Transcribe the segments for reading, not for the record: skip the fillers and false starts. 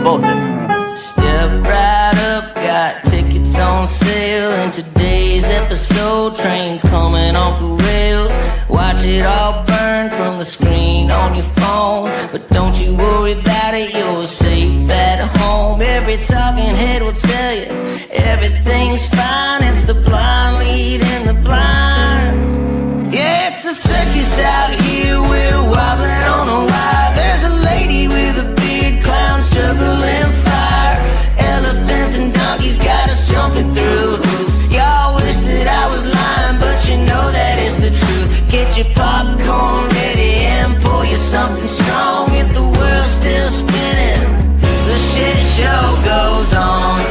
bullshit. Step right up, got tickets on sale. In today's episode, trains coming off the rails. Watch it all burn from the screen on your phone. But don't you worry about it, you're safe at home. Every talking head will tell you everything's fine. It's the blind leading the blind. Yeah, it's a circus out here, we're wobbling on a wire. There's a lady with a beard, clowns juggling fire. Elephants and donkeys got us jumping through hoops. Y'all wish that I was lying, but you know that is the truth. Get your popcorn ready and pour you something strong. If the world's still spinning, the shit show goes on.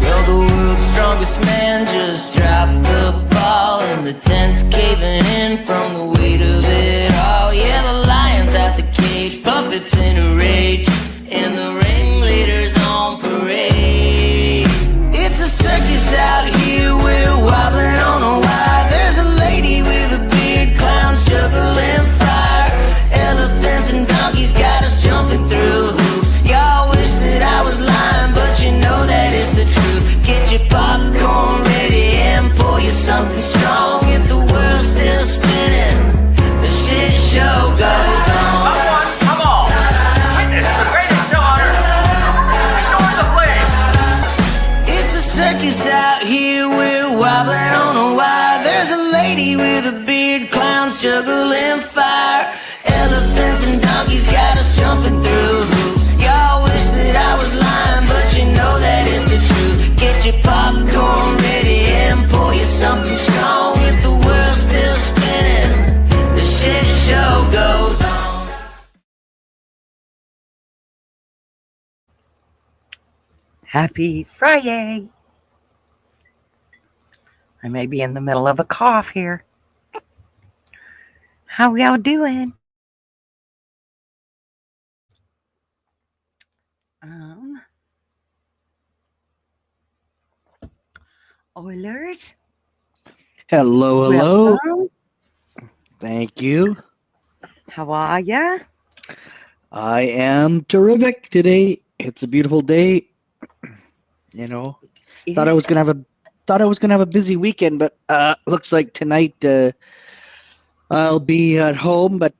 Well, the world's strongest man just dropped the ball, and the tent's caving in from the weight of it all. Yeah, the lion's at the cage, puppets in a rage, and the ringleader's on parade. It's a circus out here, we're wobbling on a wire. There's a lady with a beard, clowns juggling fire. Elephants and donkeys got us jumping through hoops. Y'all wish that I was lying, but you know that is the truth. Get your popcorn ready and pour you something strong. If the world's still spinning, the shit show goes on. Come on! Witness the greatest show on earth! Ignore the flames! It's a circus out here, we're wobbling on a wire. There's a lady with a beard, clowns juggling fire. Elephants and donkeys got us jumping through hoops. Y'all wish that I was lying, but you know that is the truth. Get your popcorn ready and pour you something strong. If the world's still spinning, the shit show goes on. Happy Fri Yay. I may be in the middle of a cough here. How y'all doing? Oilers? Hello, hello. Welcome. Thank you. How are ya? I am terrific today. It's a beautiful day. You know, thought I was gonna have a busy weekend, but looks like tonight I'll be at home, but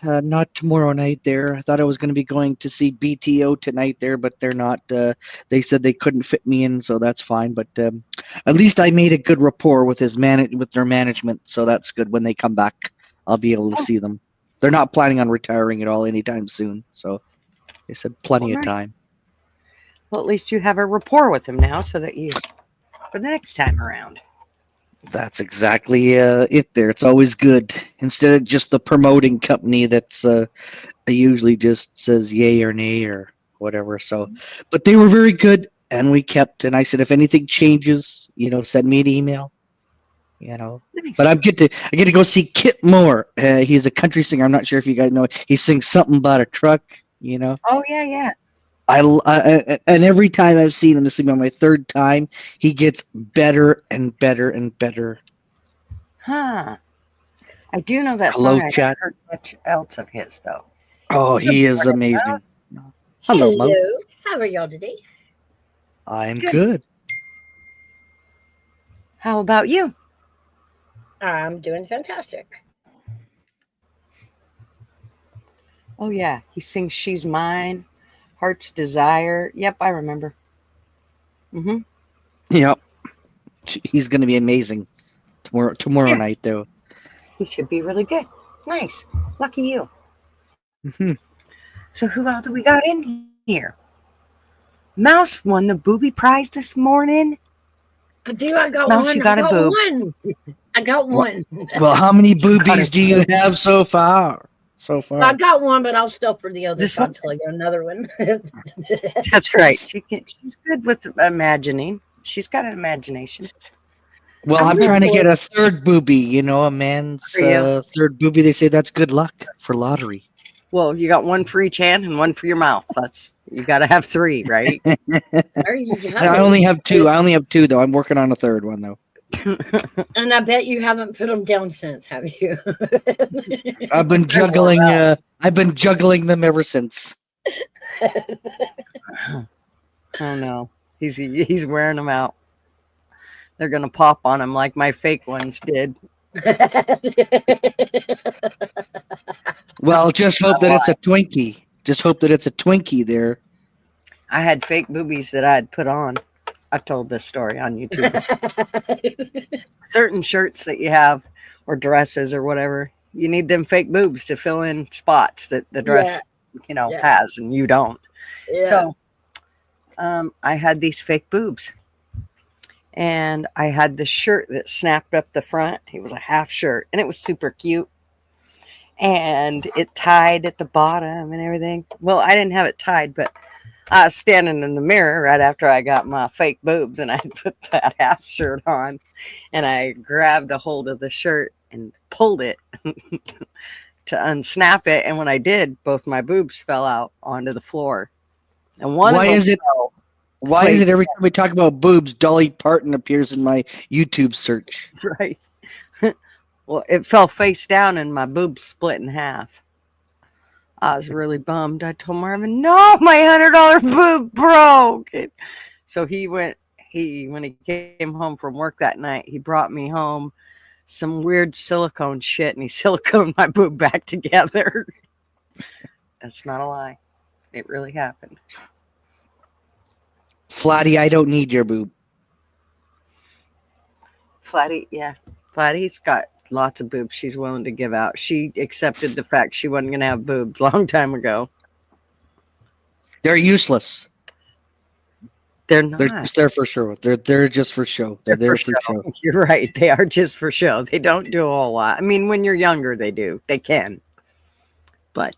not tomorrow night there. I thought I was going to be going to see BTO tonight there, but they're not. They said they couldn't fit me in, so that's fine. But at least I made a good rapport with with their management, so that's good. When they come back, I'll be able to see them. They're not planning on retiring at all anytime soon, so they said plenty of time. Well, at least you have a rapport with them now, so that you, for the next time around. That's exactly it there. It's always good. Instead of just the promoting company that's usually just says yay or nay or whatever. So, but they were very good, and we kept, and I said, if anything changes, you know, send me an email. You know, Nice. but I get to go see Kit Moore. He's a country singer. I'm not sure if you guys know. He sings something about a truck, you know. Oh, yeah, yeah. And every time I've seen him, this will be my third time, he gets better and better and better. Huh. I do know that Hello, song. I chat. haven't heard much else of his, though. Oh, he is amazing. Hello, Mo. How are y'all today? I'm good. How about you? I'm doing fantastic. Oh, yeah. He sings She's Mine, Heart's Desire. Yep, I remember. Mm-hmm. Yep. He's going to be amazing tomorrow night, though. He should be really good. Nice. Lucky you. Mm-hmm. So who else do we got in here? Mouse won the booby prize this morning. I do. I got Mouse, one. you got I a got boob. one. I got one. Well, how many boobies do you have so far? I got one, but I'll still for the other This side one? until I get another one. That's right. She's good with imagining. She's got an imagination. Well, I'm good trying to for get it. a third booby, you know, a man's third booby. They say that's good luck for lottery. Well, you got one for each hand and one for your mouth. You got to have three, right? There you go. I only have two. I only have two, though. I'm working on a third one, though. And I bet you haven't put them down since, have you? I've been juggling I've been juggling them ever since. Oh no, he's wearing them out. They're gonna pop on him like my fake ones did. Well, just hope that it's a Twinkie. Just hope that it's a Twinkie there. I had fake boobies that I had put on. I've told this story on YouTube. Certain shirts that you have, or dresses, or whatever, you need them fake boobs to fill in spots that the dress, has, and you don't. Yeah. So, I had these fake boobs, and I had the shirt that snapped up the front. It was a half shirt, and it was super cute. And it tied at the bottom and everything. Well, I didn't have it tied, but I was standing in the mirror right after I got my fake boobs, and I put that half shirt on, and I grabbed a hold of the shirt and pulled it to unsnap it. And when I did, both my boobs fell out onto the floor. And why is it every time we talk about boobs, Dolly Parton appears in my YouTube search? Right. Well, it fell face down and my boobs split in half. I was really bummed. I told Marvin, no, my $100 boob broke. So when he came home from work that night, he brought me home some weird silicone shit, and he siliconed my boob back together. That's not a lie. It really happened. Flatty, I don't need your boob. Flatty, yeah. Flatty's got lots of boobs she's willing to give out. She accepted the fact she wasn't going to have boobs a long time ago. They're useless. They're not. They're just there for show. They're just for show. They're there for show. You're right. They are just for show. They don't do a whole lot. I mean, when you're younger, they do. They can. But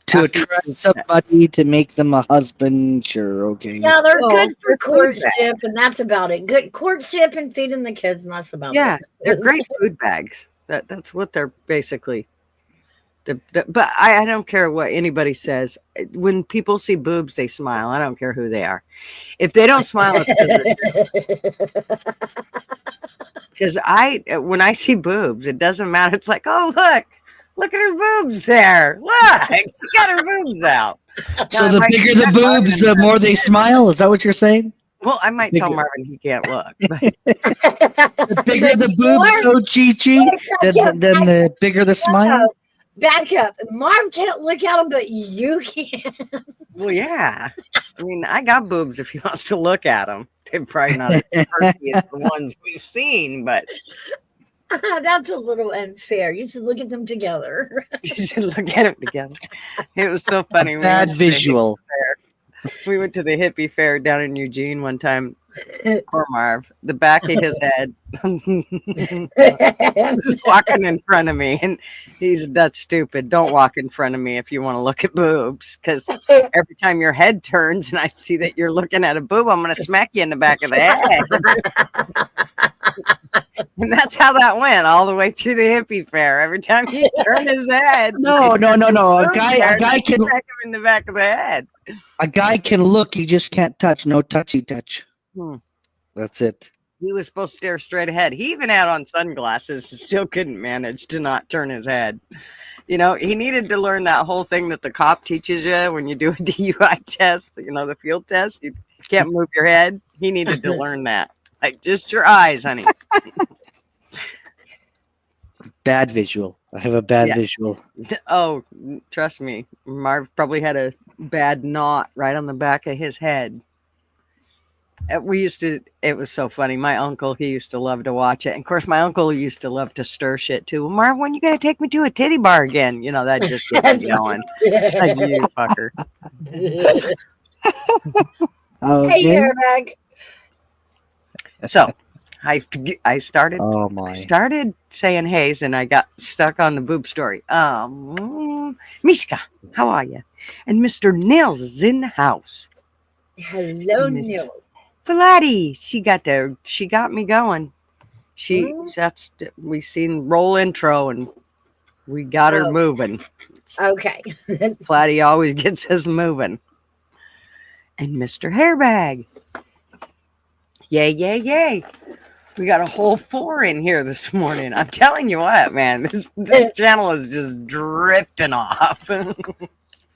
to attract somebody, to make them a husband, sure, okay. Yeah, they're good for courtship, and that's about it. Good courtship and feeding the kids, and that's about it. Yeah, they're great food bags. That's what they're basically. But I don't care what anybody says. When people see boobs, they smile. I don't care who they are. If they don't smile, it's because when I see boobs, it doesn't matter. It's like, oh, look at her boobs there. Look, she got her boobs out. So the bigger the boobs, the more they smile? Is that what you're saying? Well, I might tell Marvin he can't look. The bigger the boobs, so Chi-Chi, then the bigger the smile? Back up. Marv can't look at them, but you can. Well, yeah. I mean, I got boobs if he wants to look at them. They're probably not as pretty as the ones we've seen, but... That's a little unfair. You should look at them together. You should look at them together. It was so funny. Bad visual. We went to the hippie fair down in Eugene one time. Poor Marv, the back of his head was walking in front of me, and that's stupid. Don't walk in front of me if you want to look at boobs, because every time your head turns and I see that you're looking at a boob, I'm going to smack you in the back of the head. And that's how that went all the way through the hippie fair. Every time he turned his head. No. A guy can smack him in the back of the head. A guy can look, he just can't touch. No touchy touch. That's it. He was supposed to stare straight ahead. He even had on sunglasses and still couldn't manage to not turn his head. You know, he needed to learn that whole thing that the cop teaches you when you do a DUI test, the field test. You can't move your head. He needed to learn that. Like, just your eyes, honey. Bad visual. I have a bad visual. Oh, trust me. Marv probably had a bad knot right on the back of his head. It was so funny. My uncle, he used to love to watch it. And of course, my uncle used to love to stir shit too. Well, Marv, when you going to take me to a titty bar again? That just gets me going. It's like, you fucker. Okay. Hey, airbag. So I started saying Hayes, and I got stuck on the boob story. Mishka, how are you? And Mr. Nils is in the house. Hello, Nils. Vladi, she got me going. We seen roll intro and we got her moving. Okay. Vladi always gets us moving. And Mr. Hairbag. Yay, yay, yay. We got a whole 4 in here this morning. I'm telling you what, man, this channel is just drifting off.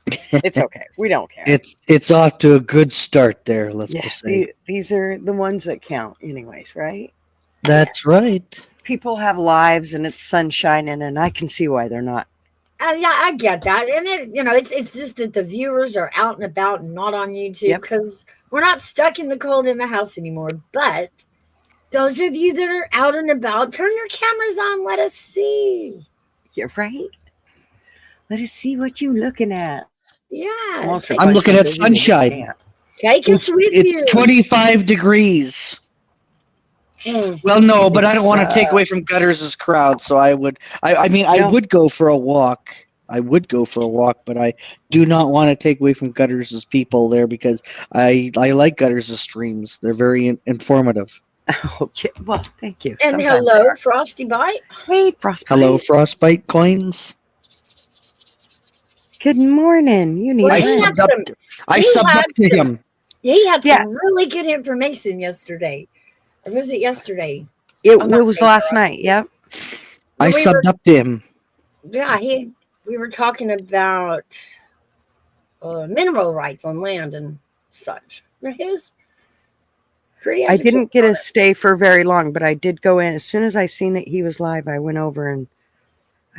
It's okay. We don't care. It's off to a good start there. Let's just say these are the ones that count, anyways, right? that's right. People have lives, and it's sun shining, and I can see why they're not. Yeah, I get that, and it's just that the viewers are out and about and not on YouTube because we're not stuck in the cold in the house anymore. But those of you that are out and about, turn your cameras on. Let us see. You're right. Let us see what you're looking at. Yeah, I'm looking at sunshine. Take us with you. It's 25 degrees. Well, no, but I don't want to take away from Gutter's crowd, so I would. I mean, I would go for a walk. I would go for a walk, but I do not want to take away from Gutter's people there because I like Gutter's streams. They're very informative. Okay, well, thank you. And hello, Frosty Bite. Hey, Frostbite. Hello, Frostbite Coins. Good morning. You need. I subbed up to him. He had some really good information yesterday. Or was it yesterday? It was last night. Yep. I subbed up to him. Yeah, we were talking about mineral rights on land and such. His pretty. I didn't get to stay for very long, but I did go in as soon as I seen that he was live. I went over and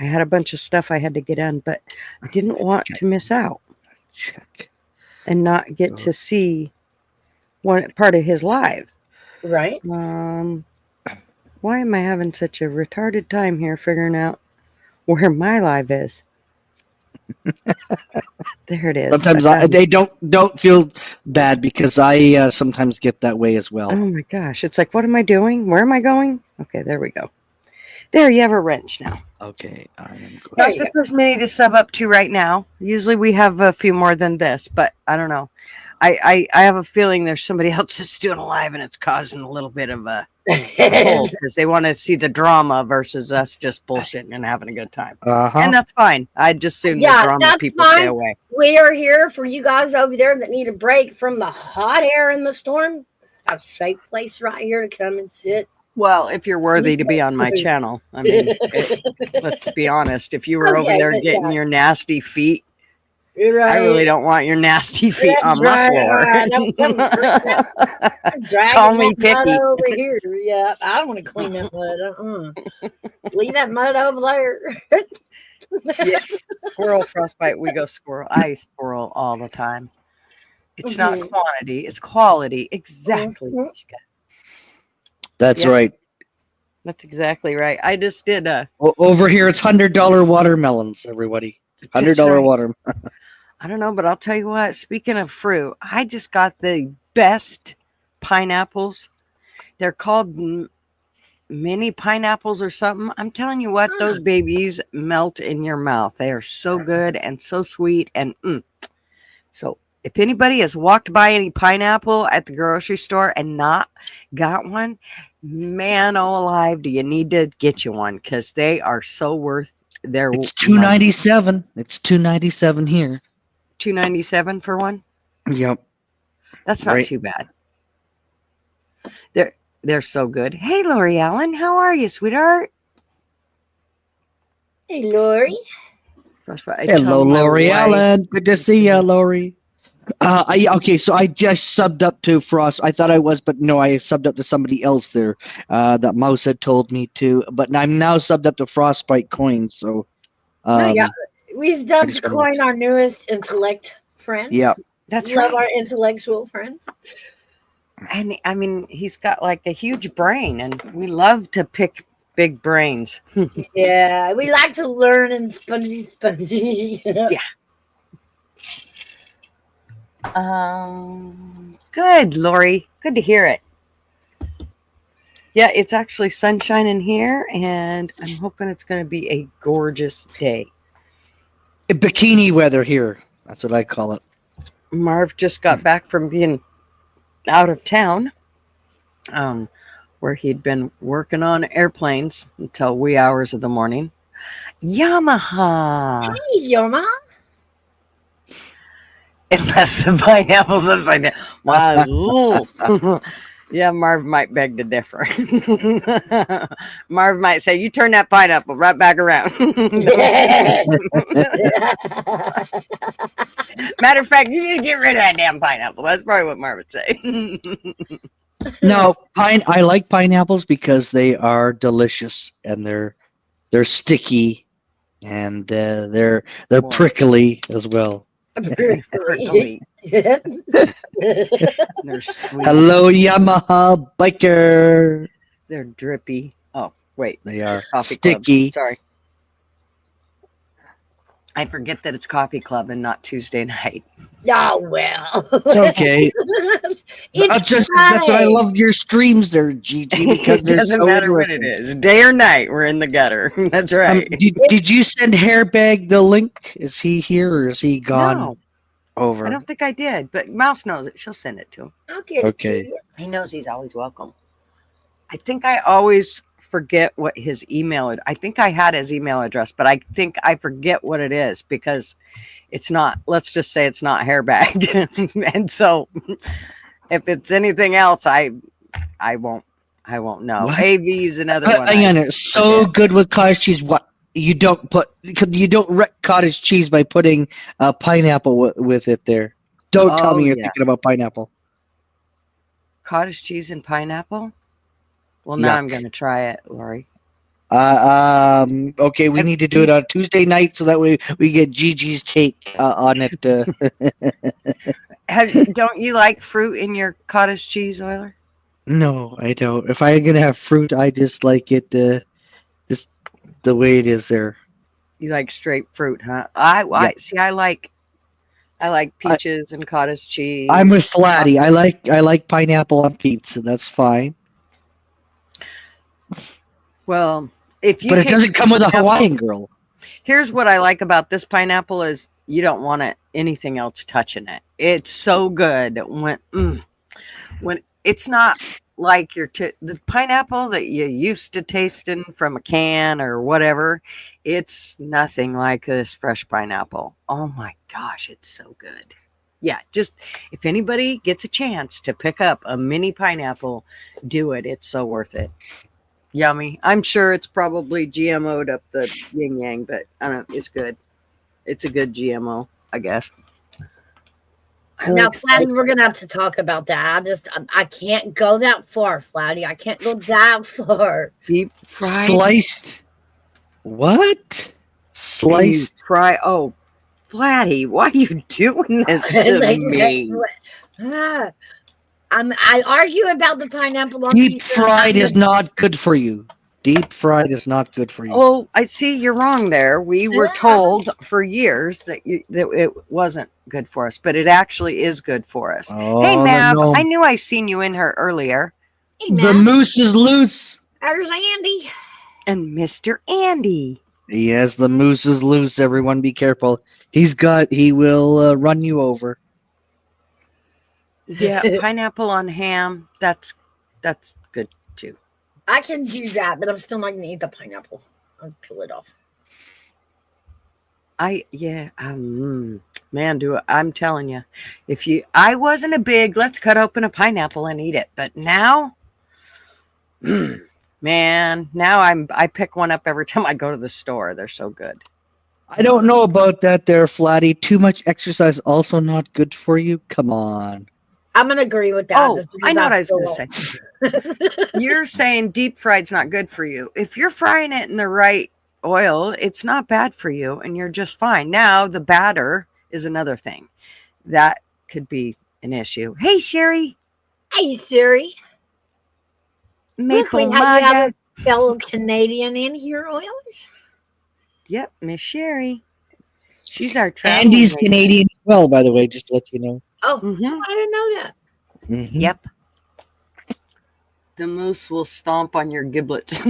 I had a bunch of stuff I had to get done, but I didn't want to miss out. Check. And not get to see one part of his live. Right. Why am I having such a retarded time here figuring out where my live is? There it is. Sometimes they don't feel bad because I sometimes get that way as well. Oh my gosh. It's like, what am I doing? Where am I going? Okay, there we go. There, you have a wrench now. Okay. I am going. Not the first many to sub up to right now. Usually we have a few more than this, but I don't know. I have a feeling there's somebody else that's doing a live and it's causing a little bit of a pull because they want to see the drama versus us just bullshitting and having a good time. And that's fine. I just assume the drama people stay away. We are here for you guys over there that need a break from the hot air and the storm. A safe place right here to come and sit. Well, if you're worthy to be on my channel, I mean, let's be honest. If you were over there getting your nasty feet, right. I really don't want your nasty feet on my floor. Call me picky. Over here. Yeah, I don't want to clean that mud. Leave that mud over there. Yeah. Squirrel, Frostbite. We go squirrel. I squirrel all the time. It's not quantity; it's quality. Exactly. That's right. That's exactly right. I just did over here. It's $100 watermelons, everybody. $100 watermelon. I don't know, but I'll tell you what. Speaking of fruit, I just got the best pineapples. They're called mini pineapples or something. I'm telling you what, those babies melt in your mouth. They are so good and so sweet. And so if anybody has walked by any pineapple at the grocery store and not got one, man, oh alive, do you need to get you one because they are so worth their. It's $2.97. It's $2.97 here. $2.97 for one. Yep. That's not too bad. They're so good. Hey, Lori Allen, how are you, sweetheart? Hey, Lori. Hello, Lori Allen. Good to see you, Lori. Okay, so I just subbed up to Frost. I thought I was, but no, I subbed up to somebody else there. That Mouse had told me to, but I'm now subbed up to Frostbite Coins. So, we've dubbed Coin our newest intellect friend. Yeah, that's right. Love our intellectual friends. And I mean, he's got like a huge brain, and we love to pick big brains. Yeah, we like to learn and spongy. Yeah. Good, Lori. Good to hear it. Yeah, it's actually sunshine in here, and I'm hoping it's going to be a gorgeous day. Bikini weather here. That's what I call it. Marv just got back from being out of town, where he'd been working on airplanes until wee hours of the morning. Yamaha. Hey, Yamaha. Unless the pineapple's upside down. Wow. Yeah, Marv might beg to differ. Marv might say, "You turn that pineapple right back around." Matter of fact, you need to get rid of that damn pineapple. That's probably what Marv would say. No, I like pineapples because they are delicious and they're sticky and they're Moist. prickly as well. Prickly. They're sweet. Hello, Yamaha biker. They're drippy. Oh, wait. They are Coffee Club. sticky. Sorry. I forget that it's coffee club and not Tuesday night. Oh, well. It's okay. It's That's what I Friday. love your streams there, Gigi, because It they're doesn't so matter what it interesting. is. Day or night, we're in the gutter. That's right. Did you send Hairbag the link? Is he here or is he gone No, over? I don't think I did, but Mouse knows it. She'll send it to him. I'll get it to Okay. you. He knows he's always welcome. I think I always forget what his email. I think I had his email address, but I think I forget what it is because it's not. Let's just say it's not Hairbag, and so if it's anything else, I won't know. What? AV is another one. Hang on, it's so good with cottage cheese. What you don't wreck cottage cheese by putting pineapple with it there. Don't tell me you're thinking about pineapple. Cottage cheese and pineapple. Well, now Yeah. I'm going to try it, Lori. Okay, we need to do it on Tuesday night so that way we get Gigi's take on it. Don't you like fruit in your cottage cheese, Euler? No, I don't. If I'm gonna have fruit, I just like it just the way it is there. You like straight fruit, huh? I see. I like peaches and cottage cheese. I'm with Flatty. I like pineapple on pizza. That's fine. Well, if you But it taste doesn't come with a pineapple- Hawaiian girl. Here's what I like about this pineapple is you don't want anything else touching it. It's so good when it's not like the pineapple that you used to tasting from a can or whatever. It's nothing like this fresh pineapple. Oh my gosh, it's so good. Yeah, just if anybody gets a chance to pick up a mini pineapple, do it. It's so worth it. Yummy. I'm sure it's probably GMO'd up the yin yang, but I don't know. It's good. It's a good GMO, I guess. Now, Flatty, we're gonna have to talk about that. I can't go that far, Flatty. I can't go that far. Deep fried. Sliced. What? Sliced. Fry. Oh, Flatty, why are you doing this to me? I argue about the pineapple on Deep pizza. fried is not good for you. Deep fried is not good for you. Oh, I see. You're wrong there. We were told for years that it wasn't good for us, but it actually is good for us. Oh, Hey, Mav, no. I knew I seen you in here earlier. Hey, The man. moose is loose. There's Andy. And Mr. Andy. Yes, the moose is loose. Everyone be careful. He will run you over. Yeah, pineapple on ham. That's good too. I can do that, but I'm still not gonna eat the pineapple. I'll peel it off. Man, I'm telling you, I wasn't a big let's cut open a pineapple and eat it, but now, man, now I pick one up every time I go to the store. They're so good. I don't know about that there, Flatty. Too much exercise also not good for you? Come on. I'm gonna agree with that. Oh, just because I know what I was feel going to say. You're saying deep fried's not good for you. If you're frying it in the right oil, it's not bad for you and you're just fine. Now, the batter is another thing. That could be an issue. Hey, Sherry. Hey, Siri. Look, Maple we have Maga. a fellow Canadian in here, Oilers. Yep, Miss Sherry. She's our travel Andy's lady. Canadian as well, by the way, just to let you know. Oh, Mhm. I didn't know that. Mhm. Yep. The moose will stomp on your giblets.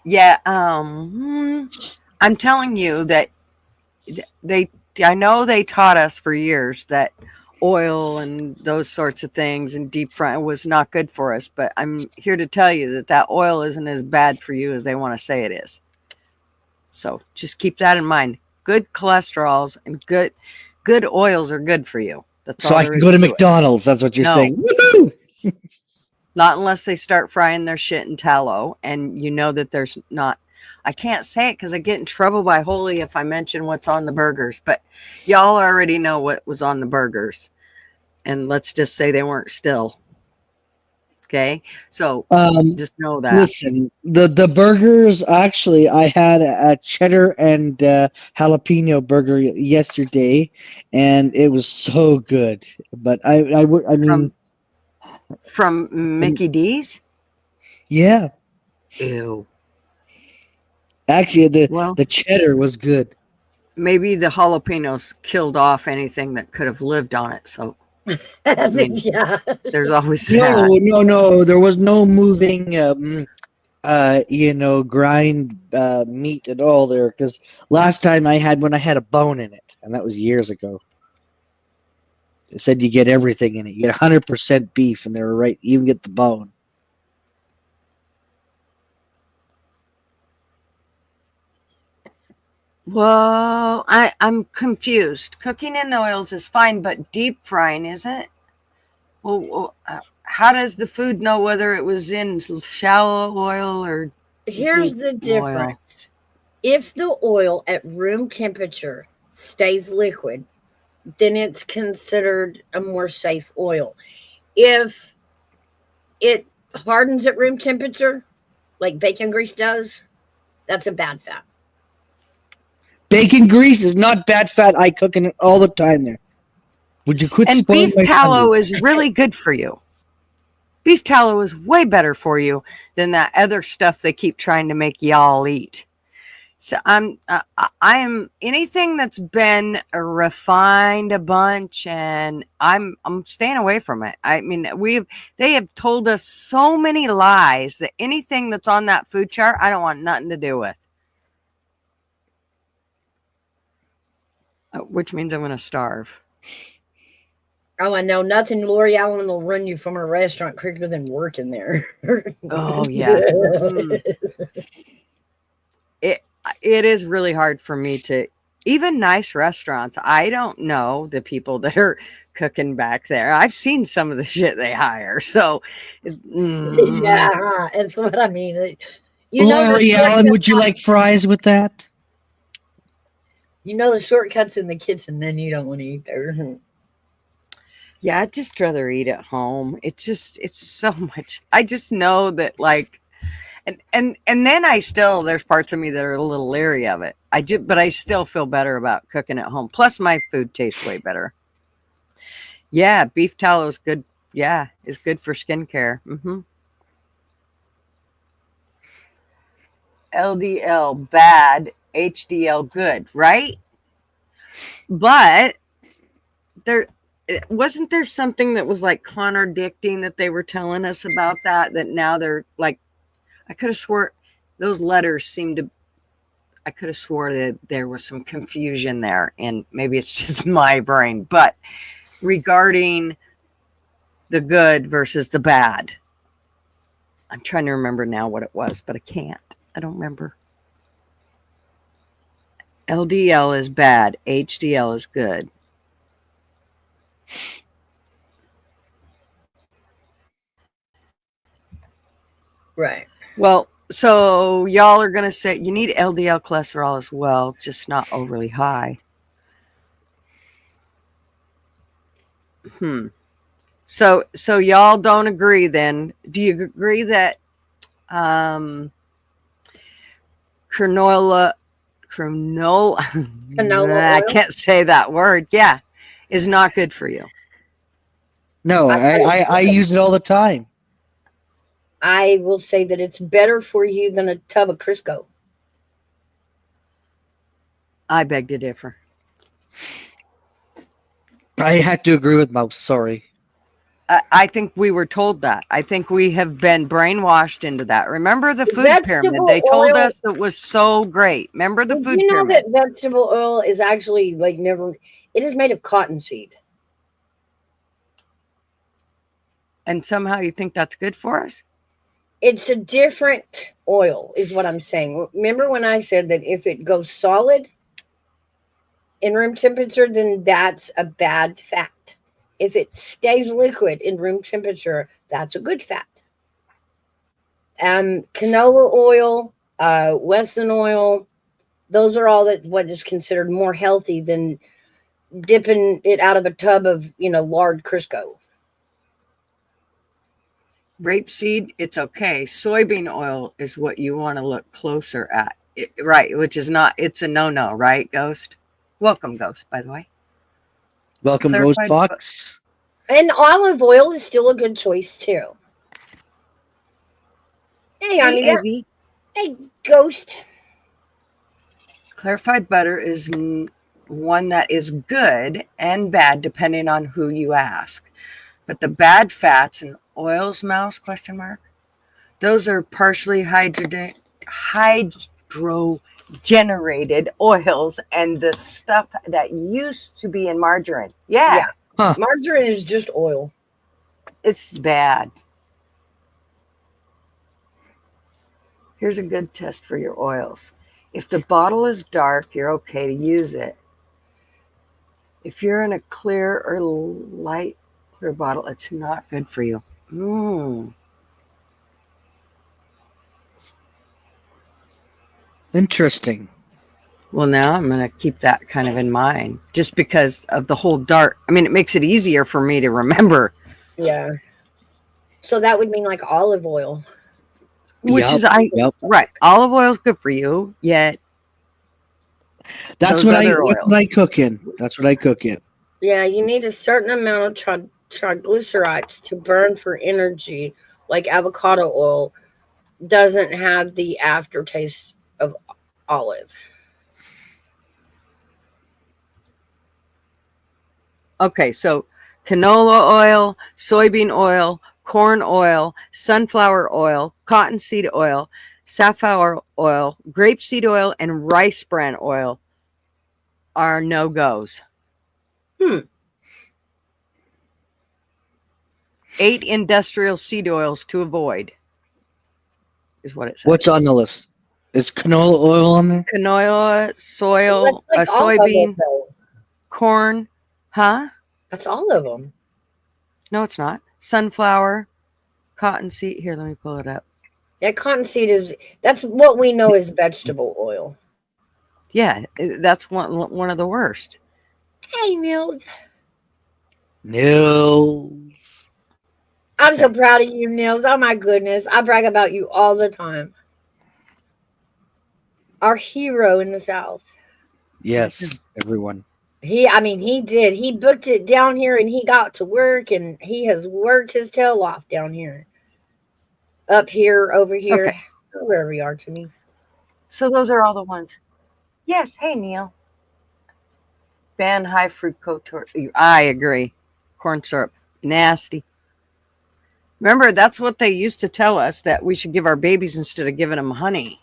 Yeah, I'm telling you that I know they taught us for years that oil and those sorts of things and deep fry was not good for us, but I'm here to tell you that oil isn't as bad for you as they want to say it is. So just keep that in mind. Good cholesterols and good oils are good for you. That's So all I there can is go to to it. McDonald's. That's what you're No. saying. Woohoo! Not unless they start frying their shit in tallow, and you know that there's not. I can't say it because I get in trouble by Holy if I mention what's on the burgers, but y'all already know what was on the burgers. And let's just say they weren't still. Okay? So just know that. Listen, the burgers, actually, I had a cheddar and jalapeno burger yesterday, and it was so good. But I mean, From Mickey D's? yeah, Ew. actually, Well, the cheddar was good. maybe the jalapenos killed off anything that could have lived on it. So, I mean, Yeah. there's always No, that. no, there was no moving, grind meat at all there. Because last time when I had a bone in it, and that was years ago. They said you get everything in it. You get 100% beef, and they were right. You even get the bone. Well, I'm confused. Cooking in the oils is fine, but deep frying isn't? Well, how does the food know whether it was in shallow oil or Here's deep the oil? difference. If the oil at room temperature stays liquid, then it's considered a more safe oil. If it hardens at room temperature, like bacon grease does, that's a bad fat. Bacon grease is not bad fat. I cook in it all the time there. Would you quit And spoiling beef my tallow Sundays? is really good for you. Beef tallow is way better for you than that other stuff they keep trying to make y'all eat. So I am anything that's been refined a bunch, and I'm staying away from it. I mean, they have told us so many lies that anything that's on that food chart, I don't want nothing to do with. Which means I'm going to starve. Oh, I know nothing. Lori Allen will run you from a restaurant quicker than working there. Oh yeah. It is really hard for me to, even nice restaurants, I don't know the people that are cooking back there. I've seen some of the shit they hire. So Yeah, that's what I mean. You know the Lori Allen, would you like fries with that? You know the shortcuts in the kitchen, then you don't want to eat there. Yeah, I'd just rather eat at home. It's so much. I just know that, like, and then there's parts of me that are a little leery of it. But I still feel better about cooking at home. Plus my food tastes way better. Yeah, beef tallow is good. Yeah, is good for skincare. LDL bad, HDL good, right? But wasn't there something that was like contradicting that they were telling us about that now they're like, I could have swore those letters seemed to, I could have swore that there was some confusion there, and maybe it's just my brain, but regarding the good versus the bad. I'm trying to remember now what it was, but I can't. I don't remember. LDL is bad. HDL is good. Right. Well, so y'all are going to say you need LDL cholesterol as well, just not overly high. So y'all don't agree then. Do you agree that canola I oil? can't say that word. Yeah, is not good for you. No, I use it all the time. I will say that it's better for you than a tub of Crisco. I beg to differ. I had to agree with Mouse. Sorry. I think we were told that. I think we have been brainwashed into that. Remember the food pyramid? They told us it was so great. Remember the food pyramid? You know that vegetable oil is actually it is made of cottonseed. And somehow you think that's good for us? It's a different oil, is what I'm saying. Remember when I said that if it goes solid in room temperature, then that's a bad fat. if it stays liquid in room temperature, that's a good fat. Canola oil, Wesson oil, those are all what is considered more healthy than dipping it out of a tub of, lard Crisco. Rapeseed, it's okay. Soybean oil is what you want to look closer at. Right, which is not, it's a no-no, right, Ghost? Welcome, Ghost, by the way. Welcome, Ghost Fox. And olive oil is still a good choice, too. Hey, Ivy. Hey, Ghost. Clarified butter is one that is good and bad depending on who you ask. But the bad fats and oils, Mouse, ? Those are partially hydrogenated oils and the stuff that used to be in margarine. Yeah. Huh. Margarine is just oil. It's bad. Here's a good test for your oils. If the bottle is dark, you're okay to use it. If you're in a clear or light clear bottle, it's not good for you. Interesting. Well, now I'm going to keep that kind of in mind just because of the whole dark. I mean, it makes it easier for me to remember. Yeah. So that would mean like olive oil. Which is right. Olive oil is good for you, yet that's what I cook in. That's what I cook in. Yeah, you need a certain amount of triglycerides to burn for energy. Like avocado oil doesn't have the aftertaste of olive. Okay, so canola oil, soybean oil, corn oil, sunflower oil, cottonseed oil, safflower oil, grapeseed oil, and rice bran oil are no-goes. 8 industrial seed oils to avoid is what it says. What's on the list? Is canola oil on there? Canola, soybean, corn, huh? That's all of them. No, it's not. Sunflower, cottonseed. Here, let me pull it up. Yeah, cottonseed that's what we know as vegetable oil. Yeah, that's one of the worst. Hey, Nils. I'm so proud of you, Nils. Oh, my goodness. I brag about you all the time. Our hero in the South. Yes, everyone. He did. He booked it down here and he got to work and he has worked his tail off down here. Up here, over here, wherever we are to me. So those are all the ones. Yes. Hey, Neil. Ban high fructose. I agree. Corn syrup. Nasty. Remember, that's what they used to tell us, that we should give our babies instead of giving them honey.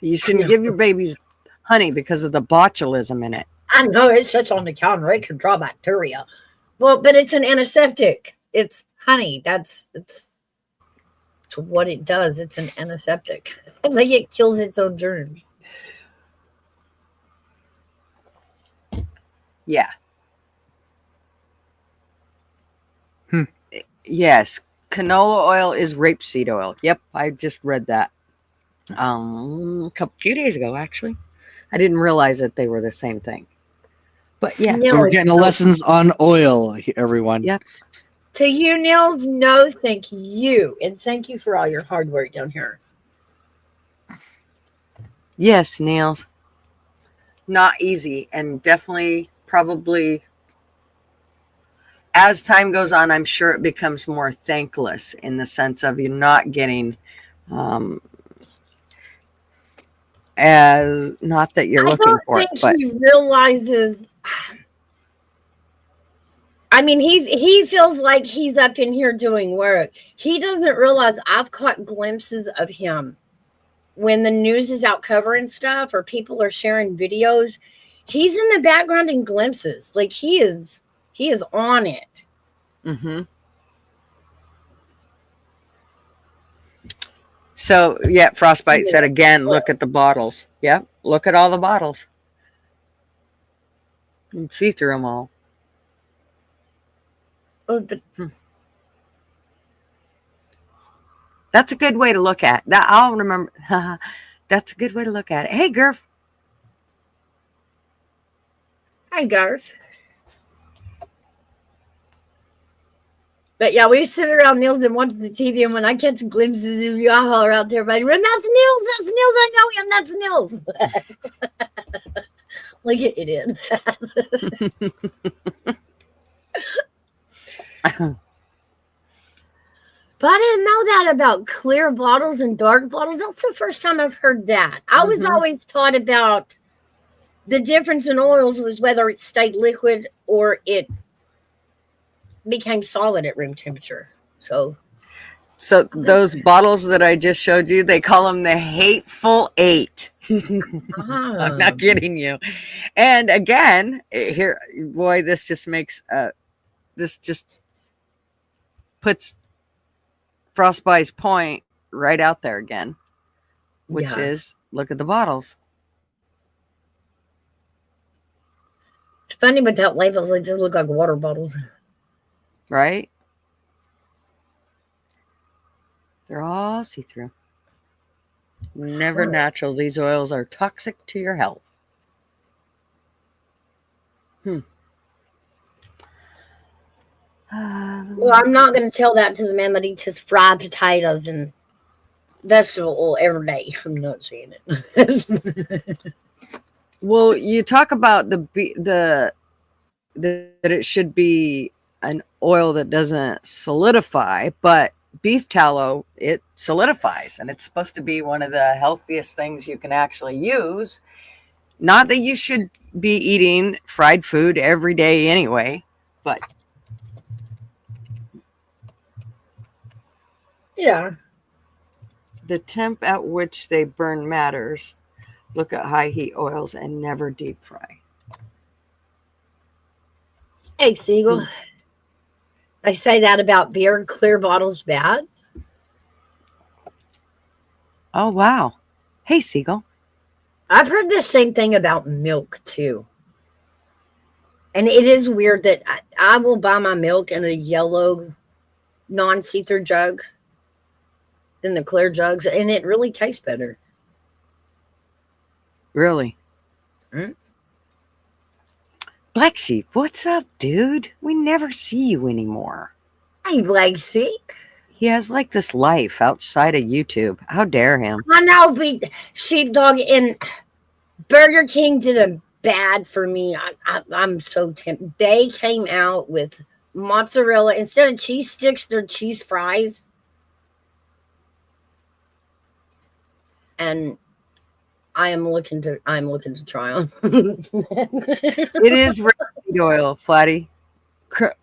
You shouldn't give your babies honey because of the botulism in it. I know it sits on the counter. It can draw bacteria. Well, but it's an antiseptic. It's honey. It's what it does. It's an antiseptic. Like it kills its own germs. Yeah. Yes. Canola oil is rapeseed oil. Yep. I just read that. A few days ago, actually. I didn't realize that they were the same thing. But yeah. So we're getting the lessons on oil, everyone. Yep. To you, Nils, no, thank you. And thank you for all your hard work down here. Yes, Nils. Not easy. And definitely, probably, as time goes on, I'm sure it becomes more thankless in the sense of you're not getting... as not that you're looking for it, but he realizes. I mean, he feels like he's up in here doing work. He doesn't realize I've caught glimpses of him when the news is out covering stuff or people are sharing videos. He's in the background in glimpses, like he is on it. Mm-hmm. So, yeah, Frostbite said again, look at the bottles. Yep, look at all the bottles. You can see through them all. Oh, That's a good way to look at that. I'll remember. That's a good way to look at it. Hey, Gurf. hi, Garth. But yeah, we sit around Nils and watch the TV, and when I catch glimpses of you, I holler out to everybody, "Run, that's Nils! That's Nils! I know him! That's Nils!" Like it did. But I didn't know that about clear bottles and dark bottles. That's the first time I've heard that. I was always taught about the difference in oils was whether it stayed liquid or it became solid at room temperature. So those bottles that I just showed you, they call them the Hateful Eight. I'm not kidding you. And again, here, boy, this just makes this just puts Frostbite's point right out there again, which is look at the bottles. It's funny without labels, they just look like water bottles. Right? They're all see-through. Never natural. These oils are toxic to your health. Well, I'm not going to tell that to the man that eats his fried potatoes and vegetable oil every day. I'm not saying it. Well, you talk about that it should be an oil that doesn't solidify, but beef tallow, it solidifies, and it's supposed to be one of the healthiest things you can actually use. Not that you should be eating fried food every day anyway, but Yeah. the temp at which they burn matters. Look at high heat oils and never deep fry. Hey, Siegel. They say that about beer, clear bottles bad. Oh, wow. Hey, Siegel. I've heard the same thing about milk, too. And it is weird that I will buy my milk in a yellow non-see-through jug than the clear jugs, and it really tastes better. Really? Hmm? Black Sheep, what's up, dude? We never see you anymore. Hey, Black Sheep. He has like this life outside of YouTube. How dare him? I know, but Sheepdog and Burger King did a bad for me. I'm so tempted. They came out with mozzarella instead of cheese sticks. They're cheese fries, and I'm looking to try them. It is rapeseed oil, Flatty.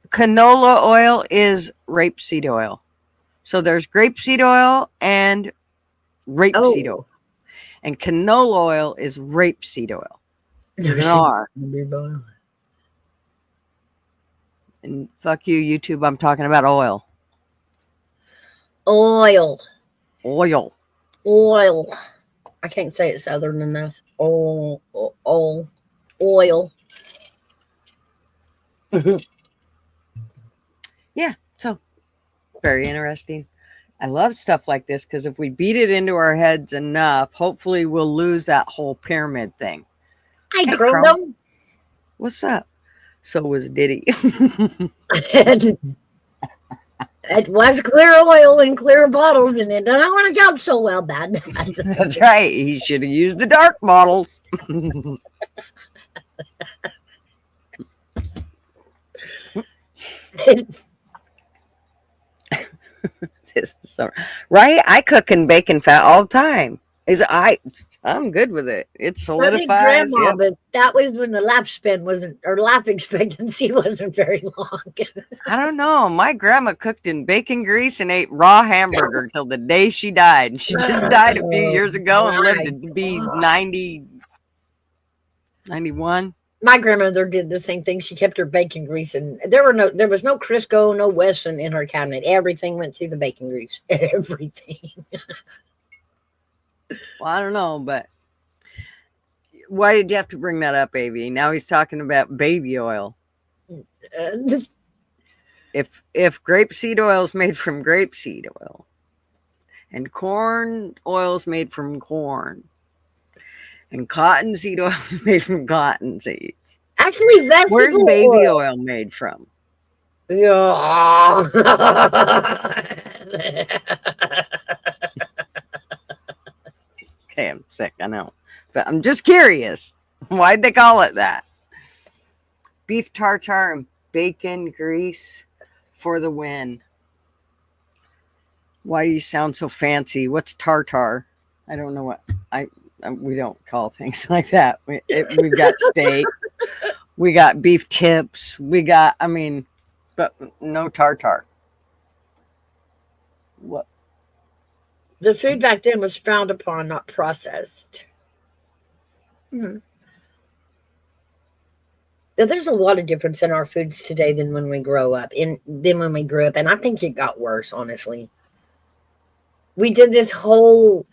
Canola oil is rapeseed oil. So there's grapeseed oil and rapeseed oil. And canola oil is rapeseed oil. There's an R. And fuck you, YouTube. I'm talking about oil. Oil. Oil. I can't say it southern enough. Oil. Yeah, so very interesting. I love stuff like this because if we beat it into our heads enough, hopefully we'll lose that whole pyramid thing. Hey, Hey, Chrome. What's up? So was Diddy. It was clear oil in clear bottles, and it doesn't want to go so well, bad. That's right. He should have used the dark bottles. This is so right. I cook and bake in fat all the time. I'm good with it. It solidifies. Grandma, Yep. but that was when the life expectancy wasn't very long. I don't know. My grandma cooked in bacon grease and ate raw hamburger till the day she died. And she just died a few years ago and lived to be 90, 91. My grandmother did the same thing. She kept her bacon grease, and there was no Crisco, no Wesson in her cabinet. Everything went through the bacon grease. Everything. Well, I don't know, but why did you have to bring that up, Avi? Now he's talking about baby oil. if grapeseed oil is made from grapeseed oil, and corn oil is made from corn, and cottonseed oil is made from cotton seeds, Actually, where's vegetable baby oil. oil made from? Yeah. Okay, I'm sick, I know. But I'm just curious. Why'd they call it that? Beef tartare and bacon grease for the win. Why do you sound so fancy? What's tartare? I don't know what we don't call things like that. We've got steak, we got beef tips, but no tartare. What? The food back then was frowned upon, not processed. There's a lot of difference in our foods today than when we grew up. And I think it got worse, honestly. We did this whole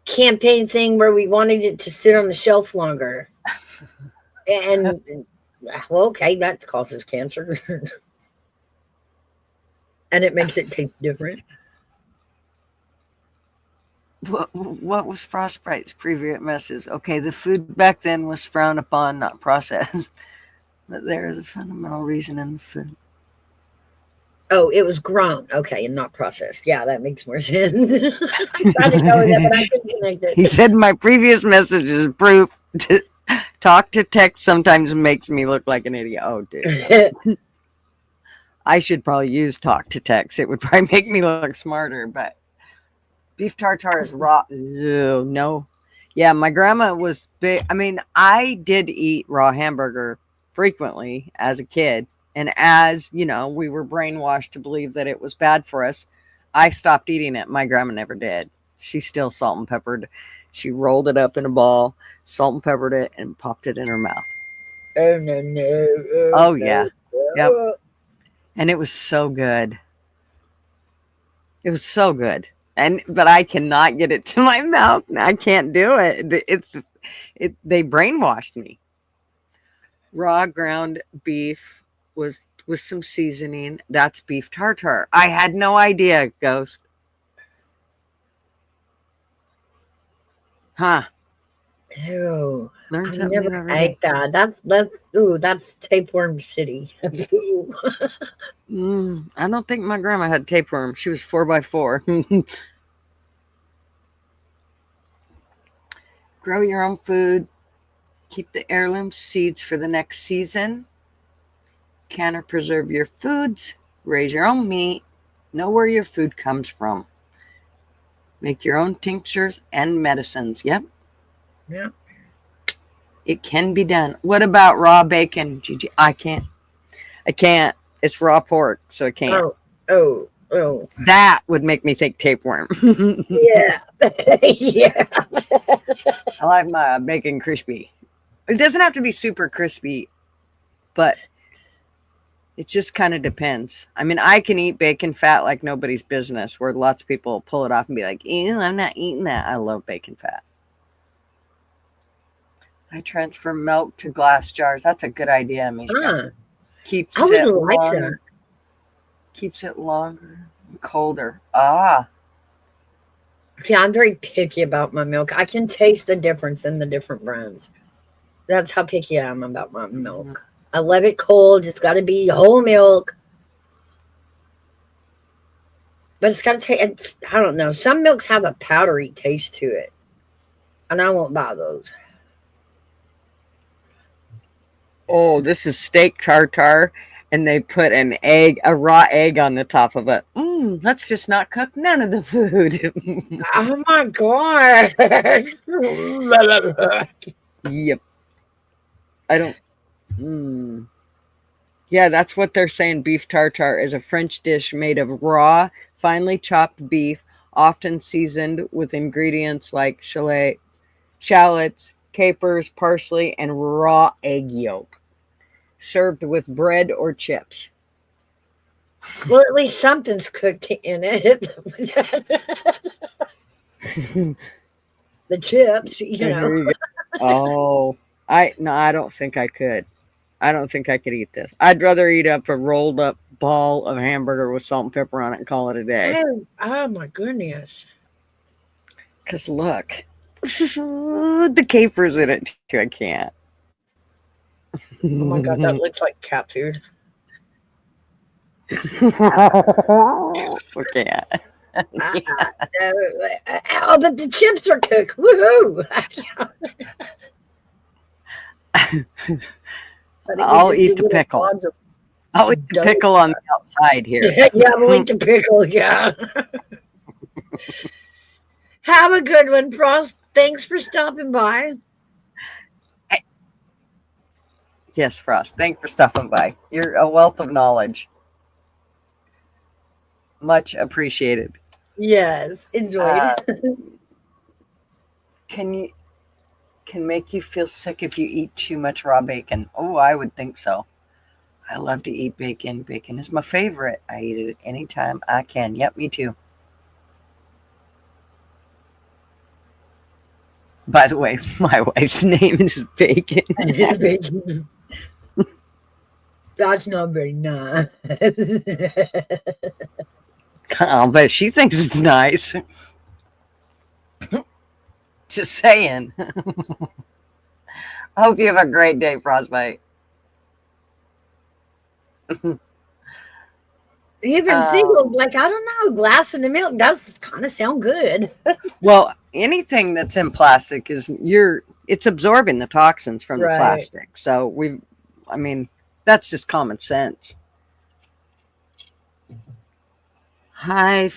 campaign thing where we wanted it to sit on the shelf longer. And well, okay, that causes cancer. And it makes it taste different. What was Frostbite's previous message? Okay, the food back then was frowned upon, not processed. But there is a fundamental reason in the food. Oh, it was grown. Okay, and not processed. Yeah, that makes more sense. I tried to go with that, but I couldn't connect it. He said my previous message is proof. Talk to text sometimes makes me look like an idiot. Oh, dude. I should probably use talk to text. It would probably make me look smarter, but beef tartare is raw. Ew, no. Yeah, my grandma was big. I mean, I did eat raw hamburger frequently as a kid. And as, you know, we were brainwashed to believe that it was bad for us, I stopped eating it. My grandma never did. She still salt and peppered. She rolled it up in a ball, salt and peppered it, and popped it in her mouth. Oh, no. Oh, yeah. Yep. And it was so good. It was so good. But I cannot get it to my mouth. I can't do it. They brainwashed me. Raw ground beef with some seasoning. That's beef tartare. I had no idea, Ghost. Huh. Ew. Learn I something new never every day. ate that. That's tapeworm city. I don't think my grandma had tapeworm. She was 4x4. Grow your own food. Keep the heirloom seeds for the next season. Can or preserve your foods. Raise your own meat. Know where your food comes from. Make your own tinctures and medicines. Yep. Yeah. It can be done. What about raw bacon, Gigi? I can't. It's raw pork, so I can't. Oh. That would make me think tapeworm. Yeah. Yeah. I like my bacon crispy. It doesn't have to be super crispy, but it just kind of depends. I mean, I can eat bacon fat like nobody's business, where lots of people pull it off and be like, ew, I'm not eating that. I love bacon fat. I transfer milk to glass jars. That's a good idea, Mishka. Keeps I it would like longer. Keeps it longer and colder. Ah. Yeah, I'm very picky about my milk. I can taste the difference in the different brands. That's how picky I am about my milk. I love it cold. It's got to be whole milk. But it's got to taste, I don't know. Some milks have a powdery taste to it. And I won't buy those. Oh, this is steak tartare. And they put a raw egg on the top of it. Let's just not cook none of the food. Oh my God. Yep. I don't. Yeah, that's what they're saying. Beef tartare is a French dish made of raw, finely chopped beef, often seasoned with ingredients like shallots, capers, parsley, and raw egg yolk. Served with bread or chips. Well, at least something's cooked in it. The chips, you know. Oh, I don't think I could. I don't think I could eat this. I'd rather eat up a rolled up ball of hamburger with salt and pepper on it and call it a day. Oh my goodness. Because look, the caper's in it too. I can't. Oh my god, that looks like cat food. Okay. Oh, but the chips are cooked. Woohoo! I'll eat the pickle. I'll eat the pickle on the outside here. Yeah, we'll eat the pickle. Yeah. Have a good one, Frost. Thanks for stopping by. Yes, Frost. Thanks for stopping by. You're a wealth of knowledge. Much appreciated. Yes, enjoyed. Can make you feel sick if you eat too much raw bacon. Oh, I would think so. I love to eat bacon. Bacon is my favorite. I eat it anytime I can. Yep, me too. By the way, my wife's name is Bacon. That's not very nice. I'll bet she thinks it's nice. Just saying. I hope you have a great day, Frostbite. Even Seagull's like, I don't know, glass of the milk does kind of sound good. Well, anything that's in plastic it's absorbing the toxins from the plastic. So that's just common sense. Hi,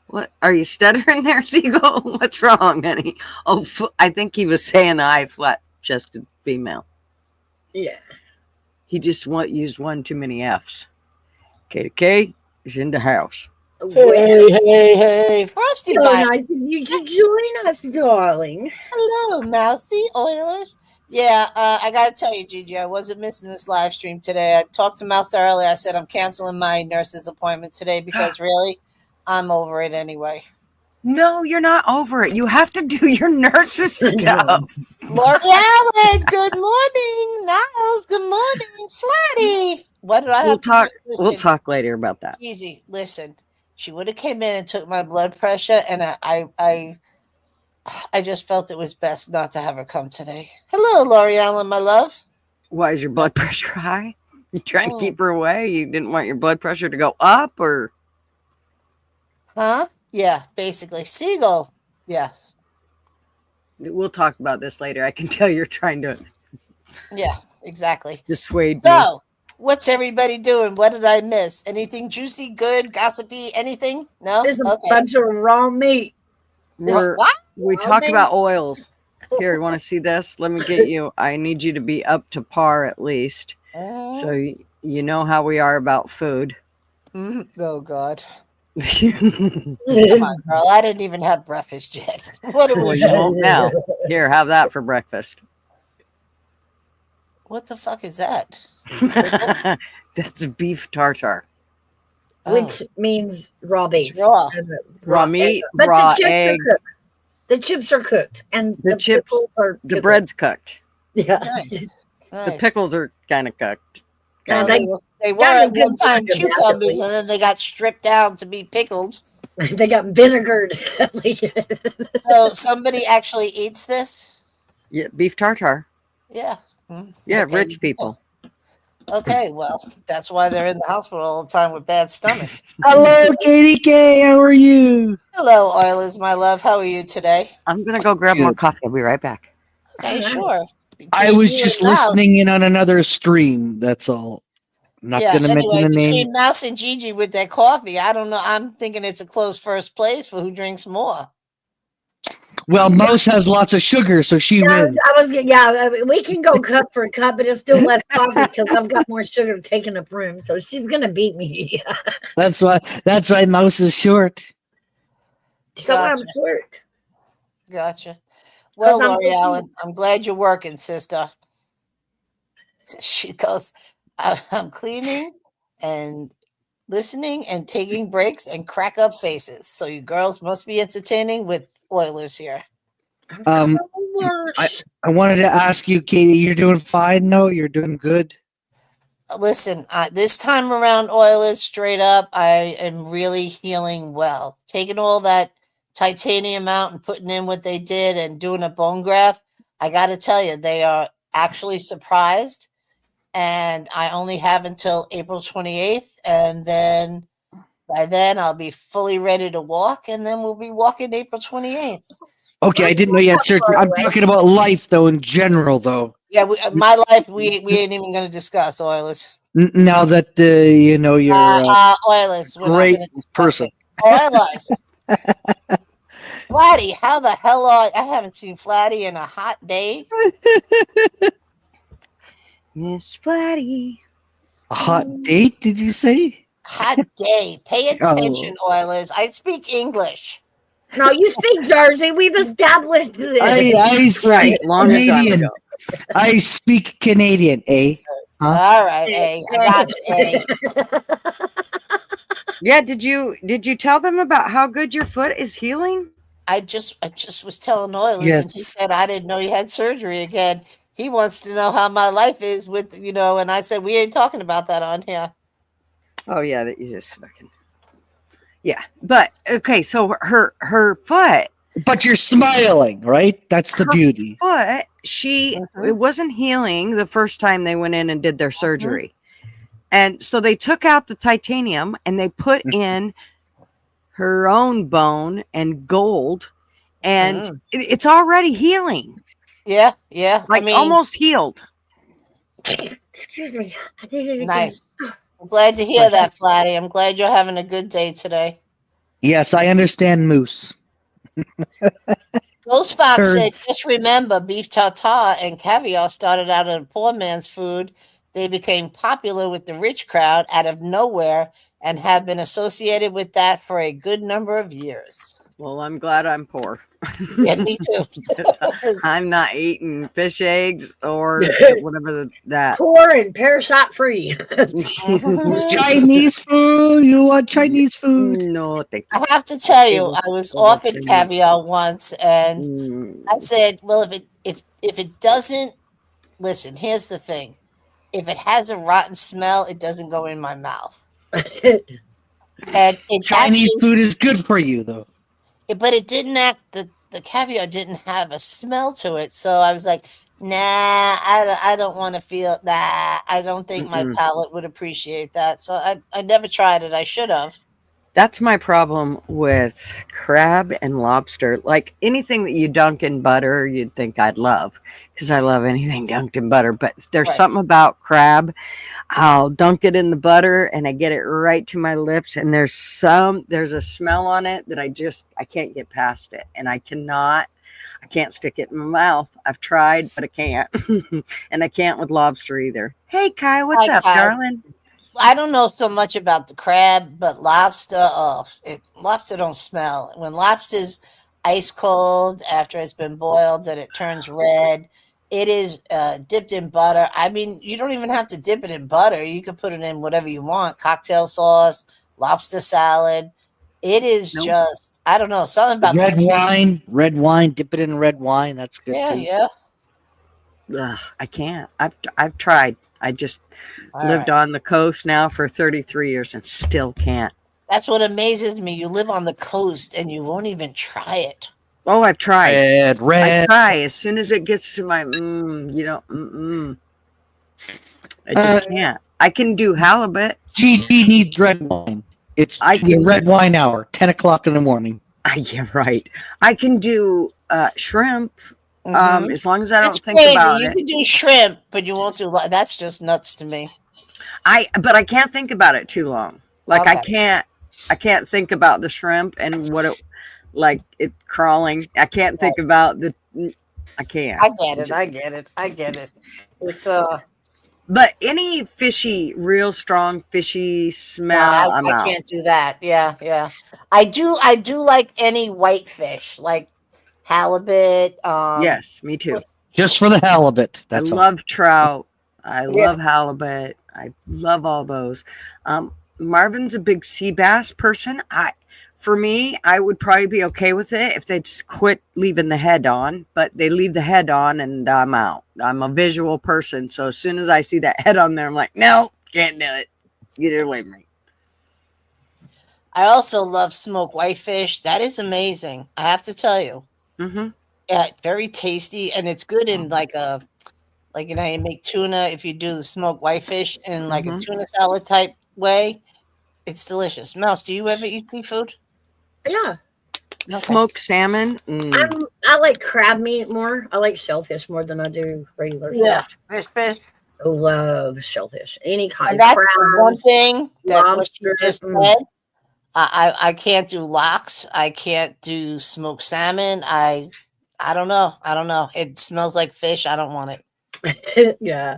what are you stuttering there, Seagull? What's wrong, honey? Oh, I think he was saying I flat-chested female. Yeah. He just used one too many F's. KK is in the house. Hey, Frosty. So nice of you to join us, darling. Hello, Mousy Oilers. Yeah, I got to tell you, Gigi, I wasn't missing this live stream today. I talked to Mouse earlier. I said I'm canceling my nurse's appointment today because really, I'm over it anyway. No, you're not over it. You have to do your nurse's stuff. Lori Allen, good morning. Niles, good morning. Flatty. What did I have to do? We'll talk later about that. Easy. Listen, she would have came in and took my blood pressure, and I just felt it was best not to have her come today. Hello, Lori Allen, my love. Why is your blood pressure high? You trying to keep her away? You didn't want your blood pressure to go up, or? Huh? Yeah, basically. Seagull. Yes. We'll talk about this later. I can tell you're trying to. Yeah, exactly. Dissuade me. So, what's everybody doing? What did I miss? Anything juicy, good, gossipy, anything? No? There's a bunch of raw meat. We talked about oils. Here, you want to see this? Let me get you. I need you to be up to par at least. So you know how we are about food. Oh, God. Come on, girl. I didn't even have breakfast yet. What are we You won't now. Here, have that for breakfast. What the fuck is that? That's beef tartare. Which means raw beef. It's raw. Raw meat, But raw the chips egg. are cooked. The chips are cooked. And The chips, pickles are the cooked. bread's cooked. Yeah. Nice. The pickles are kind of cooked. Well, they they were got a at good one time chunk of that, cucumbers, at least. and then they got stripped down to be pickled. They got vinegared. So somebody actually eats this? Yeah, beef tartare. Yeah. Yeah, Okay. rich people. Okay, well, that's why they're in the hospital all the time with bad stomachs. Hello, Katie K. How are you? Hello, Oilers, my love. How are you today? I'm gonna go grab more coffee. I'll be right back. Okay, sure. I Between was you just and Mouse- listening in on another stream. That's all. I'm not going to mention the name. Between Mouse and Gigi with their coffee, I don't know. I'm thinking it's a close first place for who drinks more. Well, Mouse has lots of sugar, so she wins. We can go cup for cup, but it's still less coffee because I've got more sugar taking up room. So she's gonna beat me. That's why Mouse is short. So I'm short. Gotcha. Well, 'Cause I'm Lori busy. Allen, I'm glad you're working, sister. She goes, I'm cleaning and listening and taking breaks and crack up faces. So you girls must be entertaining with Oilers here. worse. I wanted to ask you, Katie, you're doing fine, though? You're doing good? Listen, this time around, Oilers, straight up, I am really healing well. Taking all that titanium out and putting in what they did and doing a bone graft, I got to tell you, they are actually surprised. And I only have until April 28th. And then by then, I'll be fully ready to walk. And then we'll be walking April 28th. Okay, I didn't know you had surgery. I'm talking about life, though, in general, though. Yeah, my life, we ain't even going to discuss, Oilers. Now that, you know, you're Oilers, we're great not going to discuss person. it. Oilers. Flatty, how the hell are I haven't seen Flatty in a hot day. Miss Flatty. A hot date, did you say? Hot day. Pay attention, Oilers. I speak English. No, you speak Jersey. We've established this. I speak Right, long time Canadian. ago. I speak Canadian, eh? Huh? All right, A. I got you, A. Yeah, did you tell them about how good your foot is healing? I just was telling Oilers, and he said I didn't know you had surgery again. He wants to know how my life is with, and I said we ain't talking about that on here. Oh yeah, that you just fucking. Yeah, but okay, so her foot. But you're smiling, right? That's the her beauty. Foot, it wasn't healing the first time they went in and did their surgery. And so they took out the titanium and they put in her own bone and gold, and it's already healing. Yeah. Like almost healed. Excuse me. I did it again. Nice. I'm glad to hear that, Flatty. I'm glad you're having a good day today. Yes, I understand moose. Ghostbox said, just remember, beef tartare and caviar started out as a poor man's food. They became popular with the rich crowd out of nowhere and have been associated with that for a good number of years. Well, I'm glad I'm poor. Yeah, me too. I'm not eating fish eggs or whatever that. Poor and parasite free. Chinese food? You want Chinese food? No, thank you. I have to tell you, I was offered caviar once, and I said, "Well, if it doesn't, listen. Here's the thing: if it has a rotten smell, it doesn't go in my mouth." And Chinese food is good for you, though. But it didn't the caviar didn't have a smell to it, so I was like, "Nah, I don't want to feel that. I don't think my palate would appreciate that." So I never tried it. I should have. That's my problem with crab and lobster. Like anything that you dunk in butter, you'd think I'd love, because I love anything dunked in butter. But there's something about crab. I'll dunk it in the butter and I get it right to my lips, and there's a smell on it that I can't get past it, and I can't stick it in my mouth. I've tried, but I can't. And I can't with lobster either. Hey Kai, what's up, darling? I don't know so much about the crab, but lobster, lobster don't smell. When lobster's ice cold after it's been boiled and it turns red, it is dipped in butter. I mean, you don't even have to dip it in butter. You can put it in whatever you want. Cocktail sauce, lobster salad. It is just, I don't know, something about red wine, dip it in red wine. That's good. Yeah. Ugh, I can't. I've tried. I just lived on the coast now for 33 years and still can't. That's what amazes me. You live on the coast and you won't even try it. Oh, I've tried. Red. I try as soon as it gets to my I just can't. I can do halibut. GG needs red wine. It's red wine hour, 10 o'clock in the morning. Yeah, right. I can do shrimp. As long as I don't think crazy. about you it. You can do shrimp, but you won't do. That's just nuts to me. But I can't think about it too long. Like I can't think about the shrimp and what it like it crawling. I can't think about I can't. I get it. It's But any real strong fishy smell, I can't do that. Yeah. I do like any white fish, like halibut. Yes, me too. Just for the halibut. That's I love trout. I love halibut. I love all those. Marvin's a big sea bass person. For me, I would probably be okay with it if they'd quit leaving the head on, but they leave the head on and I'm out. I'm a visual person. So as soon as I see that head on there, I'm like, no, can't do it. Get it away from me. I also love smoked whitefish. That is amazing. I have to tell you. Mm-hmm. Yeah, very tasty, and it's good in like you make tuna. If you do the smoked whitefish in like a tuna salad type way, it's delicious. Mouse, do you ever eat seafood? Yeah. Okay. Smoked salmon. I like crab meat more. I like shellfish more than I do regular fish. Fish. I love shellfish. Any kind. And that's crabs, the one thing that what you lobster. just said. I can't do lox. I can't do smoked salmon. I don't know. It smells like fish. I don't want it. Yeah.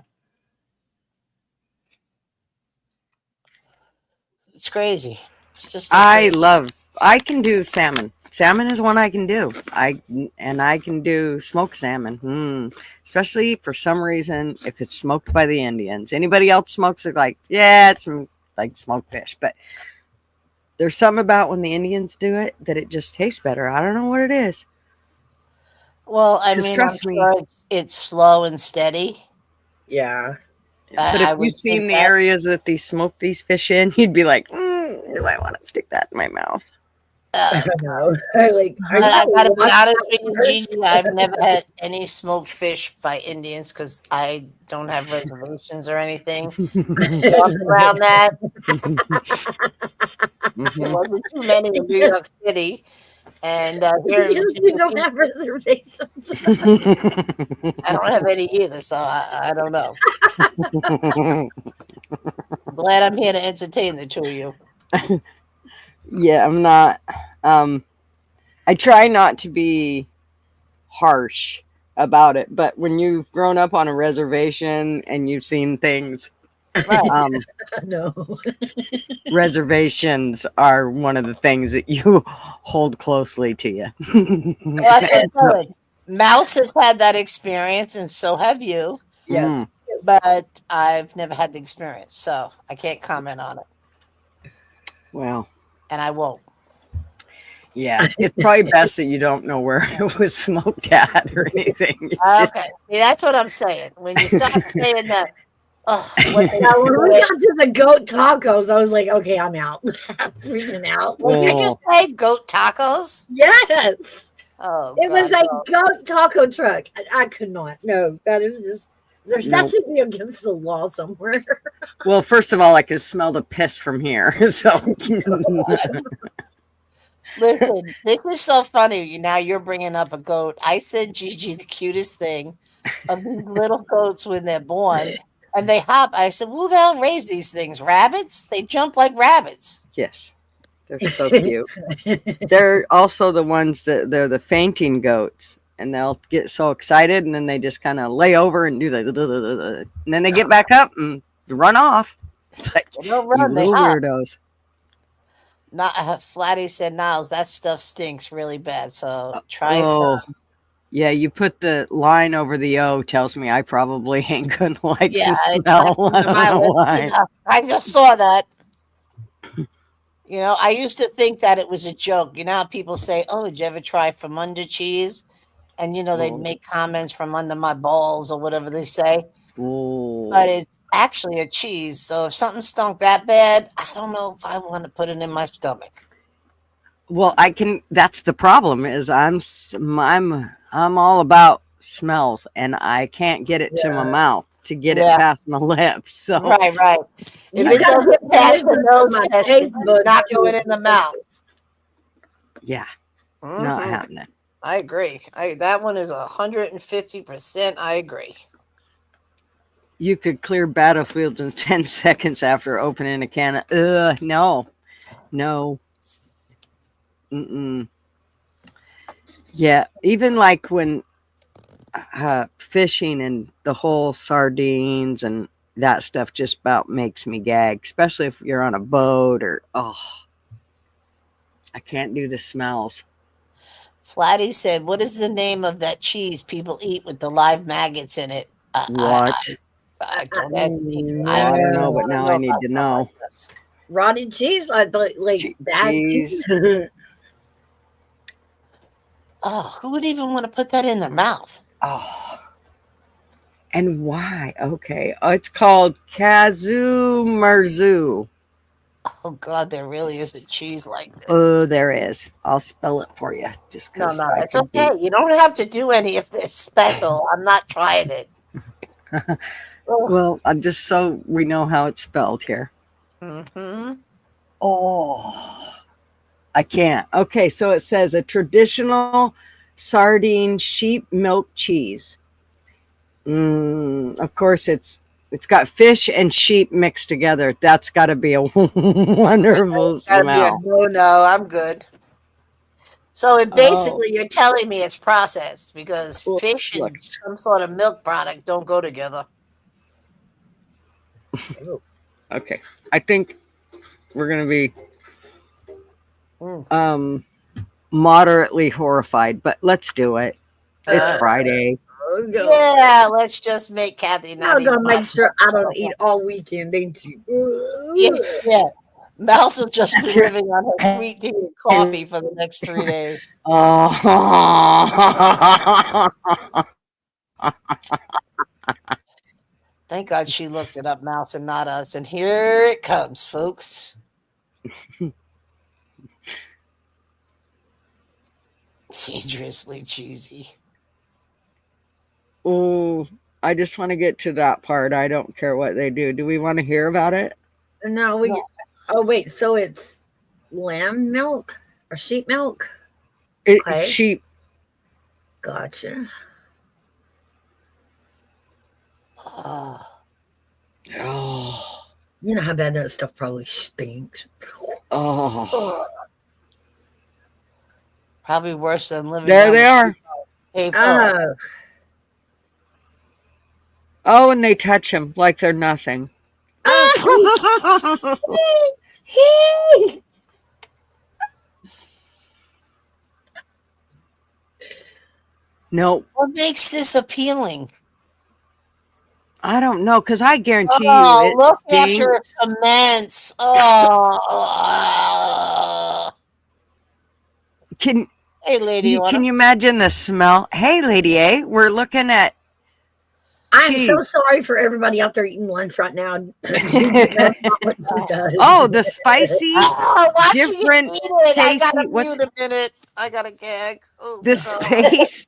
It's crazy. It's just I can do salmon. Salmon is one I can do. I can do smoked salmon. Especially for some reason if it's smoked by the Indians. Anybody else smokes it like, yeah, it's like smoked fish, but there's something about when the Indians do it that it just tastes better. I don't know what it is. Well, I mean, trust me, sure it's slow and steady. Yeah. But if you've seen the areas that they smoke these fish in, you'd be like, do I want to stick that in my mouth? I know. I gotta be honest with you, Gigi. I've never had any smoked fish by Indians because I don't have reservations or anything. Around that, there wasn't too many in New York City, and here in you Virginia, don't have reservations. I don't have any either, so I don't know. I'm glad I'm here to entertain the two of you. Yeah, I'm not. I try not to be harsh about it, but when you've grown up on a reservation and you've seen things, Right. No. reservations are one of the things that you hold closely to you. Well, that's what I'm saying. Mouse has had that experience, and so have you. Yeah. But I've never had the experience, so I can't comment on it. Well, and I won't. Yeah, it's probably best that you don't know where it was smoked at or anything. Okay, see, that's what I'm saying. When you start saying that, when we got to the goat tacos, I was like, okay, I'm out. I'm freaking out. Did you just say goat tacos? Yes. Oh, it was a goat taco truck. I could not. No, that is just. That should be against the law somewhere. Well, first of all, I can smell the piss from here. So, listen, this is so funny. Now you're bringing up a goat. I sent Gigi the cutest thing of these little goats when they're born, and they hop. I said, "Who the hell raised these things? Rabbits? They jump like rabbits." Yes, they're so cute. They're also the ones that they're the fainting goats. And they'll get so excited, and then they just kind of lay over and do the, and then they get back up and run off. It's like, they don't run, you little weirdos. Flatty said, Niles, that stuff stinks really bad. So try some. Yeah, you put the line over the O, tells me I probably ain't gonna like the smell. I just saw that. You know, I used to think that it was a joke. You know how people say, "Oh, did you ever try from under cheese?" And, you know, they'd make comments from under my balls or whatever they say. Ooh. But it's actually a cheese. So if something stunk that bad, I don't know if I want to put it in my stomach. Well, I can. That's the problem is I'm all about smells, and I can't get it to my mouth to get it past my lips. So right. If it doesn't pass the nose test, it's not going in the mouth. Yeah, not happening. I agree. That one is 150%. I agree. You could clear battlefields in 10 seconds after opening a can of. No. Yeah, even like when fishing and the whole sardines and that stuff just about makes me gag, especially if you're on a boat or I can't do the smells. Flatty said, "What is the name of that cheese people eat with the live maggots in it?" What? I don't know, but now I need to know. rotted cheese, like bad cheese. Oh, who would even want to put that in their mouth? Oh. And why? Okay. It's called Kazoo Marzu. Oh God, there really is a cheese like this. Oh, there is. I'll spell it for you just No, because. it's okay. You don't have to do any of this special. I'm not trying it. Well, just so we know how it's spelled here. Mm-hmm. Oh, I can't. Okay, so it says a traditional sardine sheep milk cheese. Of course, it's got fish and sheep mixed together. That's got to be a wonderful smell. No, I'm good. So it basically, you're telling me it's processed because fish and some sort of milk product don't go together. Okay, I think we're gonna be moderately horrified, but let's do it. It's Friday. Yeah, let's just make Kathy not I'm gonna make sure I don't eat all weekend, ain't you? Yeah. Mouse will just be living on her sweet tea and coffee for the next 3 days. Thank God she looked it up, Mouse, and not us. And here it comes, folks. Dangerously cheesy. Oh, I just want to get to that part. I don't care what they do. Do we want to hear about it? No, oh wait, so it's lamb milk or sheep milk? It's sheep. Gotcha. Oh. You know how bad that stuff probably stinks. Oh. Probably worse than living. There they are. Oh, and they touch them like they're nothing. No. What makes this appealing? I don't know, because I guarantee you it look stinks. after it cements. Oh. Hey, Lady. Can you imagine the smell? Hey, Lady A, we're looking at I'm so sorry for everybody out there eating lunch right now. Oh, the spicy, different, tasty. What's a minute? I got a gag. Oh, the spicy,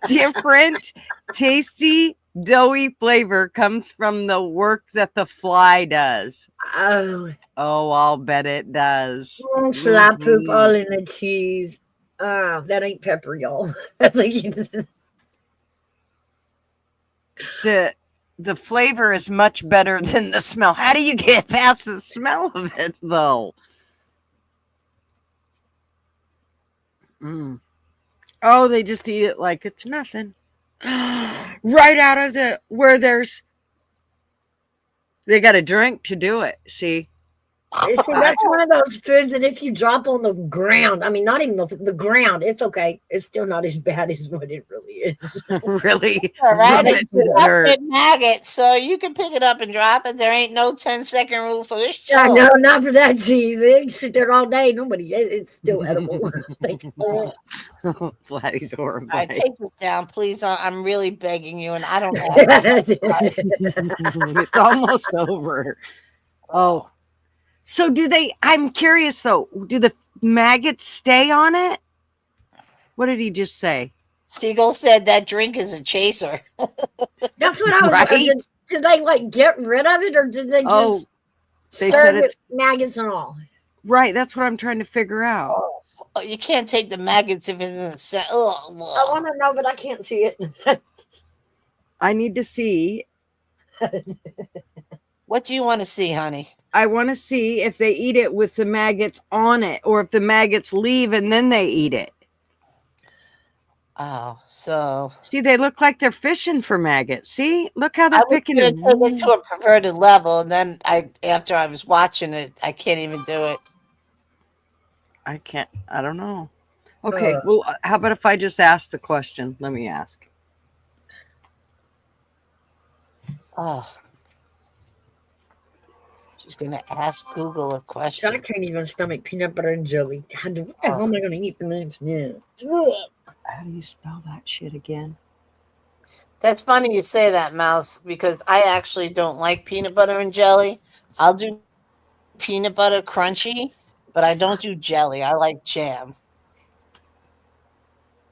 different, tasty, doughy flavor comes from the work that the fly does. Oh, I'll bet it does. Fly poop all in the cheese. Oh, that ain't pepper, y'all. The flavor is much better than the smell. How do you get past the smell of it, though? Oh, they just eat it like it's nothing. Right out of where they got a drink to do it. See, that's one of those foods that if you drop on the ground, I mean, not even the ground, it's okay. It's still not as bad as what it really is. Really? All right. It's maggots, so you can pick it up and drop it. There ain't no 10-second rule for this show. No, not for that cheese. They sit there all day. It's still edible. Flatty's horrible. All right, take this down, please. I'm really begging you, and I don't know. It's almost over. Oh. So I'm curious though, do the maggots stay on it? What did he just say? Siegel said that drink is a chaser. That's what I was wondering. Did they get rid of it or did they just serve it maggots and all? Right, that's what I'm trying to figure out. Oh, you can't take the maggots if it's in the set. I want to know, but I can't see it. I need to see. What do you want to see, honey? I want to see if they eat it with the maggots on it or if the maggots leave and then they eat it. Oh, so. See, they look like they're fishing for maggots. See? Look how they're picking it. I took it to a perverted level, and then after I was watching it, I can't even do it. I can't. I don't know. Okay, well, how about if I just ask the question? Let me ask. Oh. She's gonna ask Google a I question. can't even stomach peanut butter and jelly. What the hell am I going to eat for lunch now? How do you spell that shit again? That's funny you say that, Mouse, because I actually don't like peanut butter and jelly. I'll do peanut butter crunchy, but I don't do jelly. I like jam.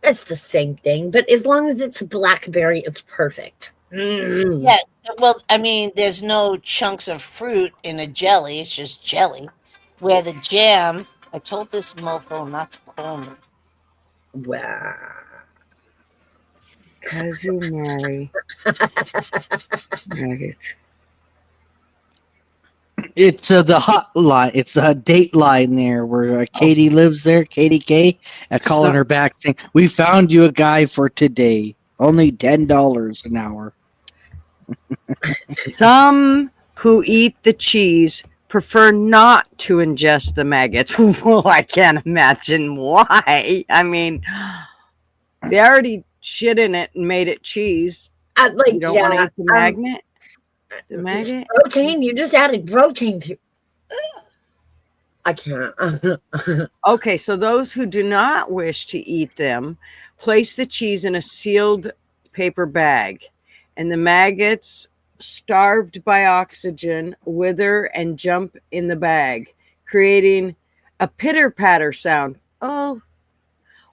That's the same thing, but as long as it's blackberry, it's perfect. Yeah, well, I mean, there's no chunks of fruit in a jelly. It's just jelly. Where the jam, I told this mofo not to call me. Wow. Cousin Mary. Nuggets. It's the hotline. It's a date line there where Katie lives there. Katie K. Calling her back saying, "We found you a guy for today. Only $10 an hour." Some who eat the cheese prefer not to ingest the maggots. Well, I can't imagine why. I mean, they already shit in it and made it cheese. You don't want to eat the magnet? The maggot? Protein? You just added protein to. I can't. Okay, so those who do not wish to eat them place the cheese in a sealed paper bag, and the maggots, starved by oxygen, wither and jump in the bag, creating a pitter-patter sound. Oh,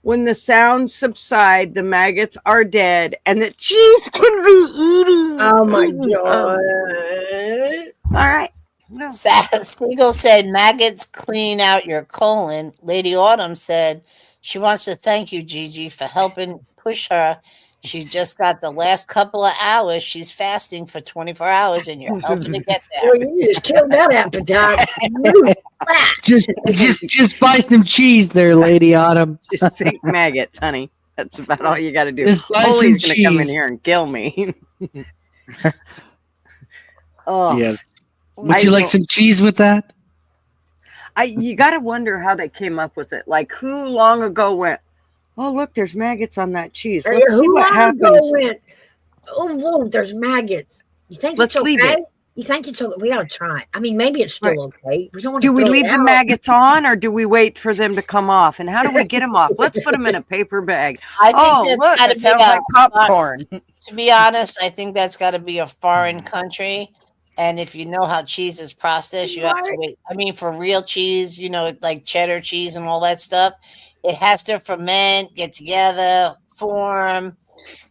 when the sounds subside, the maggots are dead, and the cheese can be eaten. Oh my god! All right. No. Siegel said, "Maggots clean out your colon." Lady Autumn said, "She wants to thank you, Gigi, for helping push her. She just got the last couple of hours. She's fasting for 24 hours, and you're helping to get there." Well, you just killed that appetite. just buy some cheese there, Lady Autumn. Just think maggots, honey. That's about all you got to do. Just buy Holly's some going to come in cheese. here and kill me. Oh, yes. Would you like some cheese with that? You got to wonder how they came up with it. Like, who long ago went, "Oh, look, there's maggots on that cheese. Let's see what happens." Oh, whoa, there's maggots. You think Let's it's okay? leave it. You think it's okay? We gotta try it. I mean, maybe it's still okay. We don't want Do to we throw leave it the out. maggots on, or do we wait for them to come off? And how do we get them off? Let's put them in a paper bag. Oh, look, it sounds like popcorn. To be honest, I think that's got to be a foreign country. And if you know how cheese is processed, you have to wait. I mean, for real cheese, you know, like cheddar cheese and all that stuff, it has to ferment, get together, form,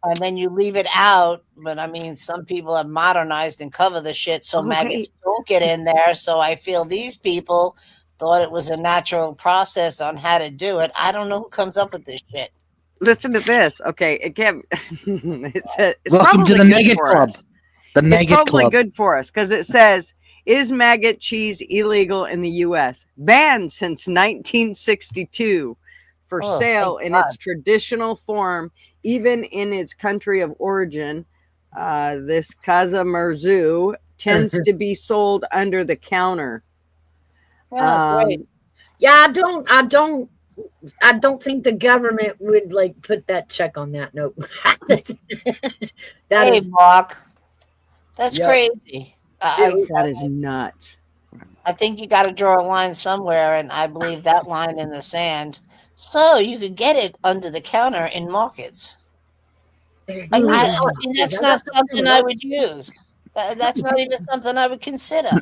and then you leave it out. But I mean, some people have modernized and cover the shit so maggots don't get in there. So I feel these people thought it was a natural process on how to do it. I don't know who comes up with this shit. Listen to this. Okay, it can't. It's Welcome to the Maggot Club. The Maggot Club. It's probably Club. good for us because it says, "Is maggot cheese illegal in the U.S.? Banned since 1962 for sale in its traditional form, even in its country of origin. This Casa Merzu tends to be sold under the counter." Great. Yeah, I don't think the government would like put that check on that note. Hey, Mark. That's crazy. That is nuts. I think you got to draw a line somewhere, and I believe that line in the sand. So you could get it under the counter in markets. I mean, that's not something I would use. That's not even something I would consider.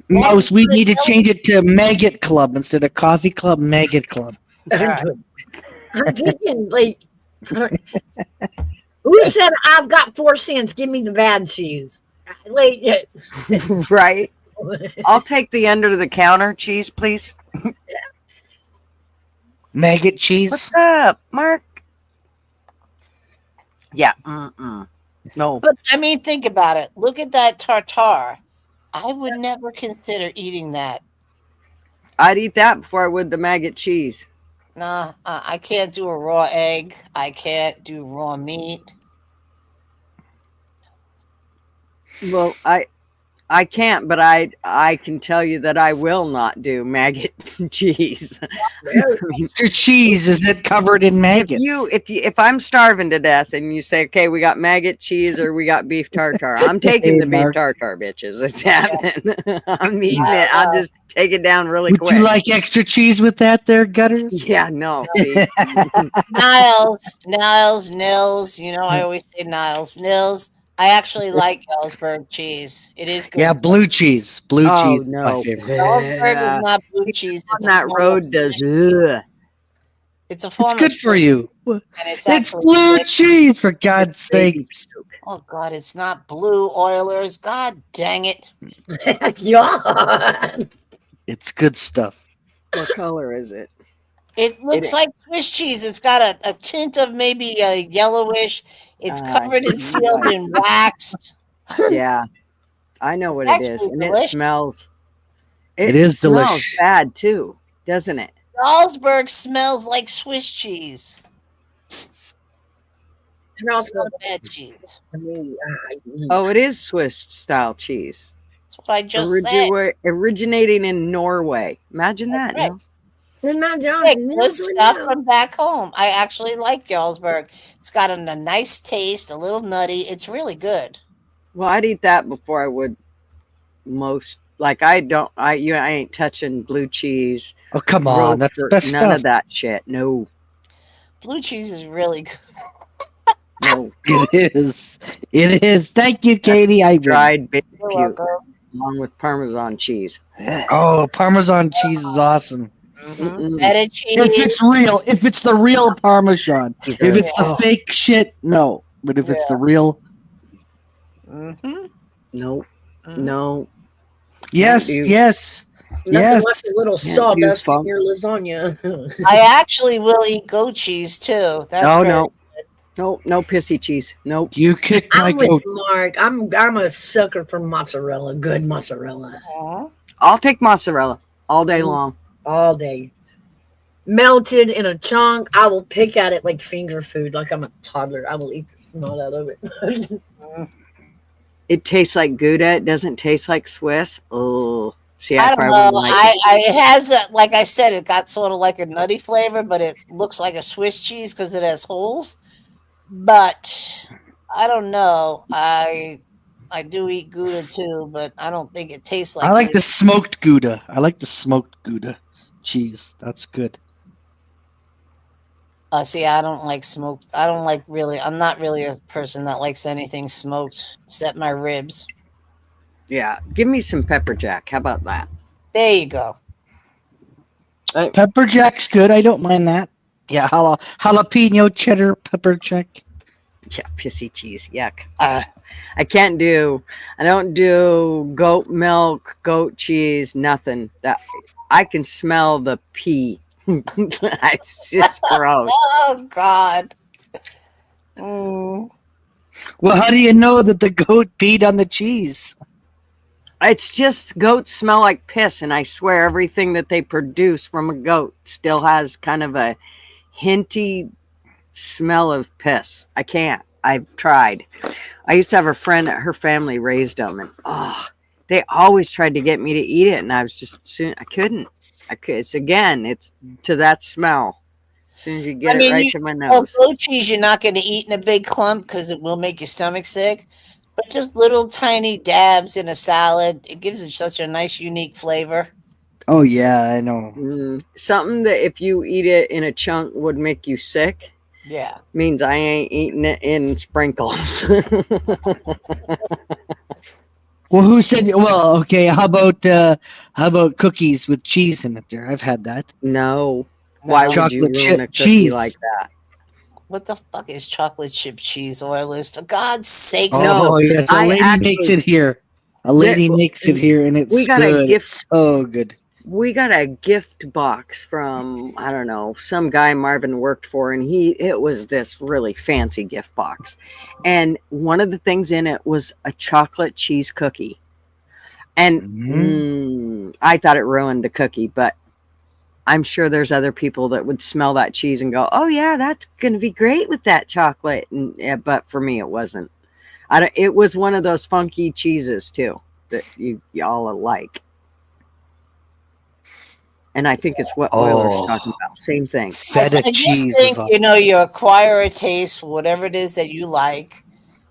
Mouse, we need to change it to Maggot Club instead of Coffee Club. Maggot Club. I'm thinking, like, who said I've got 4 cents? Give me the bad cheese. Like, right. I'll take the under the counter cheese, please. Maggot cheese. What's up, Mark? Yeah. No. But I mean, think about it. Look at that tartare. I would never consider eating that. I'd eat that before I would the maggot cheese. Nah, I can't do a raw egg. I can't do raw meat. Well, I can't, but I can tell you that I will not do maggot cheese. I mean, Your cheese, is it covered in maggots? if I'm starving to death and you say, okay, we got maggot cheese or we got beef tartare, I'm taking Hey, the beef Mark. tartare, bitches. It's happening. I'm eating it. I'll just take it down really Would quick. you like extra cheese with that there, Gutters? Yeah, no, see. Nils. You know, I always say Nils. I actually like Galesburg cheese. It is good. Yeah, blue cheese. Blue Oh cheese is my no. favorite. Galesburg is Yeah. not blue See, cheese. on It's a that form road of does fish. ugh. It's a It's form good of for fish, you. and it's It's actually blue good. cheese, for God's Baby sakes. soup. Oh God, it's not blue Oilers. God dang it! Yeah. It's good stuff. What color is it? It looks It like Swiss cheese. It's got a tint of maybe a yellowish. It's covered and sealed in wax. yeah, I know It's what it is, actually and delicious. It it is smells delish. bad too, doesn't it? Galesburg smells like Swiss cheese. And It's also, not bad cheese. I mean, Oh, it is Swiss style cheese. That's what I just said. Originating in Norway. Imagine that. right. No? they're not down. Hey, good stuff from back home. I actually like Galesburg. It's got a nice taste, a little nutty. It's really good. Well, I'd eat that before I would most. Like I ain't touching blue cheese, Oh, come on. That's the Roquefort, best none stuff. of that shit. No, Blue cheese is really good. no. It is. It is. Thank you, That's Katie. I win. dried baby You're puke welcome. along with Parmesan cheese. Oh, Parmesan cheese is awesome. Mm-mm. Feta If cheese. it's real, if it's the real Parmesan. If it's the Oh, fake shit, no. But if it's the Yeah. real, Mm-hmm. no, Mm-hmm. no. yes, do. yes, Nothing yes. like a little Can't do sawdust in funk. your lasagna. I actually will eat goat cheese too. That's No, very no pissy cheese. Nope. You kicked my I'm with goat. Mark. I'm a sucker for mozzarella. Good mozzarella Aw. I'll take mozzarella all day long. all day. Melted in a chunk. I will pick at it like finger food, like I'm a toddler. I will eat the snot out of it. It tastes like Gouda. It doesn't taste like Swiss. Oh, see, I I don't probably know. wouldn't like it. It has like I said, it got sort of like a nutty flavor, but it looks like a Swiss cheese because it has holes. But I don't know. I do eat Gouda too, but I don't think it tastes like I like Gouda. the smoked Gouda. I like the smoked Gouda cheese. That's good. See, I don't like smoked. I don't like really. I'm not really a person that likes anything smoked except my ribs. Yeah, give me some pepper jack. How about that? There you go. Pepper jack's good. I don't mind that. Yeah, jalapeno cheddar pepper jack. Yeah, pissy cheese. Yuck. I don't do goat milk, goat cheese, nothing. That I can smell the pee. It's just gross. Oh God. Mm. Well, how do you know that the goat peed on the cheese? It's just goats smell like piss, and I swear everything that they produce from a goat still has kind of a hinty smell of piss. I can't. I've tried. I used to have a friend that her family raised them, and they always tried to get me to eat it, and I was just I couldn't. It's to that smell. As soon as you get it right to my nose. Goat cheese, you're not going to eat in a big clump because it will make your stomach sick. But just little tiny dabs in a salad, it gives it such a nice, unique flavor. Oh yeah, I know. Something that if you eat it in a chunk would make you sick. Yeah. Means I ain't eating it in sprinkles. Well, who said? Well, okay. How about cookies with cheese in it? There, I've had that. No. Why would you Chocolate ruin chip a cookie cheese. like that? What the fuck is chocolate chip cheese oil? Is for God's sakes? No, Oh yes, a I lady makes actually- it here. A lady makes it here, and it's we got a good. gift- It's so good. We got a gift box from, I don't know, some guy Marvin worked for, and it was this really fancy gift box. And one of the things in it was a chocolate cheese cookie. And I thought it ruined the cookie, but I'm sure there's other people that would smell that cheese and go, "Oh yeah, that's going to be great with that chocolate." But for me, it wasn't. It was one of those funky cheeses too. that y'all like. And I think it's what Euler's Oh, talking about. Same thing. feta I just cheese think, is on. you know, you acquire a taste for whatever it is that you like.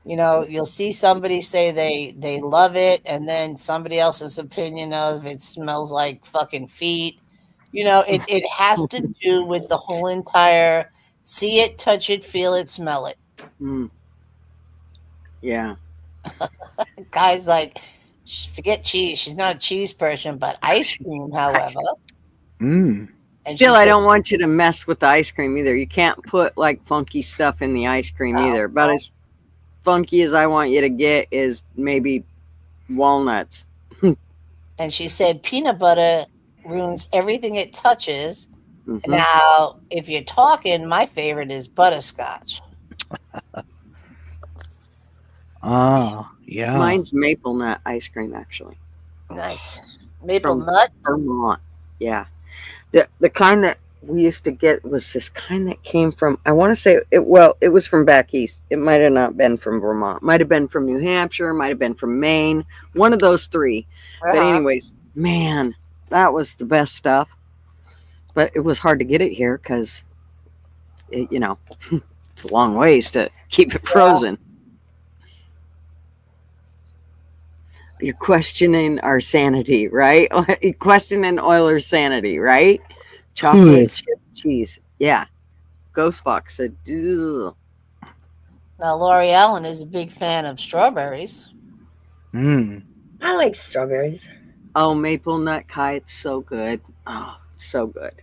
You know, you'll see somebody say they love it, and then somebody else's opinion of it smells like fucking feet. You know, it has to do with the whole entire see it, touch it, feel it, smell it. Mm, yeah. Guys like forget cheese. She's not a cheese person, but ice cream, however. Mm. And Still, she I said, don't want you to mess with the ice cream either. You can't put like funky stuff in the ice cream no, either. But as funky as I want you to get is maybe walnuts. and she said peanut butter ruins everything it touches. Mhm. Now, if you're talking, my favorite is butterscotch. Ah, yeah. Mine's maple nut ice cream, actually, Nice. Maple from nut. Vermont. Yeah, the kind that we used to get was this kind that came from. I want to say it. Well, it was from back east. It might have not been from Vermont. Might have been from New Hampshire. Might have been from Maine. One of those three. But Uh-huh. anyways, man, that was the best stuff. But it was hard to get it here because, you know, it's a long ways to keep it frozen. You're questioning our sanity, right? You're questioning Euler's sanity, right? Chocolate is? chip cheese. Yeah. Ghost Fox said, "Ugh." Now, Lori Allen is a big fan of strawberries. Mm. I like strawberries. Oh, maple nut pie. It's so good. Oh, it's so good.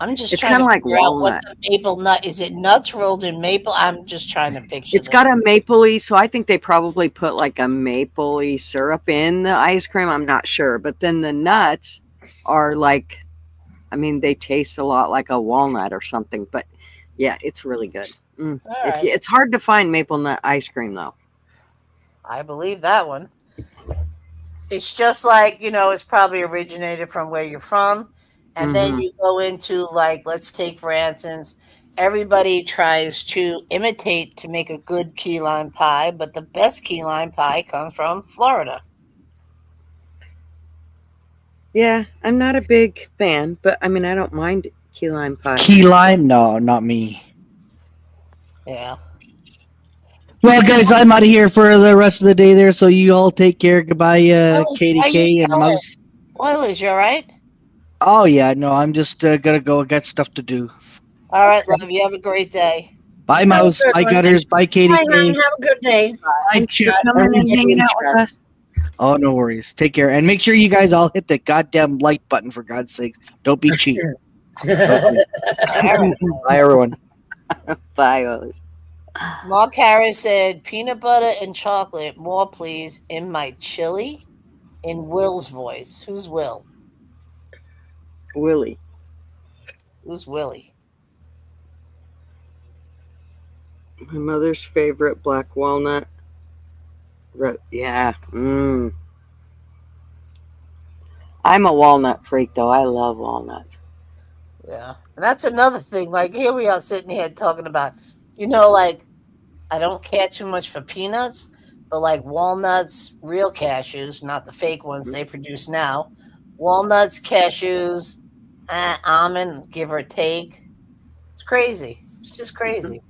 I'm just It's trying kind to of like figure out walnut. what's a maple nut. Is it nuts rolled in maple? I'm just trying to picture It's this. got a mapley, so I think they probably put like a mapley syrup in the ice cream. I'm not sure. But then the nuts are like, I mean, they taste a lot like a walnut or something. But yeah, it's really good. All right. It's hard to find maple nut ice cream, though. I believe that one. It's just like, you know, it's probably originated from where you're from. And then Mhm. you go into, like, let's take, for instance, everybody tries to imitate to make a good key lime pie, but the best key lime pie comes from Florida. Yeah, I'm not a big fan, but I mean, I don't mind key lime pie. Key lime? No, not me. Yeah. Well, guys, I'm out of here for the rest of the day there, so you all take care. Goodbye, Katie How you K and feeling? Mouse. Oilers, you all right? Oh, yeah, no, I'm just gonna go. I got stuff to do. All right, love. You have a great day. Bye, Have a Mouse. good Bye, one. Gutters. Bye, Katie Hi, hon. K. Have a good day. Bye, Thanks for chat. coming and Everybody hanging in out with chat. us. Oh, no worries. Take care. And make sure you guys all hit the goddamn like button, for God's sake. Don't be cheap. Okay. All right. Bye, everyone. Bye, Oilers. Mark Harris said, peanut butter and chocolate, more please, in my chili, in Will's voice. Who's Will? Willie. Who's Willie? My mother's favorite black walnut. Yeah. I'm a walnut freak, though. I love walnuts. Yeah. And that's another thing. Like, here we are sitting here talking about, you know, like, I don't care too much for peanuts, but like walnuts, real cashews, not the fake ones they produce now. Walnuts, cashews, almond, give or take. It's crazy. It's just crazy.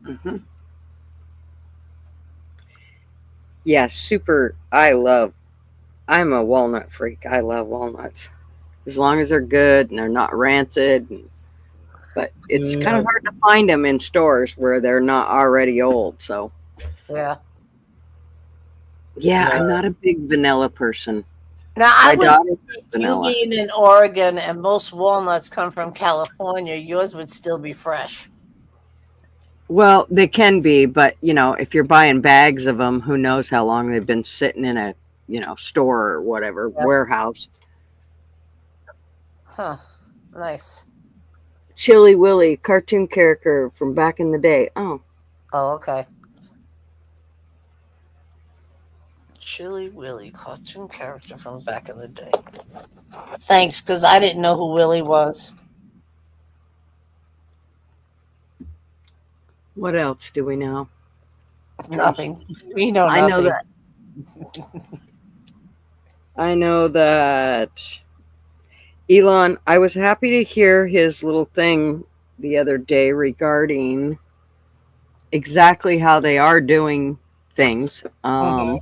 Mm-hmm. Yeah, super. I'm a walnut freak. I love walnuts. As long as they're good and they're not rancid. But it's kind of hard to find them in stores where they're not already old. So, Yeah. yeah, I'm not a big vanilla person. Now, I My would daughter loves you vanilla. being in Oregon and most walnuts come from California, yours would still be fresh. Well, they can be, but you know, if you're buying bags of them, who knows how long they've been sitting in a, store or whatever, warehouse. Huh. Nice. Chili Willy, cartoon character from back in the day. Oh, okay. Chili Willy, cartoon character from back in the day. Thanks, because I didn't know who Willy was. what else do we know? Nothing. We know nothing. I know that. I know that Elon, I was happy to hear his little thing the other day regarding exactly how they are doing things. Mhm.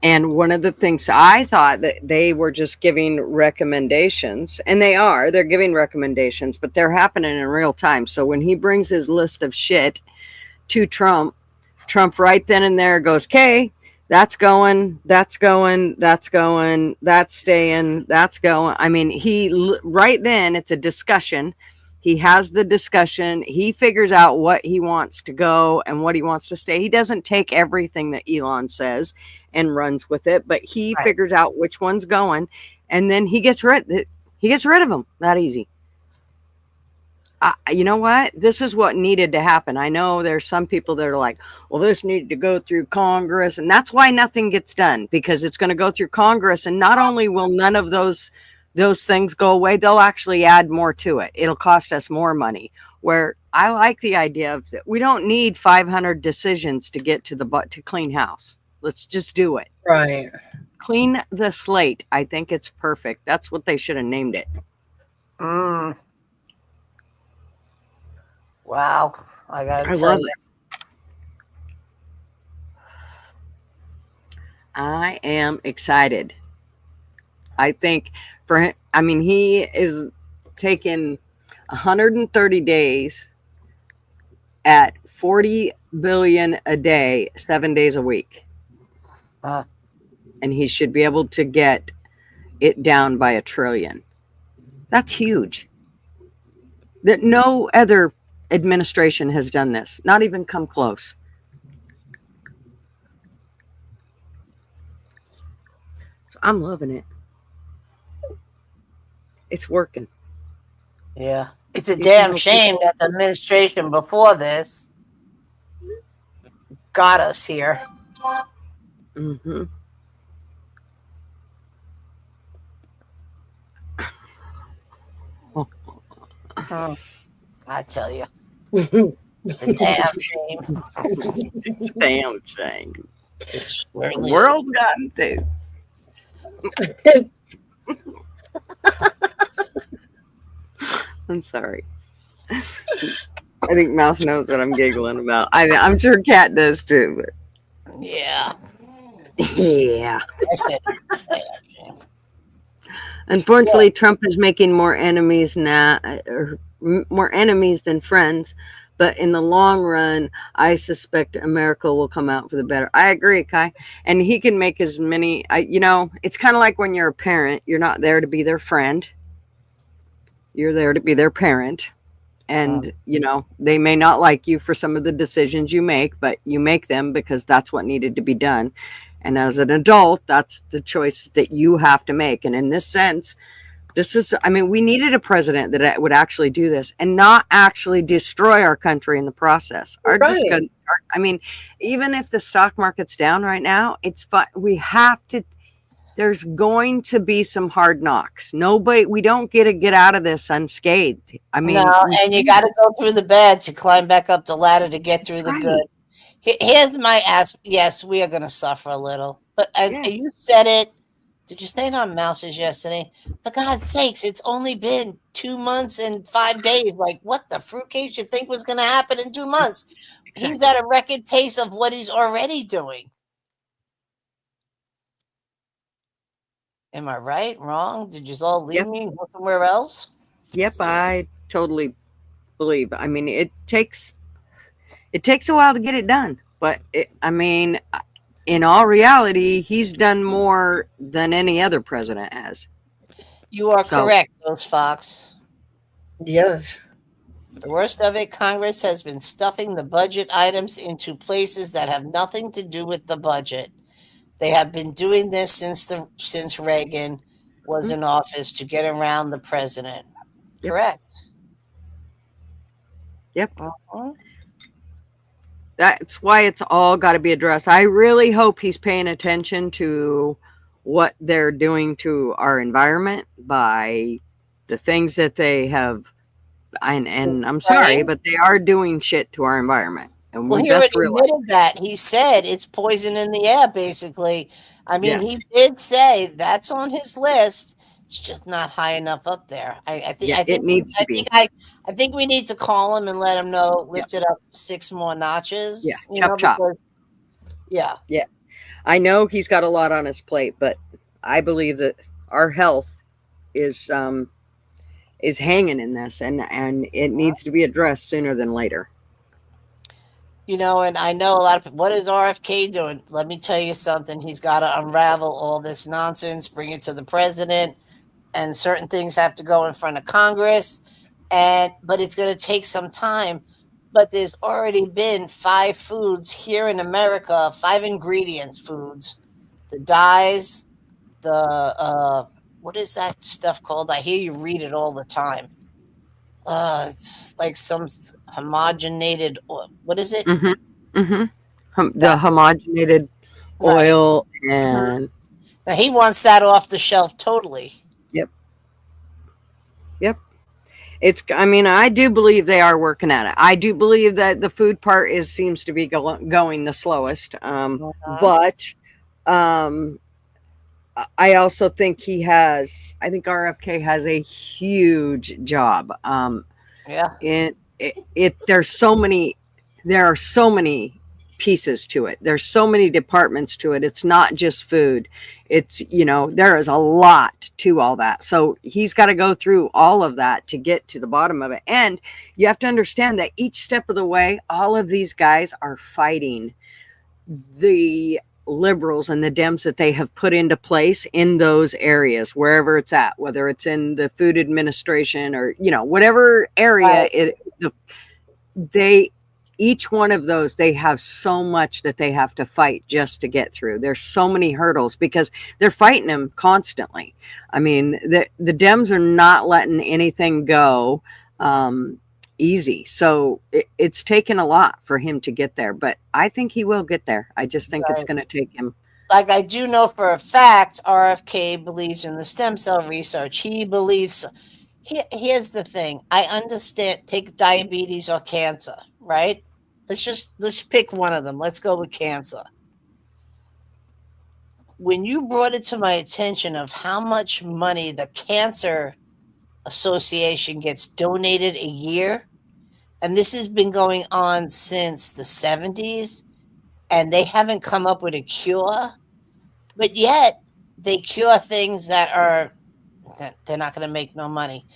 And one of the things I thought that they were just giving recommendations, and they're giving recommendations, but they're happening in real time. So when he brings his list of shit to Trump, Trump right then and there goes, okay, that's going, that's going, that's going, that's staying, that's going. I mean, right then it's a discussion. He has the discussion. He figures out what he wants to go and what he wants to stay. He doesn't take everything that Elon says and runs with it, but he Right. figures out which one's going, and then he gets rid of them that easy. You know what? This is what needed to happen. I know there's some people that are like, well, this needed to go through Congress. And that's why nothing gets done, because it's going to go through Congress. And not only will none of those things go away, they'll actually add more to it. It'll cost us more money. Where I like the idea of that we don't need 500 decisions to get to clean house. Let's just do it. Right. Clean the slate. I think it's perfect. That's what they should have named it. Mm. Wow. I gotta I tell love you. it. I am excited. I think for him, I mean, he is taking 130 days at 40 billion a day, 7 days a week. Uh, And he should be able to get it down by $1 trillion. That's huge. That no other administration has done this, not even come close. So I'm loving it. It's working. yeah. It's a These damn little shame that the administration before this got us here. Mm-hmm. I tell you. It's a damn shame. It's a damn shame. It's The really world got into. I'm sorry. I think Mouse knows what I'm giggling about. I'm sure Cat does too. yeah. But yeah. I said it. Unfortunately, Trump is making more enemies now, or more enemies than friends. But in the long run, I suspect America will come out for the better. I agree, Kai. And he can make as many, it's kind of like when you're a parent, you're not there to be their friend. You're there to be their parent. And, they may not like you for some of the decisions you make, but you make them because that's what needed to be done. And as an adult, that's the choice that you have to make. And in this sense, we needed a president that would actually do this and not actually destroy our country in the process. Even if the stock market's down right now, it's fine. There's going to be some hard knocks. We don't get out of this unscathed. No, and you got to go through the bad to climb back up the ladder to get through the good. Here's my ask. Yes, we are going to suffer a little, but you said it. Did you say it on Mouses yesterday? For God's sakes, it's only been 2 months and 5 days. Like, what the fruitcake you think was going to happen in 2 months? Exactly. He's at a record pace of what he's already doing. Am I right? Wrong? Did you all leave me and go somewhere else? Yep, I totally believe. It takes a while to get it done, but in all reality, he's done more than any other president has. You are correct, Rose Fox. Yes. The worst of it, Congress has been stuffing the budget items into places that have nothing to do with the budget. They have been doing this since Reagan was in office to get around the president. Yep. Correct. Yep. That's why it's all got to be addressed. I really hope he's paying attention to what they're doing to our environment by the things that they have. And I'm sorry, but they are doing shit to our environment. And Well, we he just already realized. admitted that. He said it's poison in the air, basically. I mean, Yes. he did say that's on his list. It's just not high enough up there. I think. Yeah, I it think. needs to I think. be. I think we need to call him and let him know. Yeah. Lift it up 6 more Yeah. notches. Chop chop. Because yeah, Yeah. I know he's got a lot on his plate, but I believe that our health is hanging in this, and it needs to be addressed sooner than later. and I know a lot of people. What is RFK doing? Let me tell you something. He's got to unravel all this nonsense, bring it to the president, and certain things have to go in front of Congress. But it's going to take some time. But there's already been 5 foods here in America, 5 ingredients foods, the dyes, the what is that stuff called? I hear you read it all the time. It's like some homogenated oil. What is it? Mm-hmm. Mm-hmm. The That homogenated right. oil Mhm. and Now he wants that off the shelf totally. yep, yep. I mean, I do believe they are working at it. I do believe that the food part seems to be going the slowest. Uh-huh. But um, I also think I think RFK has a huge job. Yeah. There are so many pieces to it. There's so many departments to it. It's not just food. It's, there is a lot to all that. So he's got to go through all of that to get to the bottom of it. And you have to understand that each step of the way, all of these guys are fighting the liberals and the Dems that they have put into place in those areas, wherever it's at, whether it's in the food administration or, whatever area each one of those, they have so much that they have to fight just to get through. There's so many hurdles because they're fighting them constantly. I mean, the Dems are not letting anything go easy. So it's taken a lot for him to get there, but I think he will get there. I just think it's going to take him. Like I do know for a fact, RFK believes in the stem cell research. He believes. Here's the thing. I understand. Take diabetes or cancer, right? Let's pick one of them. Let's go with cancer. When you brought it to my attention of how much money the Cancer Association gets donated a year, and this has been going on since the 70s, and they haven't come up with a cure, but yet they cure things that they're not going to make no money.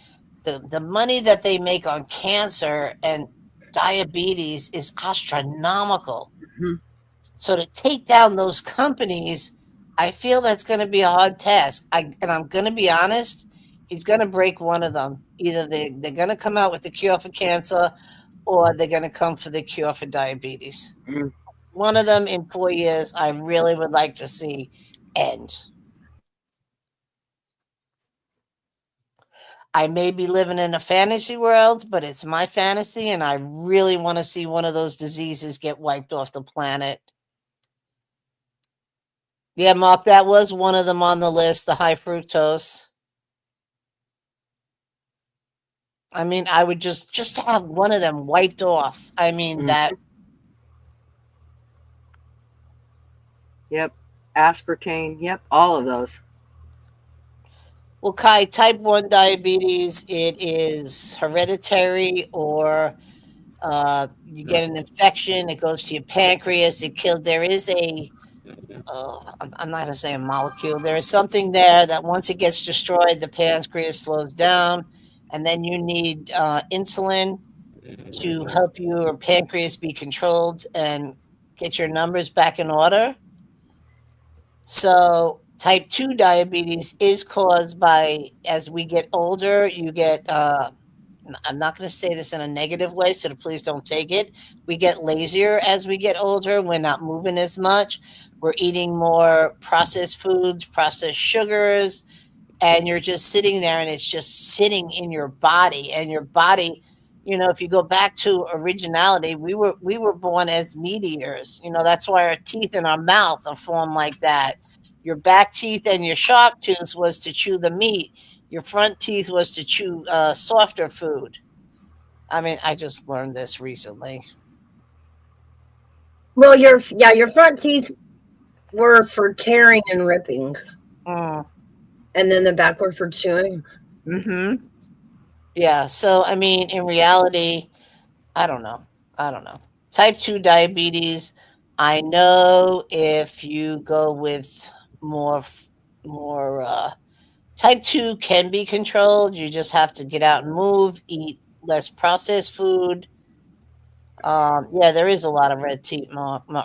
The money that they make on cancer and diabetes is astronomical. Mhm. So to take down those companies, I feel that's going to be a hard task. And I'm going to be honest, he's going to break one of them. Either they're going to come out with the cure for cancer or they're going to come for the cure for diabetes. Mm. One of them in 4 years, I really would like to see end. I may be living in a fantasy world, but it's my fantasy, and I really want to see one of those diseases get wiped off the planet. Yeah, Mark, that was one of them on the list, the high fructose. I mean, I would just to have one of them wiped off. I mean, that. Yep. Aspartame. Yep. All of those. Well, Kai, type 1 diabetes, it is hereditary or you get an infection, it goes to your pancreas, there is I'm not going to say a molecule, there is something there that once it gets destroyed, the pancreas slows down, and then you need insulin to help your pancreas be controlled and get your numbers back in order. So type 2 diabetes is caused by, as we get older, you get, I'm not going to say this in a negative way, so please don't take it. We get lazier as we get older. We're not moving as much. We're eating more processed foods, processed sugars, and you're just sitting there and it's just sitting in your body. And your body, if you go back to originality, we were born as meat eaters. That's why our teeth in our mouth are formed like that. Your back teeth and your sharp tooth was to chew the meat. Your front teeth was to chew softer food. I mean, I just learned this recently. Well, your front teeth were for tearing and ripping, Mm. and then the back were for chewing. Mm-hmm. Yeah. So I mean, in reality, I don't know. I don't know. Type 2 diabetes. I know if you go with more, more, type 2 can be controlled. You just have to get out and move, eat less processed food. Yeah, there is a lot of red tape,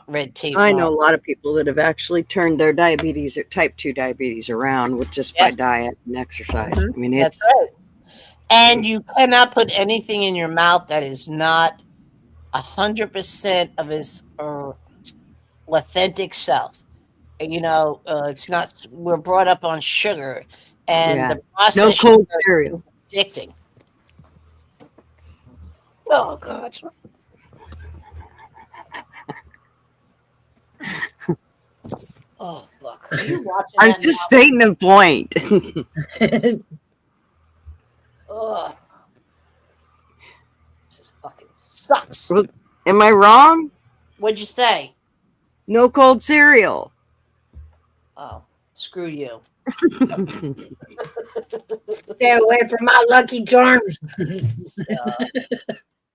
red tape. I know a lot of people that have actually turned their diabetes or type 2 diabetes around with just by Yes, diet and exercise. mhm, I mean, that's it's right. And you cannot put anything in your mouth that is not 100% of its authentic self. It's not. We're brought up on sugar, and yeah. the No processed cold sugar is cereal. addicting. Oh God! Oh fuck! Are you watching I was that just now? stating the point. Ugh, this fucking sucks. Well, am I wrong? What'd you say? No cold cereal. Oh, screw you. Stay away from my Lucky Charms.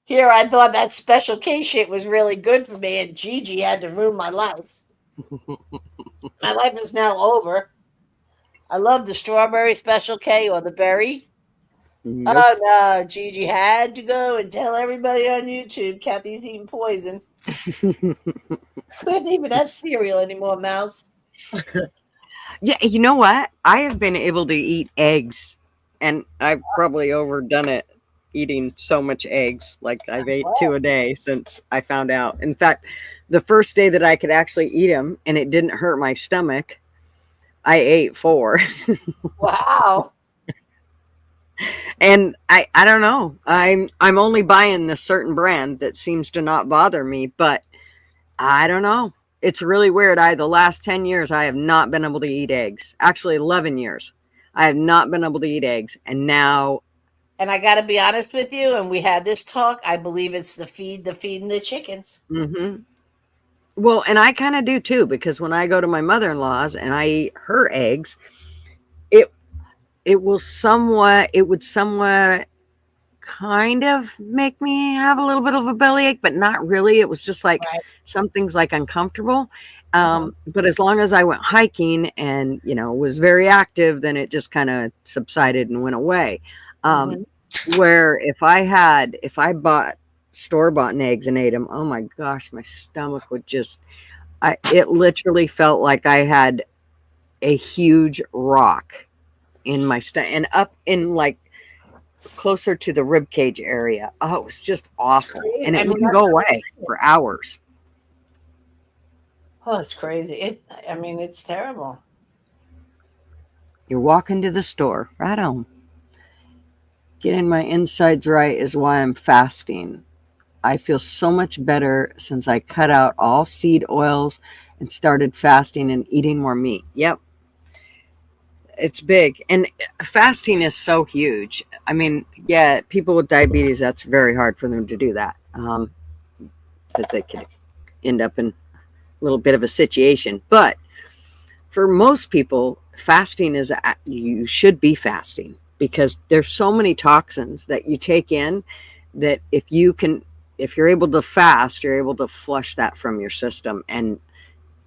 Here, I thought that special K shit was really good for me, and Gigi had to ruin my life. My life is now over. I love the strawberry special K or the berry. Nope. Oh no, Gigi had to go and tell everybody on YouTube Kathy's eating poison. Couldn't even have cereal anymore, Mouse. Yeah, you know what? I have been able to eat eggs, and I've probably overdone it eating so much eggs. Like I've ate 2 a day since I found out. In fact, the first day that I could actually eat them and it didn't hurt my stomach, I ate 4. Wow. And I don't know. I'm only buying this certain brand that seems to not bother me, but I don't know. It's really weird. The last 10 years I have not been able to eat eggs. Actually 11 years. I have not been able to eat eggs, and now And I got to be honest with you, and we had this talk. I believe it's the feeding the chickens. mhm. Well, and I kind of do too, because when I go to my mother-in-law's and I eat her eggs, it would somewhat kind of make me have a little bit of a bellyache, but not really. It was just like Right. something's like uncomfortable. Uh-huh. But as long as I went hiking and was very active, then it just kind of subsided and went away. Mhm. Where if I bought store-bought eggs and ate them, oh my gosh, my stomach would it literally felt like I had a huge rock in my stomach and up in like closer to the rib cage area. Oh, it was just awful. And I it mean, wouldn't go away for hours. oh, it's crazy. It's terrible. You're walking to the store, right on. Getting my insides right is why I'm fasting. I feel so much better since I cut out all seed oils and started fasting and eating more meat. Yep. It's big. And fasting is so huge. I mean, yeah, people with diabetes, that's very hard for them to do that because they could end up in a little bit of a situation. But for most people, fasting you should be fasting because there's so many toxins that you take in that if you're able to fast, you're able to flush that from your system. And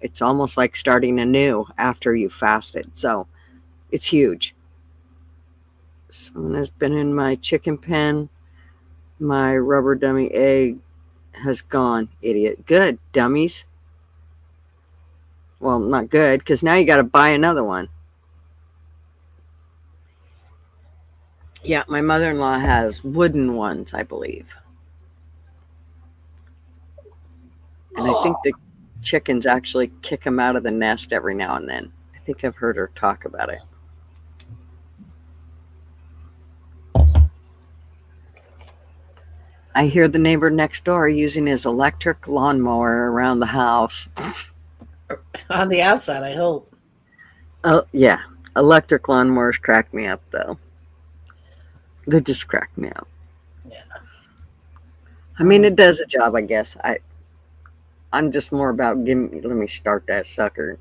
it's almost like starting anew after you fasted. So it's huge. Someone has been in my chicken pen. My rubber dummy egg has gone. Idiot. Good, dummies. Well, not good, because now you got to buy another one. Yeah, my mother-in-law has wooden ones, I believe. And I think the chickens actually kick them out of the nest every now and then. I think I've heard her talk about it. I hear the neighbor next door using his electric lawnmower around the house. On the outside, I hope. Oh, yeah. Electric lawnmowers crack me up, though. They just crack me up. Yeah. I mean, it does a job, I guess. I'm just more about let me start that sucker.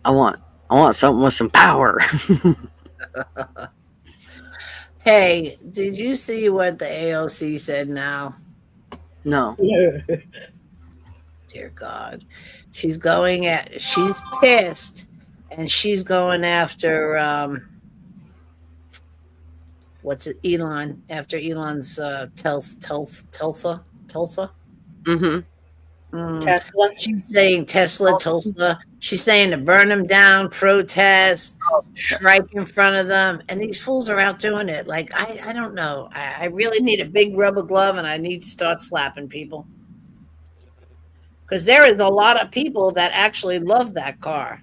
I want something with some power. Hey, did you see what the AOC said now? No. Dear God. She's pissed, and she's going after what's it, Elon, after Elon's Tulsa. Mm-hmm. Tesla. She's saying Tulsa. She's saying to burn them down, protest, strike in front of them. And these fools are out doing it. Like, I don't know. I really need a big rubber glove, and I need to start slapping people. Because there is a lot of people that actually love that car.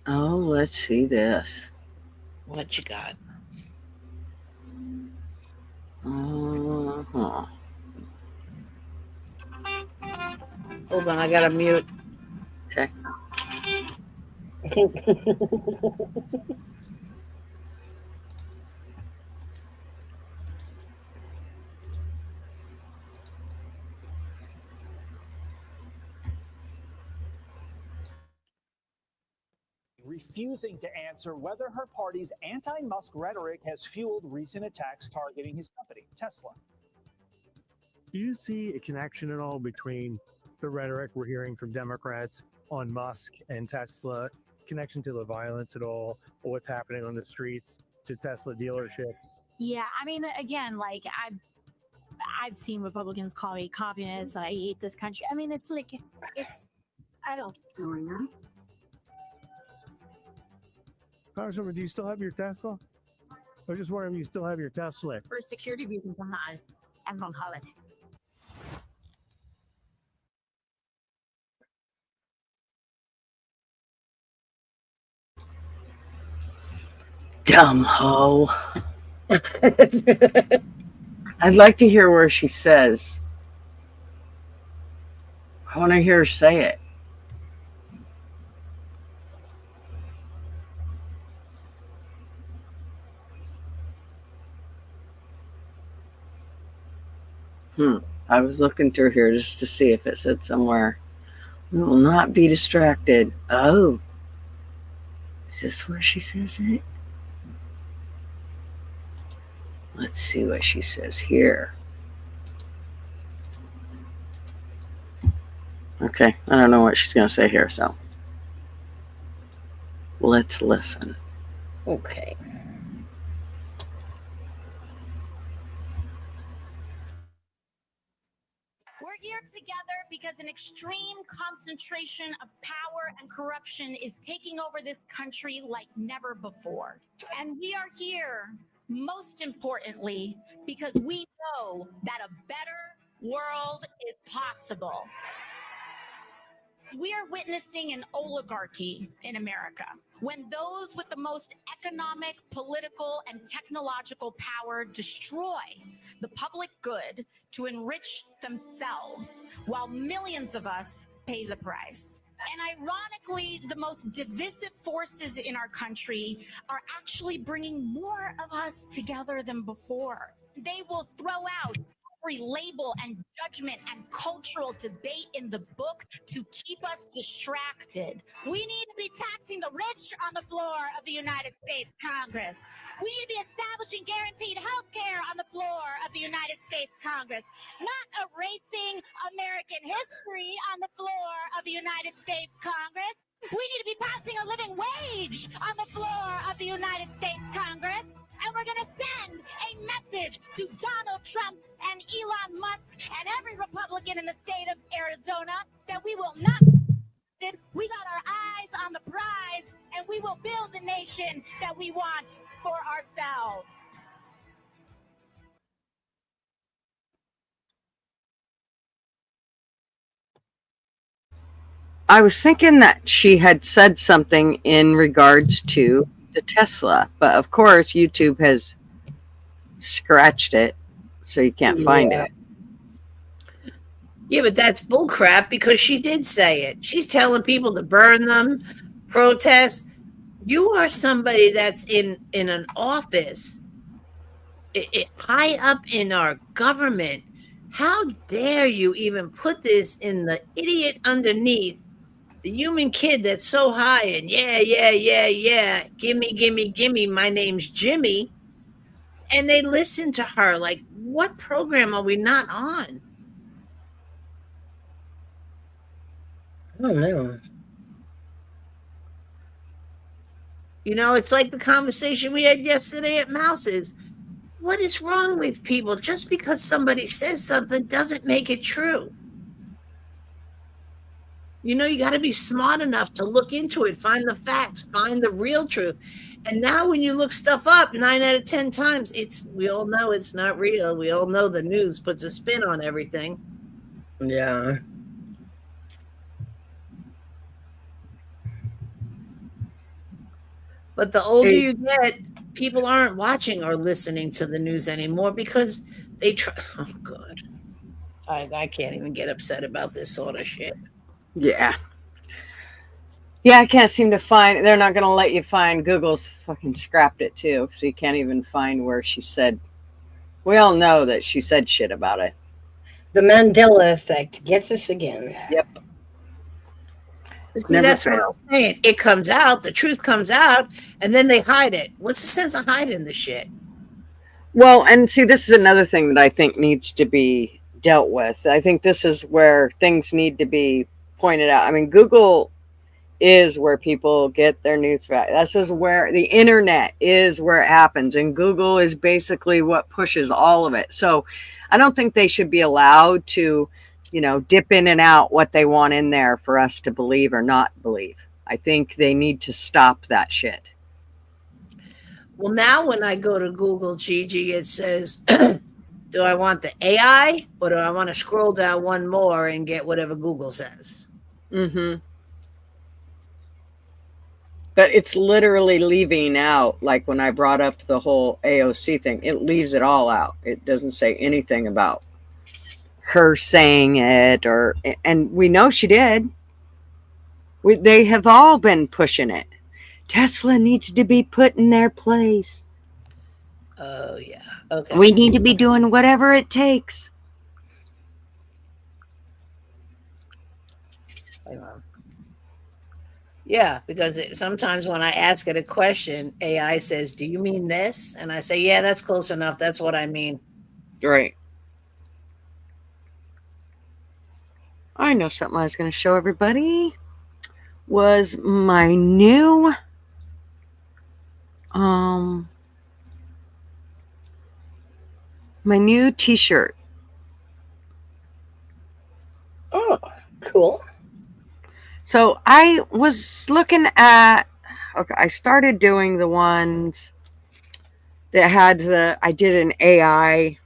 Oh, let's see this. What you got? Uh-huh. Hold on, I gotta mute. Okay. refusing to answer whether her party's anti-Musk rhetoric has fueled recent attacks targeting his company, Tesla. Do you see a connection at all between the rhetoric we're hearing from Democrats on Musk and Tesla, connection to the violence at all, or what's happening on the streets to Tesla dealerships? Yeah, I mean, again, like I've seen Republicans call me communist. I hate this country. I mean, it's I don't know. Congresswoman, do you still have your Tesla? I was just wondering if you still have your Tesla. For security reasons, I'm not. I'm on holiday. Dumb hoe. I'd like to hear where she says. I want to hear her say it. I was looking through here just to see if it said somewhere. We will not be distracted. Oh. Is this where she says it? Let's see what she says here. Okay, I don't know what she's going to say here, so let's listen. Okay. We're here together because an extreme concentration of power and corruption is taking over this country like never before. And we are here, most importantly, because we know that a better world is possible. We are witnessing an oligarchy in America when those with the most economic, political, and technological power destroy the public good to enrich themselves while millions of us pay the price. And ironically, the most divisive forces in our country are actually bringing more of us together than before. They will throw out every label and judgment and cultural debate in the book to keep us distracted. We need to be taxing the rich on the floor of the United States Congress. We need to be establishing guaranteed health care on the floor of the United States Congress, not erasing American history on the floor of the United States Congress. We need to be passing a living wage on the floor of the United States Congress. And we're going to send a message to Donald Trump and Elon Musk and every Republican in the state of Arizona that we will not. We got our eyes on the prize, and we will build the nation that we want for ourselves. I was thinking that she had said something in regards to the Tesla, but of course YouTube has scratched it, so you can't find it. Yeah, but that's bullcrap because she did say it. She's telling people to burn them, protest. You are somebody that's in an office high up in our government, how dare you even put this in the idiot underneath the human kid that's so high and yeah, gimme, my name's Jimmy. And they listen to her. Like, what program are we not on? I don't know. You know, it's like the conversation we had yesterday at Mouse's. What is wrong with people? Just because somebody says something doesn't make it true. You know, you got to be smart enough to look into it, find the facts, find the real truth. And now when you look stuff up 9 out of 10 times, we all know it's not real. We all know the news puts a spin on everything. Yeah. But the older you get, people aren't watching or listening to the news anymore because they try. Oh, God. I can't even get upset about this sort of shit. Yeah. Yeah, I can't seem to find. They're not going to let you find. Google's fucking scrapped it too, so you can't even find where she said. We all know that she said shit about it. The Mandela effect gets us again. Yep. See, that's what I'm saying. It comes out, the truth comes out, and then they hide it. What's the sense of hiding the shit? Well, and see, this is another thing that I think needs to be dealt with. I think this is where things need to be pointed out. I mean, Google is where people get their news. This is where the internet is, where it happens, and Google is basically what pushes all of it. So I don't think they should be allowed to, dip in and out what they want in there for us to believe or not believe. I think they need to stop that shit. Well, now when I go to Google, Gigi, it says, do I want the AI or do I want to scroll down one more and get whatever Google says? Mm-hmm. But it's literally leaving out, like when I brought up the whole AOC thing, it leaves it all out. It doesn't say anything about her saying it, and we know she did. They have all been pushing it. Tesla needs to be put in their place. Oh, yeah. Okay. We need to be doing whatever it takes. Yeah, because sometimes when I ask it a question, AI says, do you mean this? And I say, yeah, that's close enough. That's what I mean. Right. I know something I was going to show everybody was my new t-shirt. Oh, cool. So I was looking at, I started doing the ones that had I did an AI,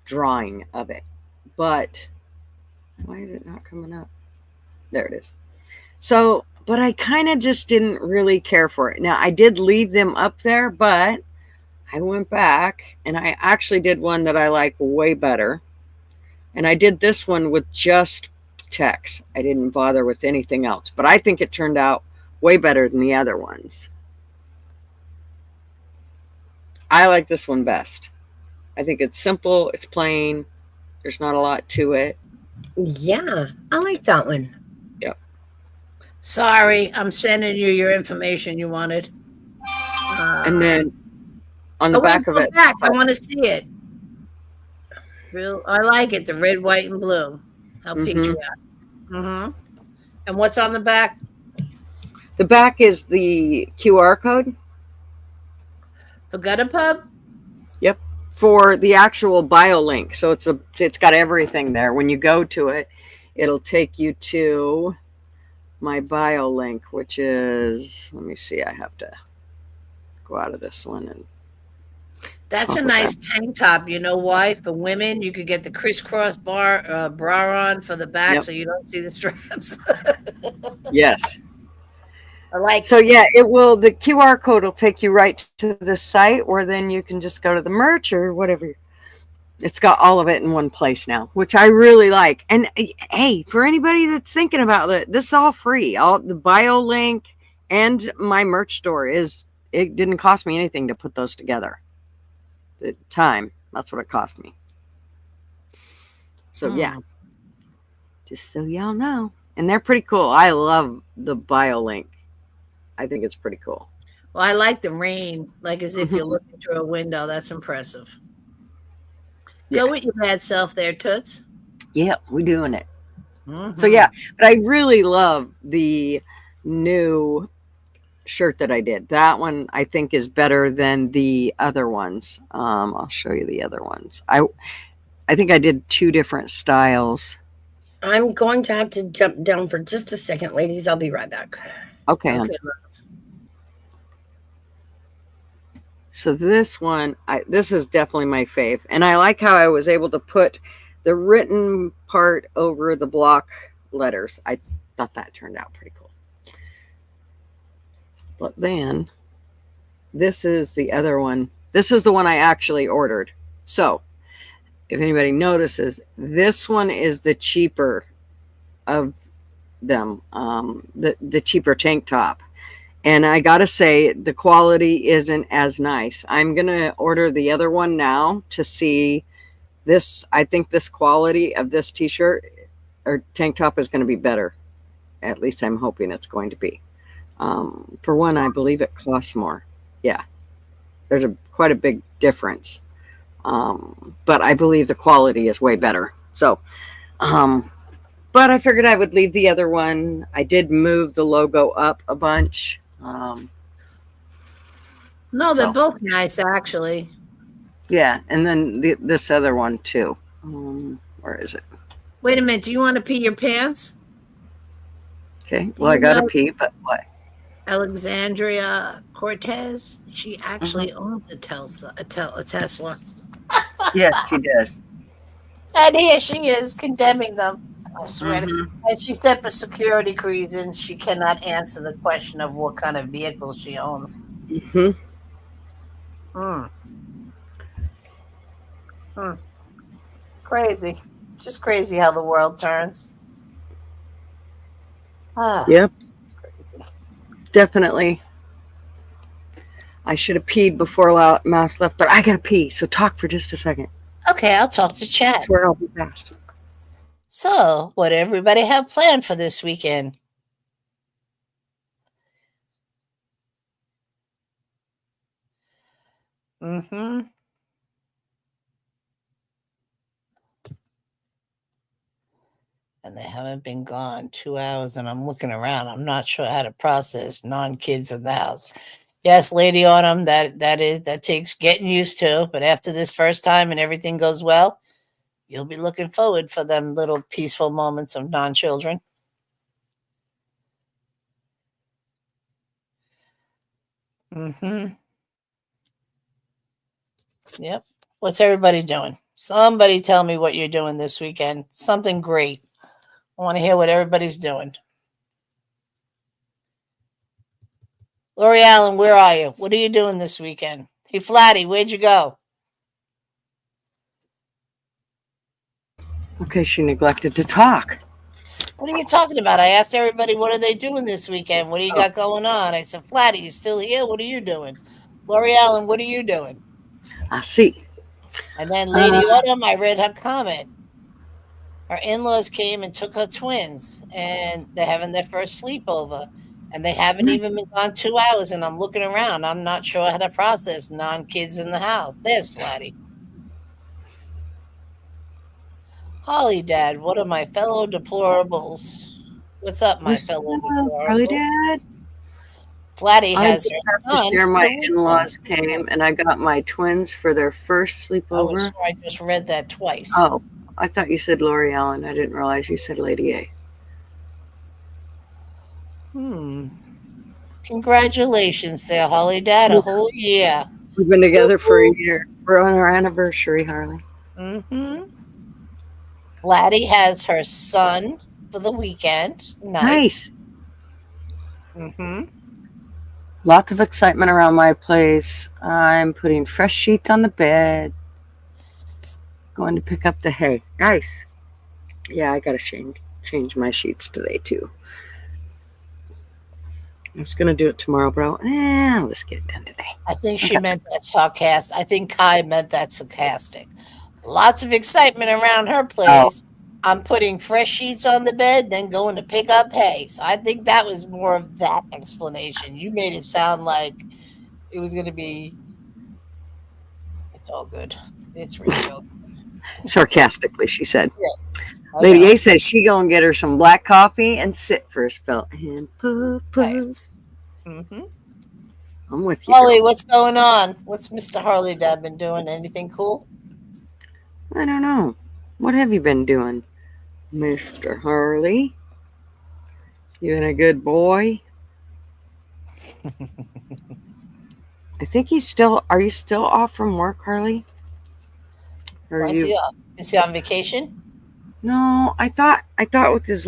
drawing of it, but why is it not coming up? There it is. So, but I kind of just didn't really care for it. Now I did leave them up there, but I went back and I actually did one that I like way better. And I did this one with just text. I didn't bother with anything else, but I think it turned out way better than the other ones. I like this one best. I think it's simple. It's plain. There's not a lot to it. Yeah, I like that one. Yep. Sorry, I'm sending you your information you wanted. And then on the back of it. I want to see it. I like it. The red, white, and blue. How patriotic. Mm-hmm. And what's on the back? The back is the QR code. For Gutter'S? Yep. For the actual BioLink. So it's got everything there. When you go to it, it'll take you to my BioLink, which is, let me see, I have to go out of this one and that's a nice tank top. You know why? For women, you could get the crisscross bra on for the back, so you don't see the straps. Yes. I like. So yeah, it will. The QR code will take you right to the site, or then you can just go to the merch or whatever. It's got all of it in one place now, which I really like. And hey, for anybody that's thinking about it, this is all free. All the BioLink and my merch store it didn't cost me anything to put those together. The time, that's what it cost me. So yeah, just so y'all know. And they're pretty cool. I love the BioLink. I think it's pretty cool. Well, I like the rain, like as if you're looking through a window. That's impressive. Yeah. Go with your bad self there, Toots. Yeah, we're doing it. So yeah, but I really love the new shirt that I did. That one I think is better than the other ones. I'll show you the other ones. I think I did 2 different styles. I'm going to have to jump down for just a second, ladies. I'll be right back. Okay. So this one, this is definitely my fave. And I like how I was able to put the written part over the block letters. I thought that turned out pretty cool. But then this is the other one. This is the one I actually ordered. So if anybody notices, this one is the cheaper of them, the cheaper tank top. And I gotta say, the quality isn't as nice. I'm gonna order the other one now to see this. I think this quality of this t-shirt or tank top is going to be better. At least I'm hoping it's going to be. For one, I believe it costs more. Yeah, there's quite a big difference. But I believe the quality is way better. So, but I figured I would leave the other one. I did move the logo up a bunch. No, they're both nice, actually. Yeah, and then this other one too. Where is it? Wait a minute. Do you want to pee your pants? Okay. Well, I got to pee, but what? Alexandria Cortez. She actually owns a Tesla. Yes, she does. And here she is condemning them. I swear to God. And she said for security reasons, she cannot answer the question of what kind of vehicle she owns. Crazy. Just crazy how the world turns. Yep. Crazy. Definitely. I should have peed before Mouse left, but I gotta pee, so talk for just a second. Okay, I'll talk to chat. I swear I'll be fast. So, what everybody have planned for this weekend? And they haven't been gone 2 hours, and I'm looking around. I'm not sure how to process non-kids in the house. Yes, Lady Autumn, that takes getting used to. But after this first time and everything goes well, you'll be looking forward for them little peaceful moments of non-children. Yep. What's everybody doing? Somebody tell me what you're doing this weekend. Something great. I want to hear what everybody's doing. Lori Allen, where are you? What are you doing this weekend? Hey, Flatty, where'd you go? Okay, she neglected to talk. What are you talking about? I asked everybody, what are they doing this weekend? What do you got going on? I said, Flatty, you still here? What are you doing? Lori Allen, what are you doing? I see. And then Lady Autumn, I read her comment. Her in-laws came and took her twins, and they're having their first sleepover. And they haven't even been gone 2 hours, and I'm looking around. I'm not sure how to process non-kids in the house. There's Flatty. Holly Dad, what are my fellow deplorables? What's up, my fellow deplorables? Holly Dad. Flatty has her son. Here my in-laws came, and I got my twins for their first sleepover. I just read that twice. Oh, I thought you said Lori Allen. I didn't realize you said Lady A. Congratulations there, Holly Dad. A whole year. We've been together for a year. We're on our anniversary, Harley. Flatty has her son for the weekend. Nice. Lots of excitement around my place. I'm putting fresh sheets on the bed. Going to pick up the hay. Nice. Yeah, I gotta change my sheets today too. I was gonna do it tomorrow, but I'll just get it done today. I think she meant that sarcastic. I think Kai meant that sarcastic. Lots of excitement around her place. I'm putting fresh sheets on the bed, then going to pick up hay. So I think that was more of that explanation. You made it sound like it was going to be. It's all good. It's really all good. Sarcastically, she said. Yeah. Lady A says she gonna get her some black coffee and sit for a spell. And poof, poof. Nice. Mm-hmm. I'm with you. Holly, girl. what's going on? What's Mr. Harley Dad been doing? Anything cool? I don't know. What have you been doing, Mr. Harley? You been a good boy? I think he's still. Are you still off from work, Harley? Or Is he on vacation? No, I thought with his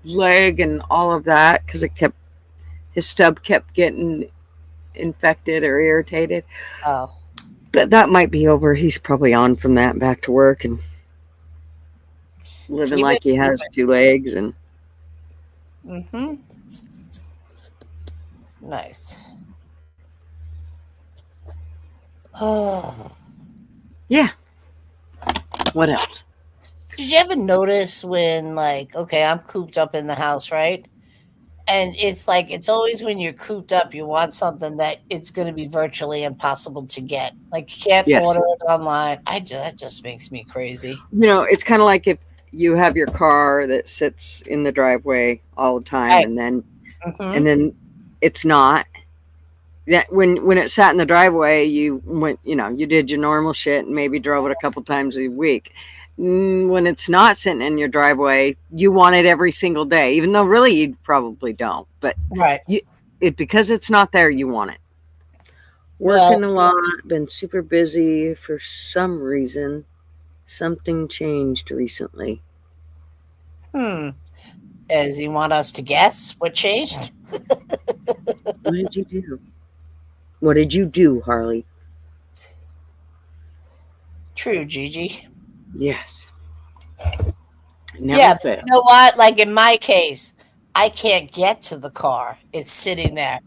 leg and all of that, because his stub kept getting infected or irritated. Oh. That might be over. He's probably on from that, back to work and living like he has 2 legs and. Mm-hmm. Nice. Oh. Yeah. What else? Did you ever notice when, like, okay, I'm cooped up in the house, right? And it's like, it's always when you're cooped up, you want something that it's going to be virtually impossible to get. Like, you can't order it online. That just makes me crazy. It's kind of like if you have your car that sits in the driveway all the time, Right. and then it's not. That when it sat in the driveway, you went, you did your normal shit and maybe drove it a couple times a week. When it's not sitting in your driveway, you want it every single day, even though really you probably don't. But right, because it's not there, you want it. Working a lot, been super busy for some reason. Something changed recently. Does he want us to guess what changed? What did you do? What did you do, Harley? True, Gigi. Yes. Yeah, but you know what? Like in my case, I can't get to the car. It's sitting there.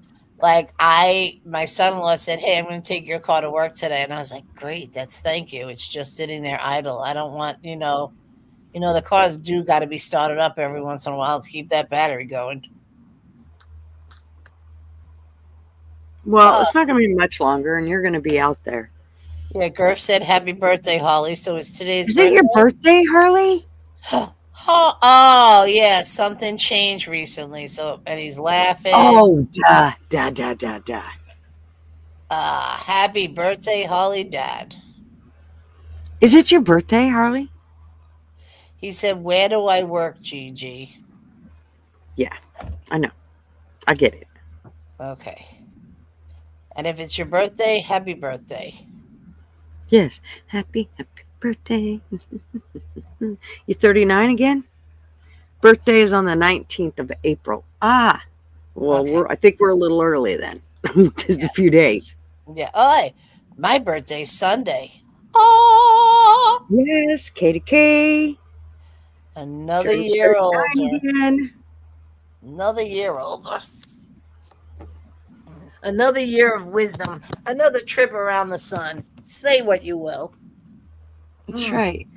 Like my son-in-law said, "Hey, I'm going to take your car to work today," and I was like, "Great, thank you." It's just sitting there idle. I don't want, the cars do got to be started up every once in a while to keep that battery going. Well, it's not going to be much longer, and you're going to be out there. Yeah, Gerf said, "Happy birthday, Holly." So it's today's. Is it your birthday, Harley? Oh, yeah, something changed recently. So, and he's laughing. Oh, duh. Happy birthday, Holly, Dad. Is it your birthday, Harley? He said, "Where do I work, Gigi?" Yeah, I know. I get it. Okay. And if it's your birthday, happy birthday. Yes. Happy birthday. You 39 again? Birthday is on the 19th of April. Well, okay. I think we're a little early then. Just a few days. Yeah. Oh, my birthday's Sunday. Oh! Yes, Katie K. Another year older. Again. Another year older. Another year of wisdom. Another trip around the sun. Say what you will. That's right.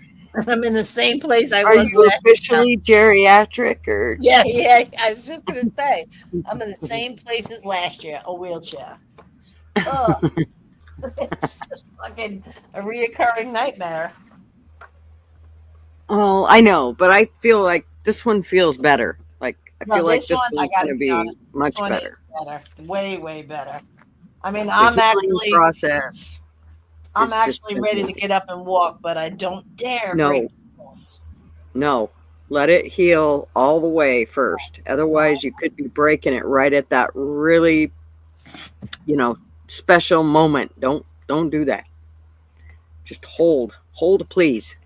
I'm in the same place I was. Are you last officially time. Geriatric or? Yeah. I was just gonna say I'm in the same place as last year. A wheelchair. Oh, it's just fucking a reoccurring nightmare. Oh, I know, but I feel like this one feels better. Like I feel like this one's going to be much better. Way, way better. I mean, The I'm healing process. I'm actually ready to get up and walk, but I don't dare. No, let it heal all the way first. Otherwise, you could be breaking it right at that really, special moment. Don't do that. Just hold, please.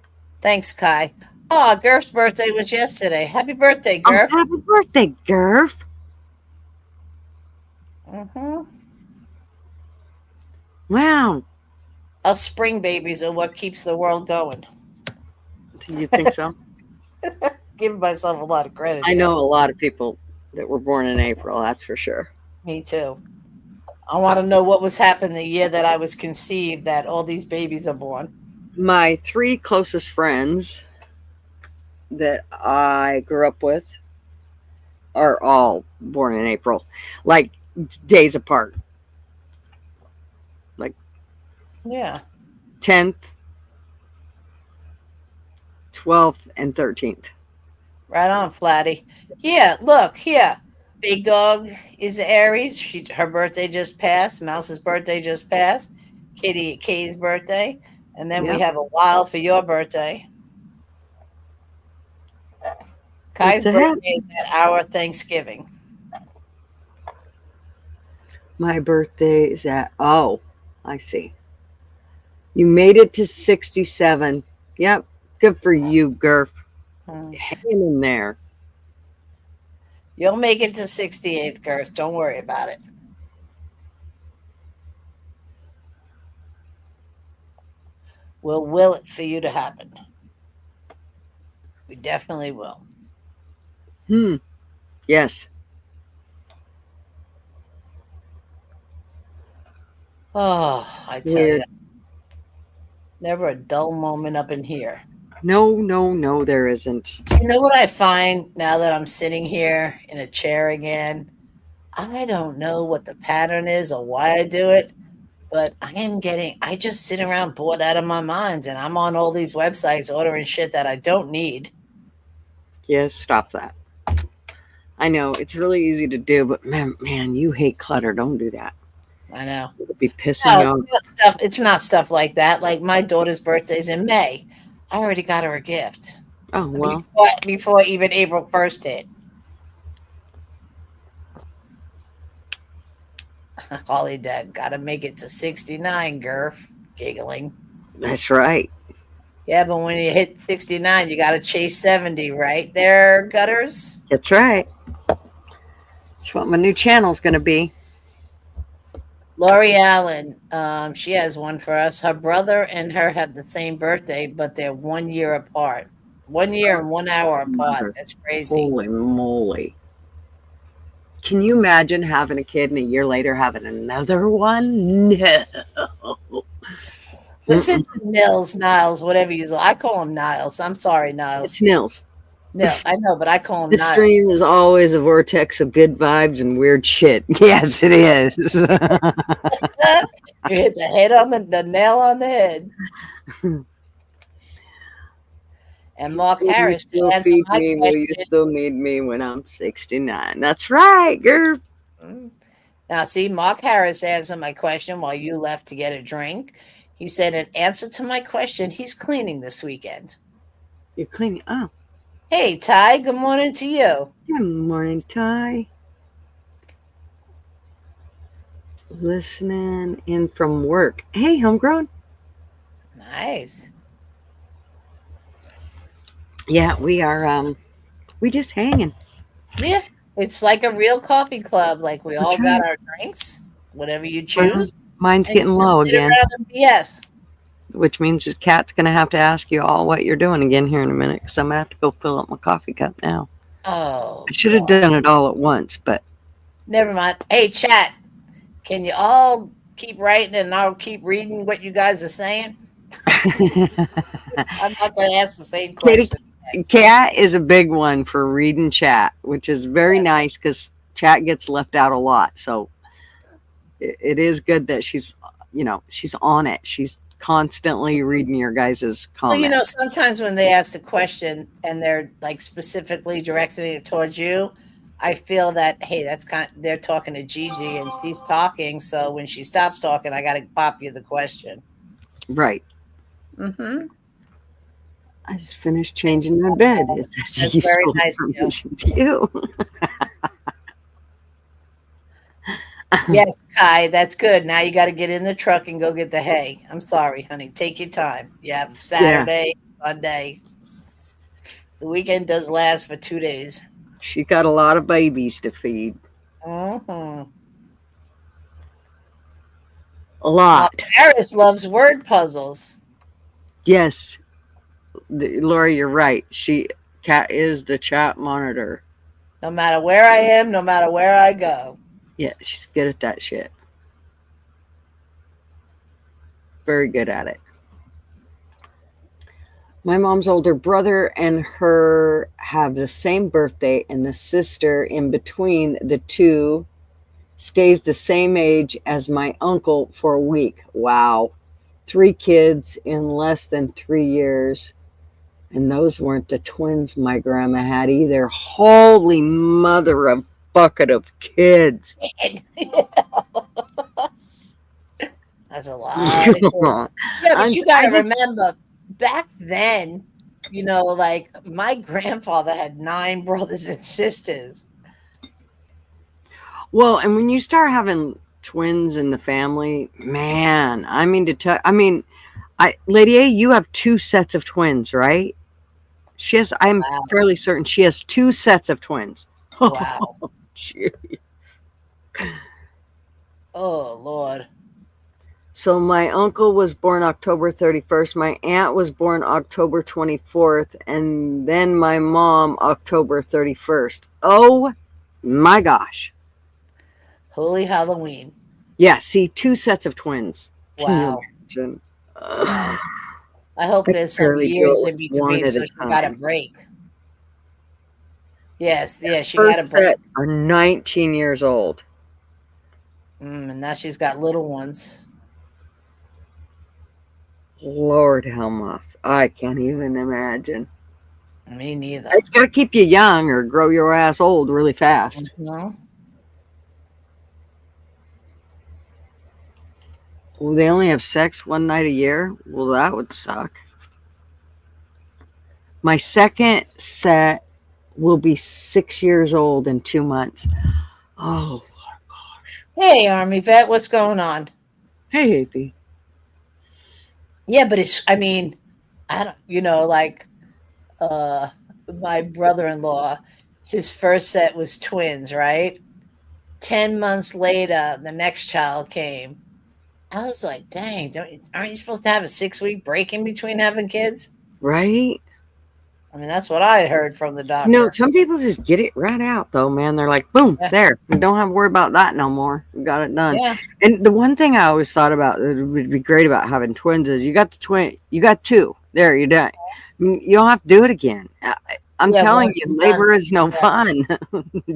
Thanks, Kai. Oh, Gerf's birthday was yesterday. Happy birthday, Gerf. Happy birthday, Gerf. Wow. Us spring babies are what keeps the world going. Do you think so? Giving myself a lot of credit. I know a lot of people that were born in April. That's for sure. Me too. I want to know what was happening the year that I was conceived that all these babies are born. My 3 closest friends that I grew up with are all born in April, like days apart, like Yeah. 10th, 12th, and 13th. Right on, Flatty. Yeah, look, here. Big Dog is Aries. Her birthday just passed. Mouse's birthday just passed. Kitty K's birthday. And then we Yep. have a while for your birthday. Kai's It's ahead. birthday is at our Thanksgiving. My birthday is at, oh, I see. You made it to 67. Yep. Good for you, Gurf. Hanging in there. You'll make it to 68th, Girth. Don't worry about it. We'll will it for you to happen. We definitely will. Yes. Oh, I tell Weird. you. Never a dull moment up in here. No, there isn't. You know what I find now that I'm sitting here in a chair again? I don't know what the pattern is or why I do it, but I just sit around bored out of my mind, and I'm on all these websites ordering shit that I don't need. Yes, stop that. I know it's really easy to do, but man, you hate clutter. Don't do that. I know. It'll be pissing you off. It's not stuff like that. Like my daughter's birthday's in May. I already got her a gift. Oh, well. Before even April 1st hit. Holly Dad, gotta make it to 69, Gurf. Giggling. That's right. Yeah, but when you hit 69, you gotta chase 70, right there, Gutter'S? That's right. That's what my new channel's going to be. Lori Allen, she has one for us. Her brother and her have the same birthday, but they're 1 year apart. 1 year and 1 hour apart. That's crazy. Holy moly. Can you imagine having a kid and a year later having another one? No. Listen to Niles, whatever you say. I call him Niles. I'm sorry, Niles. It's Nils. No, I know, but I call him The Niles. stream is always a vortex of good vibes and weird shit. Yes, it is. You hit the head on the nail on the head. And Mark Will you Harris still answer feed my me? Will you question. still need me when I'm 69? That's right, girl. Now, see, Mark Harris answered my question while you left to get a drink. He said, in answer to my question, he's cleaning this weekend. You're cleaning. Oh, Hey, Ty, good morning to you. good morning, Ty. Listening in from work. Hey, homegrown. Nice. Yeah, we are. We just hanging. Yeah, it's like a real coffee club. Like we all That's got right. our drinks, whatever you choose. Mine's and getting you just low sit again, around and BS. which means the cat's gonna have to ask you all what you're doing again here in a minute, because I'm gonna have to go fill up my coffee cup now. Oh, I should have done it all at once, but never mind. Hey, chat, can you all keep writing and I'll keep reading what you guys are saying? I'm not going to ask the same Kitty question. Cat is a big one for reading chat, which is very nice because chat gets left out a lot. So it is good that she's on it. She's constantly reading your guys' Well, comments. sometimes when they ask a question and they're like specifically directing it towards you, I feel that, hey, they're talking to Gigi and she's talking. So when she stops talking, I got to pop you the question. Right. Mm-hmm. I just finished changing my bed. That's very nice of you. To you. Yes, Kai, that's good. Now you got to get in the truck and go get the hay. I'm sorry, honey. Take your time. You have Saturday, Sunday. The weekend does last for 2 days. She got a lot of babies to feed. Mm-hmm. A lot. Harris loves word puzzles. Yes. Laura, you're right. Cat is the chat monitor. No matter where I am, no matter where I go. Yeah, she's good at that shit. Very good at it. My mom's older brother and her have the same birthday, and the sister in between the two stays the same age as my uncle for a week. Wow. 3 kids in less than 3 years. And those weren't the twins my grandma had either. Holy mother of bucket of kids. That's a lot of kids. Yeah, but you got to remember, back then, you know, like my grandfather had 9 brothers and sisters. Well, and when you start having twins in the family, man, I mean to tell, Lady A, you have 2 sets of twins, right? She has. I'm fairly certain she has 2 sets of twins. Wow. Oh, jeez. Oh, Lord. So my uncle was born October 31st. My aunt was born October 24th. And then my mom, October 31st. Oh, my gosh. Holy Halloween. Yeah, see, 2 sets of twins. Wow. Can you imagine? Wow. I hope there's some years in between so she got a break. Yes, yeah, she got a break. Set are 19 years old. And now she's got little ones. Lord help. I can't even imagine. Me neither. It's got to keep you young or grow your ass old really fast. No. Well, they only have sex one night a year? Well, that would suck. My second set will be 6 years old in 2 months. Oh, gosh. Hey, Army Vet, what's going on? Hey, AP. Yeah, but it's, I mean, I don't, you know, like my brother-in-law, his first set was twins, right? 10 months later, the next child came. I was like, dang, aren't you supposed to have a 6-week break in between having kids? Right? I mean, that's what I heard from the doctor. No, some people just get it right out, though, man. They're like, boom, there. We don't have to worry about that no more. We got it done. Yeah. And the one thing I always thought about that would be great about having twins is you got 2. There, you're done. You don't have to do it again. I'm telling you, labor is no fun.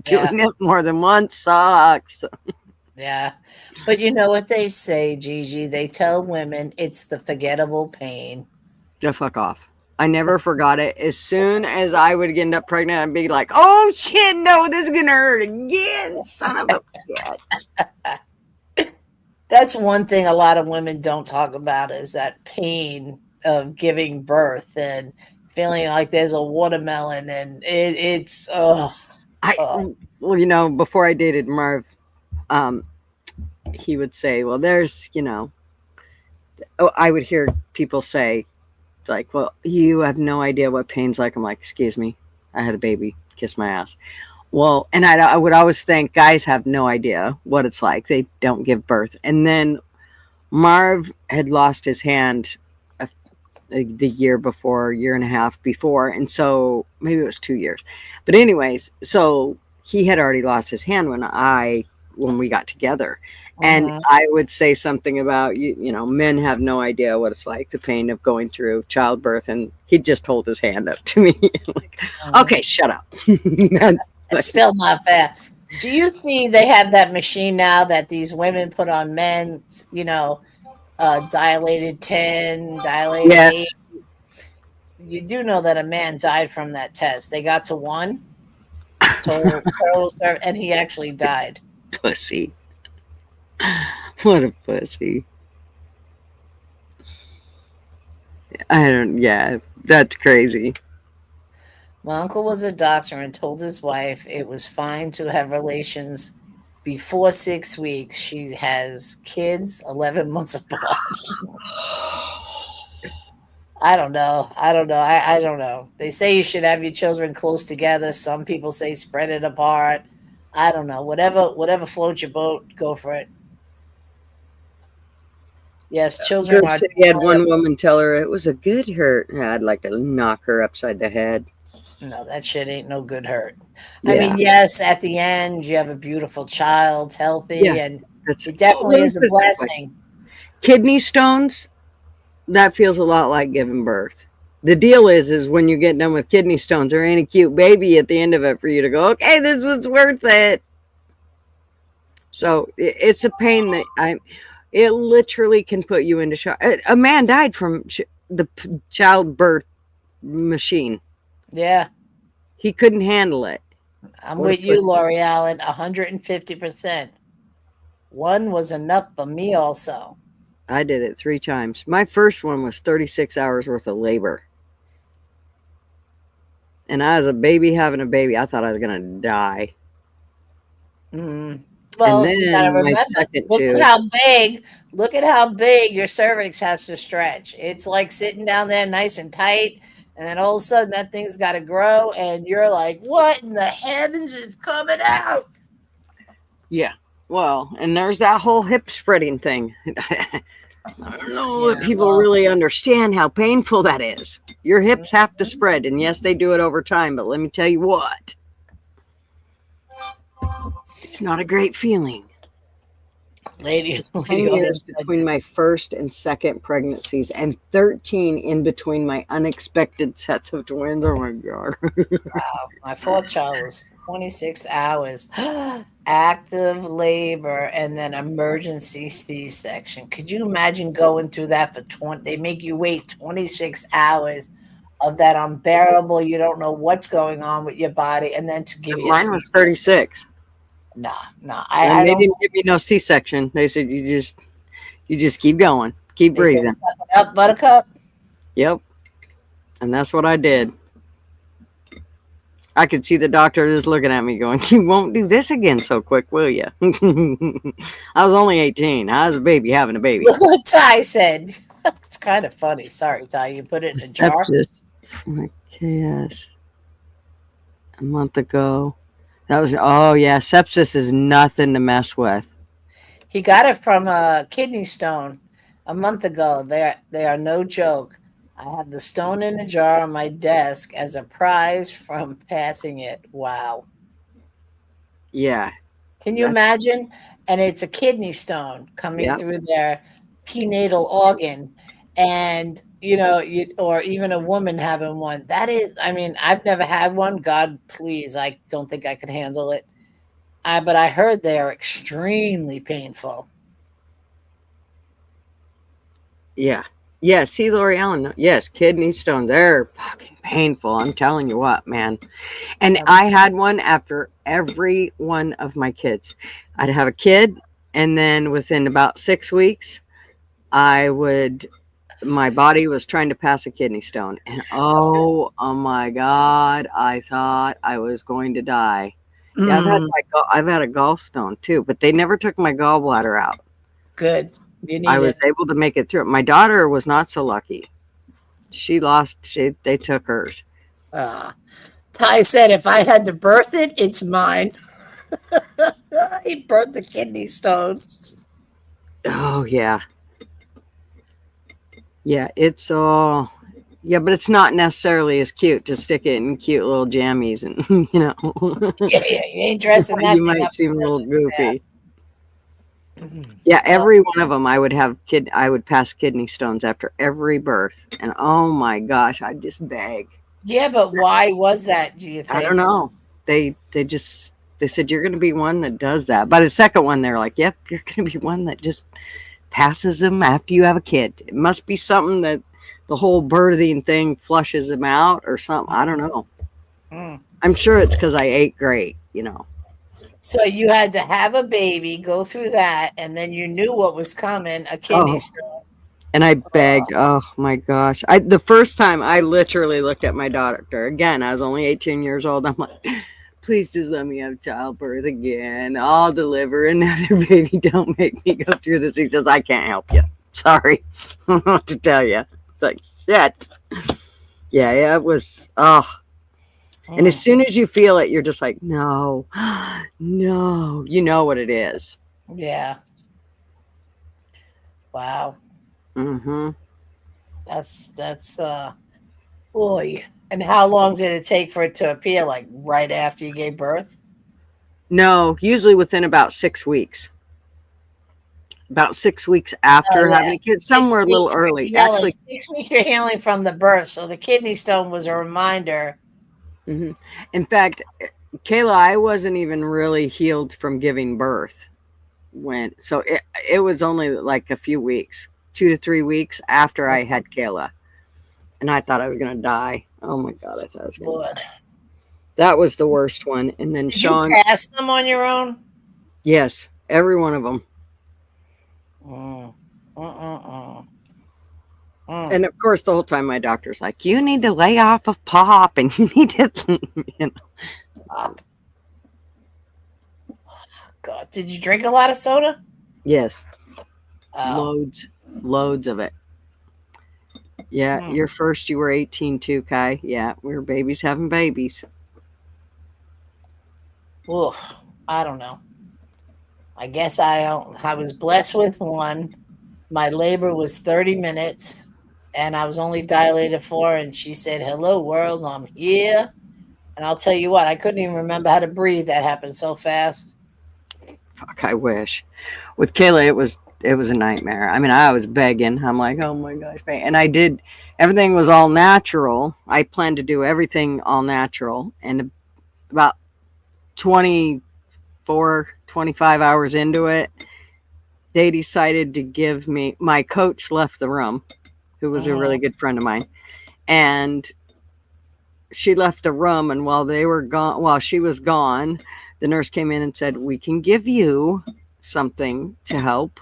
Doing it more than once sucks. Yeah. But you know what they say, Gigi? They tell women it's the forgettable pain. Yeah, fuck off. I never forgot it. As soon as I would end up pregnant, I'd be like, oh shit, no, this is going to hurt again, son of a bitch. That's one thing a lot of women don't talk about is that pain of giving birth and feeling like there's a watermelon and it's, well, you know, before I dated Marv, he would say, well, there's, you know, I would hear people say, like, well, you have no idea what pain's like. I'm like, excuse me, I had a baby, kiss my ass. Well, and I would always think guys have no idea what it's like. They don't give birth. And then Marv had lost his hand the year before, year and a half before. And so maybe it was 2 years. But anyways, so he had already lost his hand when we got together. And I would say something about, you know, men have no idea what it's like, the pain of going through childbirth. And he'd just hold his hand up to me. Like, okay, shut up. That's still not fair. Do you see they have that machine now that these women put on men, you know, dilated 10, dilated 8? You do know that a man died from that test. They got to 1, and he actually died. Pussy. What a pussy. That's crazy. My uncle was a doctor and told his wife it was fine to have relations before 6 weeks. She has kids 11 months apart. I don't know. I don't know. They say you should have your children close together. Some people say spread it apart. I don't know. Whatever floats your boat, go for it. Yes, children He had one woman tell her it was a good hurt. I'd like to knock her upside the head. No, that shit ain't no good hurt. I Yeah. mean, yes, at the end you have a beautiful child, healthy, Yeah. and That's it definitely let me is a put it this way. blessing. Kidney stones, that feels a lot like giving birth. The deal is when you get done with kidney stones, there ain't a cute baby at the end of it for you to go, okay, this was worth it. So it's a pain that it literally can put you into shock. A man died from the childbirth machine. Yeah, He couldn't handle it. I'm What a with you, pussy. Lori Allen, 150%. One was enough for me also. I did it 3 times. My first one was 36 hours worth of labor. And I was a baby having a baby. I thought I was going to die. Mm. Well, And you gotta then my remember, second look two. at how big your cervix has to stretch. It's like sitting down there nice and tight, and then all of a sudden that thing's got to grow, and you're like, what in the heavens is coming out? Yeah. Well, and there's that whole hip spreading thing. I don't know that people really understand how painful that is. Your hips have to spread, and yes, they do it over time, but let me tell you what. It's not a great feeling. Lady 10 years between my first and second pregnancies, and 13 in between my unexpected sets of twins. Oh my God. Wow, my fourth child was 26 hours, active labor, and then emergency C-section. Could you imagine going through that for 20? They make you wait 26 hours of that unbearable. You don't know what's going on with your body, and then to give you Mine was 36. Nah, And I they don't. didn't give me no C-section. They said you just keep going, keep They said, breathing. "Suck it up, buttercup." Yep. And that's what I did. I could see the doctor just looking at me going, you won't do this again so quick, will you? I was only 18. I was a baby having a baby. Look what Ty said. It's kind of funny. Sorry, Ty. You put it in a jar. Sepsis from a KS a month ago. That was, oh yeah, sepsis is nothing to mess with. He got it from a kidney stone a month ago. They are no joke. I have the stone in a jar on my desk as a prize from passing it. Wow. Yeah. Can you imagine? And it's a kidney stone coming Yep. through their prenatal organ. And, or even a woman having one. That is, I mean, I've never had one. God, please. I don't think I could handle it. But I heard they are extremely painful. Yeah. Yeah. See, Lori Allen. Yes. Kidney stones. They're fucking painful. I'm telling you what, man. And I had one after every one of my kids. I'd have a kid, and then within about 6 weeks, my body was trying to pass a kidney stone. And oh my God, I thought I was going to die. Yeah, I've had a gallstone too, but they never took my gallbladder out. Good. I was able to make it through. My daughter was not so lucky. They took hers. Ty said, if I had to birth it, it's mine. He birthed the kidney stone. Oh, yeah. Yeah, it's all... Yeah, but it's not necessarily as cute to stick it in cute little jammies and, Yeah, you ain't dressing that. You might seem a little goofy. Yeah, every one of them I would pass kidney stones after every birth. And oh my gosh, I'd just beg. Yeah, but why was that, do you think? I don't know. They said you're going to be one that does that. By the second one, they're like, yep, you're going to be one that just passes them after you have a kid. It must be something that the whole birthing thing flushes them out or something. I don't know. I'm sure it's because I ate great, So you had to have a baby, go through that, and then you knew what was coming, a kidney stone. And I begged, oh my gosh. The first time I literally looked at my doctor. Again, I was only 18 years old. I'm like, please just let me have childbirth again. I'll deliver another baby. Don't make me go through this. He says, I can't help you. Sorry. I don't know what to tell you. It's like, shit. Yeah, it was, And as soon as you feel it, you're just like, no, no. You know what it is. Yeah. Wow. Mm-hmm. That's boy. And how long did it take for it to appear? Like right after you gave birth? No, usually within about 6 weeks. About 6 weeks after having a kid, somewhere a little early. Actually, 6 weeks you're healing from the birth. So the kidney stone was a reminder. in fact, Kayla, I wasn't even really healed from giving birth so it was only like a few weeks, 2 to 3 weeks after I had Kayla, and I thought I was gonna die. Oh my God, I thought I was gonna die. That was the worst one. And then Did Sean, you pass them on your own? yes, every one of them. And of course, the whole time my doctor's like, "You need to lay off of pop, and you need to, you know." God, did you drink a lot of soda? Yes, loads of it. Yeah, your first, you were 18 too, Kai. Yeah, we were babies having babies. Ugh, I don't know. I guess I was blessed with one. My labor was 30 minutes, and I was only dilated 4, and she said, "Hello, world, I'm here." And I'll tell you what, I couldn't even remember how to breathe. That happened so fast. Fuck, I wish. With Kayla, it was a nightmare. I mean, I was begging. I'm like, oh my gosh. And I did, everything was all natural. I planned to do everything all natural. And about 24, 25 hours into it, they decided to give me, my coach left the room, who was a really good friend of mine. And she left the room. And while she was gone, the nurse came in and said, "We can give you something to help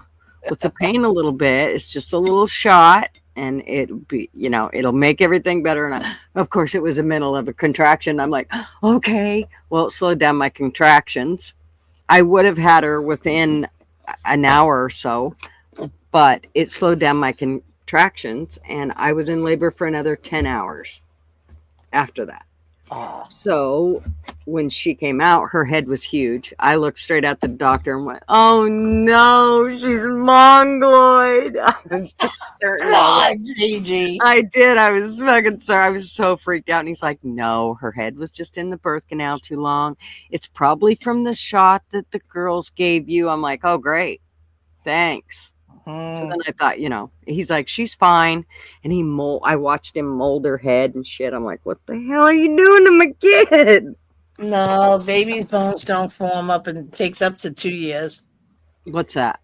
with the pain a little bit. It's just a little shot, and it'll make everything better." And of course, it was the middle of a contraction. I'm like, okay, well, it slowed down my contractions. I would have had her within an hour or so, but it slowed down my contractions, and I was in labor for another 10 hours after that. So when she came out, her head was huge. I looked straight at the doctor and went, "Oh no, she's mongoloid." I was just certain. Gigi. I did. I was fucking sorry. I was so freaked out. And he's like, "No, her head was just in the birth canal too long. It's probably from the shot that the girls gave you." I'm like, "Oh, great. Thanks." So then I thought, he's like, "She's fine." And I watched him mold her head and shit. I'm like, "What the hell are you doing to my kid?" No, baby's bones don't form up, and it takes up to 2 years. What's that?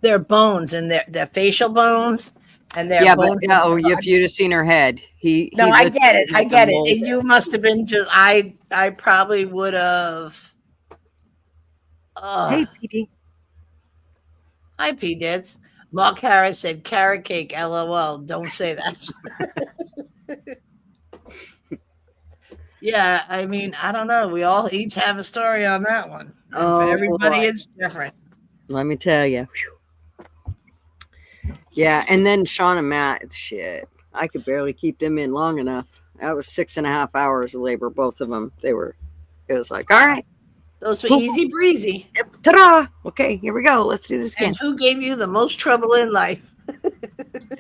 Their bones and their facial bones and their bones. If you'd have seen her head, I get it. I get it. And you must have been just. I probably would have. Hey, PD. Hi, P-Dits. Mark Harris said, "Carrot cake, LOL. Don't say that." Yeah, I mean, I don't know. We all each have a story on that one. For everybody, it's different. Let me tell you. Yeah, and then Sean and Matt, shit. I could barely keep them in long enough. That was 6.5 hours of labor, both of them. It was like, all right. Those were easy breezy. Yep. Ta-da! Okay, here we go. Let's do this again. And who gave you the most trouble in life?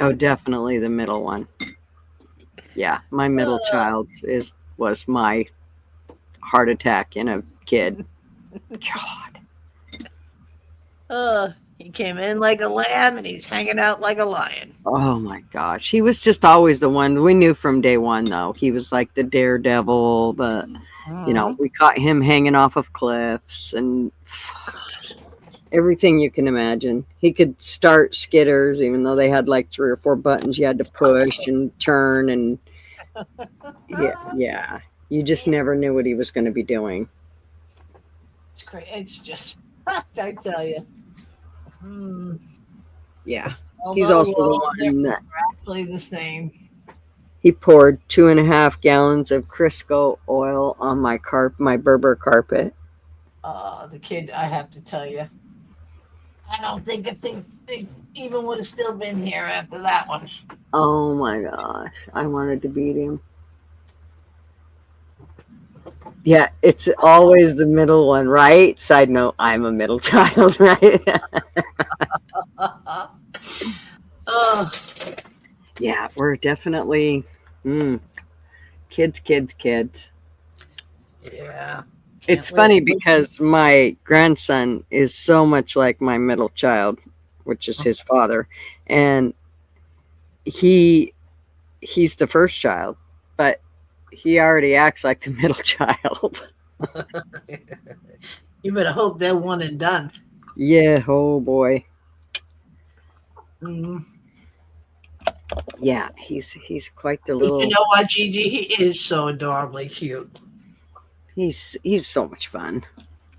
Oh, definitely the middle one. Yeah, my middle child was my heart attack in a kid. God. He came in like a lamb and he's hanging out like a lion. Oh my gosh. He was just always the one we knew from day one, though. He was like the daredevil, we caught him hanging off of cliffs and everything you can imagine. He could start skidders, even though they had like 3 or 4 buttons you had to push and turn. And yeah. You just never knew what he was going to be doing. It's great. It's just, I tell you. Yeah. He's also the one that actually the same. He poured 2.5 gallons of Crisco oil on my Berber carpet. The kid, I have to tell you, I don't think they even would have still been here after that one. Oh my gosh. I wanted to beat him. Yeah, it's always the middle one, right? Side note, I'm a middle child, right? Yeah, we're definitely Kids. Yeah. It's Can't let funny it- because my grandson is so much like my middle child, which is his father, and he's the first child, but he already acts like the middle child. You better hope they're one and done. Yeah, oh boy. Mm. Yeah, he's quite the But little. you know what, Gigi? He is so adorably cute. He's so much fun.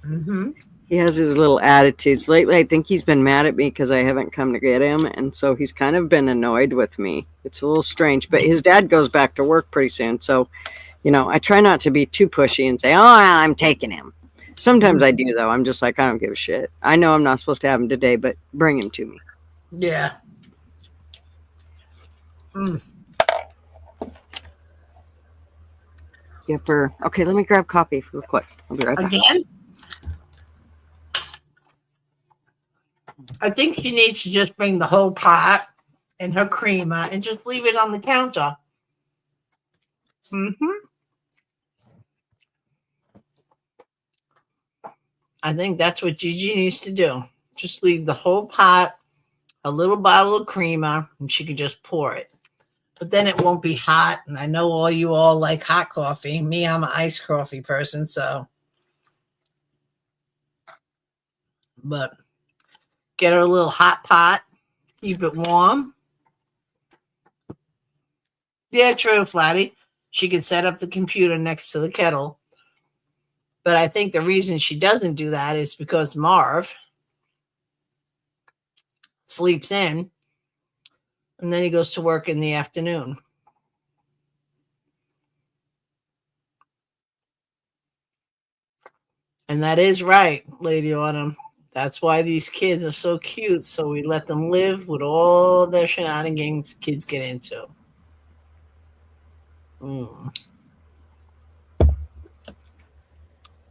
Mm-hmm. He has his little attitudes. Lately, I think he's been mad at me because I haven't come to get him, and so he's kind of been annoyed with me. It's a little strange, but his dad goes back to work pretty soon, so I try not to be too pushy and say, "Oh, I'm taking him." Sometimes I do, though. I'm just like, I don't give a shit. I know I'm not supposed to have him today, but bring him to me. Yeah. Mm. Yipper. Okay, let me grab coffee real quick. I'll be right back. Again? I think she needs to just bring the whole pot and her creamer and just leave it on the counter. Mm-hmm. I think that's what Gigi needs to do. Just leave the whole pot, a little bottle of creamer, and she can just pour it. But then it won't be hot. And I know all you all like hot coffee. Me, I'm an iced coffee person, so. But get her a little hot pot, keep it warm. Yeah, true, Flatty. She can set up the computer next to the kettle. But I think the reason she doesn't do that is because Marv sleeps in and then he goes to work in the afternoon. And that is right, Lady Autumn. That's why these kids are so cute. So we let them live with all their shenanigans kids get into.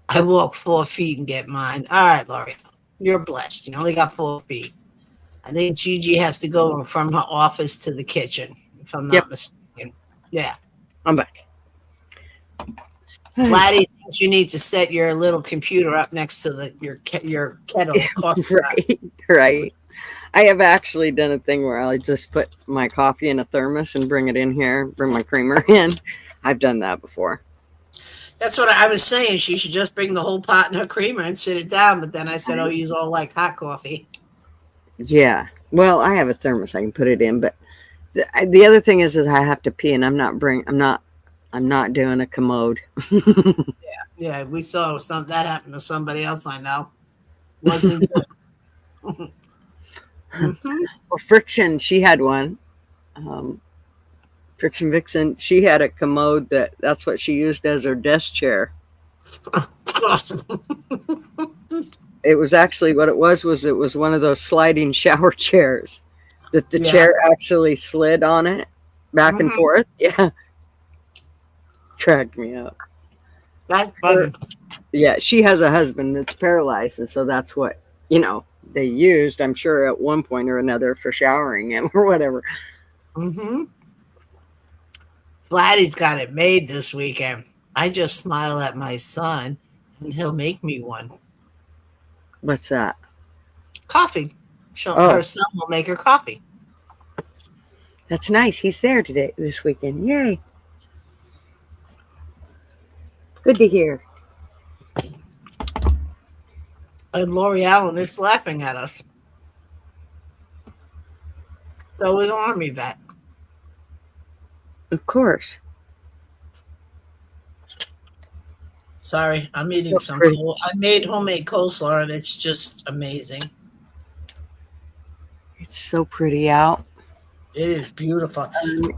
I walk 4 feet and get mine. All right, Laurie. You're blessed. You only got 4 feet. I think Gigi has to go from her office to the kitchen, if I'm not mistaken. Yeah. I'm back. Flatty thinks you need to set your little computer up next to your kettle. Right. I have actually done a thing where I just put my coffee in a thermos and bring it in here, bring my creamer in. I've done that before. That's what I was saying. She should just bring the whole pot and her creamer and sit it down. But then I said, "Oh, you all like hot coffee." Yeah. Well, I have a thermos I can put it in, but the other thing is I have to pee, and I'm not doing a commode. Yeah, we saw that happen to somebody else I know. Wasn't good. Well, Friction, she had one. Friction Vixen, she had a commode that's what she used as her desk chair. It was actually what it was one of those sliding shower chairs that the chair actually slid on it back and forth. Yeah. Cracked me up. That's funny. Yeah, she has a husband that's paralyzed, and so that's what they used, I'm sure, at one point or another for showering him or whatever. Flatty's got it made this weekend. I just smile at my son, and he'll make me one. What's that? Coffee. Her son will make her coffee. That's nice. He's there this weekend. Yay. Good to hear. And Lori Allen is laughing at us. So is Army Vet. Of course. Sorry, I'm eating some coleslaw. I made homemade coleslaw, and it's just amazing. It's so pretty out. It is beautiful.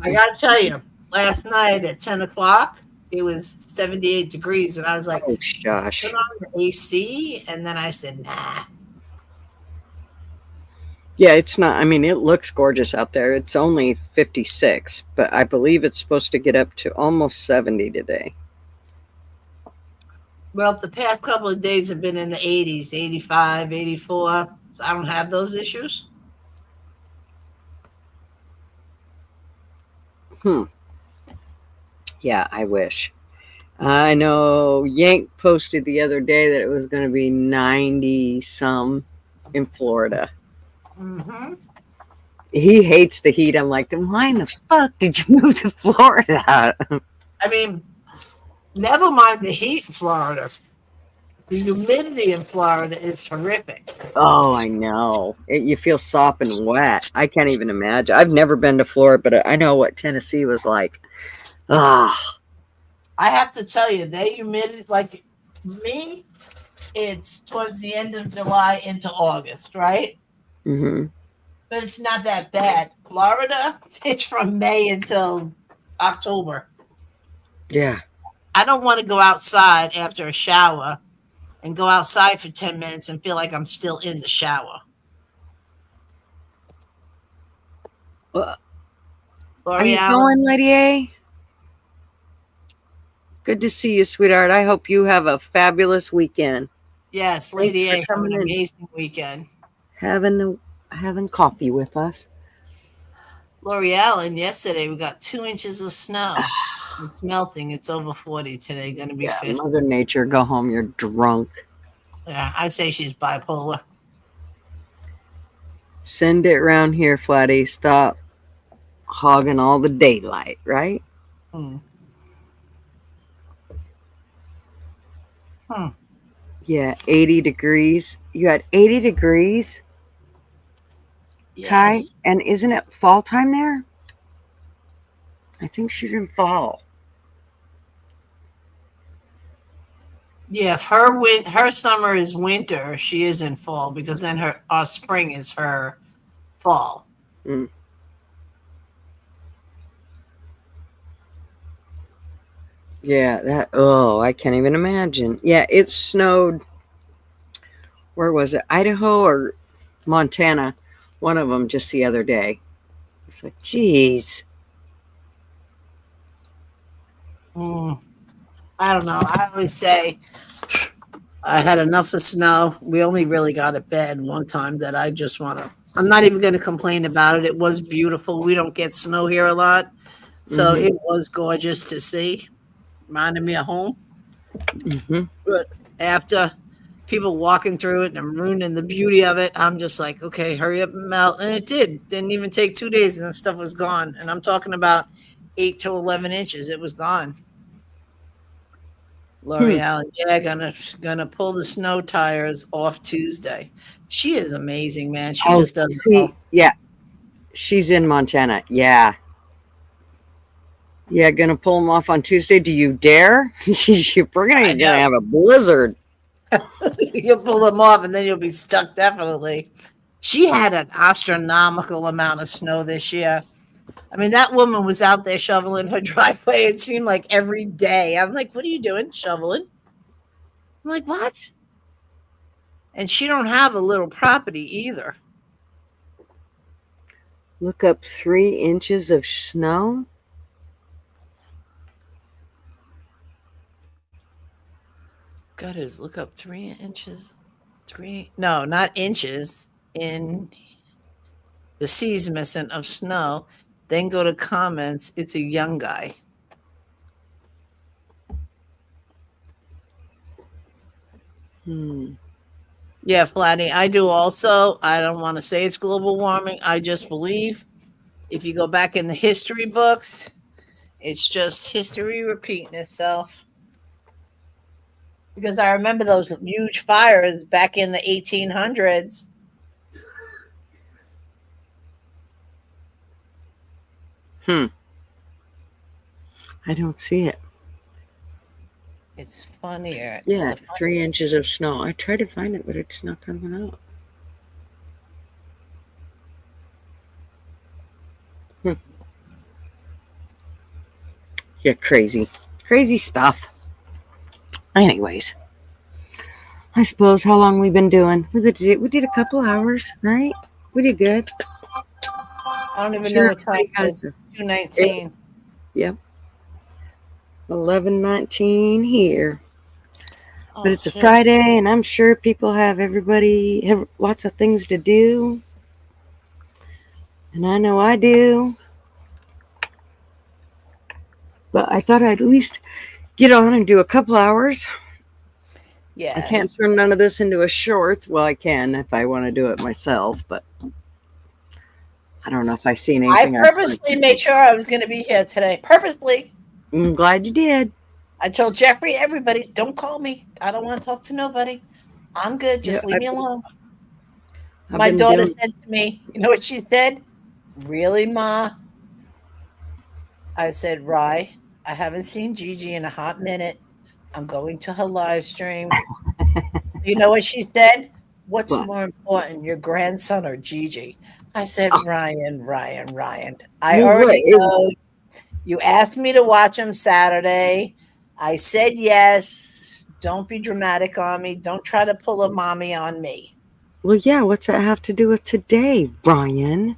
I got to tell you, last night at 10 o'clock, it was 78 degrees, and I was like, "Oh, gosh. Put on the AC," and then I said, "Nah." Yeah, it's not. I mean, it looks gorgeous out there. It's only 56, but I believe it's supposed to get up to almost 70 today. Well, the past couple of days have been in the 80s, 85, 84, so I don't have those issues. Yeah, I wish. I know Yank posted the other day that it was going to be 90 some in Florida. Mm-hmm. He hates the heat. I'm like, then why in the fuck did you move to Florida? I mean, never mind the heat in Florida. The humidity in Florida is horrific. Oh, I know. You feel sopping wet. I can't even imagine. I've never been to Florida, but I know what Tennessee was like. Ah, I have to tell you, they humidity, like me, it's towards the end of July into August, right? mm-hmm. But it's not that bad. Florida, it's from May until October. Yeah. I don't want to go outside after a shower and go outside for 10 minutes and feel like I'm still in the shower. Are Lori you Allen? going, Lady A? Good to see you, sweetheart. I hope you have a fabulous weekend. Yes, Thanks Lady for A, have coming an in. amazing weekend. Having coffee with us. Lori Allen, yesterday we got 2 inches of snow. It's melting. It's over 40 today, going to be Yeah, 50. Mother Nature, go home. You're drunk. Yeah, I'd say she's bipolar. Send it around here, Flatty. Stop hogging all the daylight, right? Hmm. Yeah, 80 degrees. You had 80 degrees, Kai? Yes. And isn't it fall time there? I think she's in fall. Yeah, if her summer is winter, she is in fall because then our spring is her fall. Mm. Yeah, I can't even imagine. Yeah, it snowed. Where was it? Idaho or Montana? One of them just the other day. It's like, geez. I don't know. I always say I had enough of snow. We only really got it bad one time that I just want to. I'm not even going to complain about it. It was beautiful. We don't get snow here a lot. So Mm-hmm. it was gorgeous to see. Reminded me of home. Mm-hmm. But after people walking through it and ruining the beauty of it, I'm just like, okay, hurry up and melt. And it did. Didn't even take 2 days and the stuff was gone. And I'm talking about 8 to 11 inches. It was gone. L'Oreal, yeah, gonna pull the snow tires off Tuesday. She is amazing, man. She just doesn't know. Yeah, she's in Montana. Yeah, gonna pull them off on Tuesday. Do you dare? We're gonna have a blizzard. You'll pull them off, and then you'll be stuck definitely. She had an astronomical amount of snow this year. I mean, that woman was out there shoveling her driveway. It seemed like every day. I'm like, what are you doing? Shoveling? I'm like, what? And she don't have a little property either. Look up 3 inches of snow. Gutter's, look up 3 inches. No, not inches. In the C's missing of snow. Then go to comments. It's a young guy. Yeah, Flatty, I do also. I don't want to say it's global warming. I just believe if you go back in the history books, it's just history repeating itself. Because I remember those huge fires back in the 1800s. I don't see it. It's funnier. Yeah, 3 inches of snow. I tried to find it, but it's not coming out. Yeah, crazy stuff. Anyways, I suppose how long we've been doing? We did a couple hours, right? We did good. I don't even know what time it is. 2:19. Yep. 11:19 here. But it's a Friday, and I'm sure people have lots of things to do. And I know I do. But I thought I'd at least get on and do a couple hours. Yes. I can't turn none of this into a short. Well, I can if I want to do it myself, but I don't know if I seen anything. I purposely made sure I was going to be here today. Purposely. I'm glad you did. I told Jeffrey, everybody, don't call me. I don't want to talk to nobody. I'm good. Just leave me alone. My daughter said to me, you know what she said? Really, Ma? I said, Rye, I haven't seen Gigi in a hot minute. I'm going to her live stream. You know what she said? What's more important, your grandson or Gigi? I said, Ryan. I already know. You asked me to watch him Saturday. I said yes. Don't be dramatic on me. Don't try to pull a mommy on me. Well, yeah, what's that have to do with today, Brian?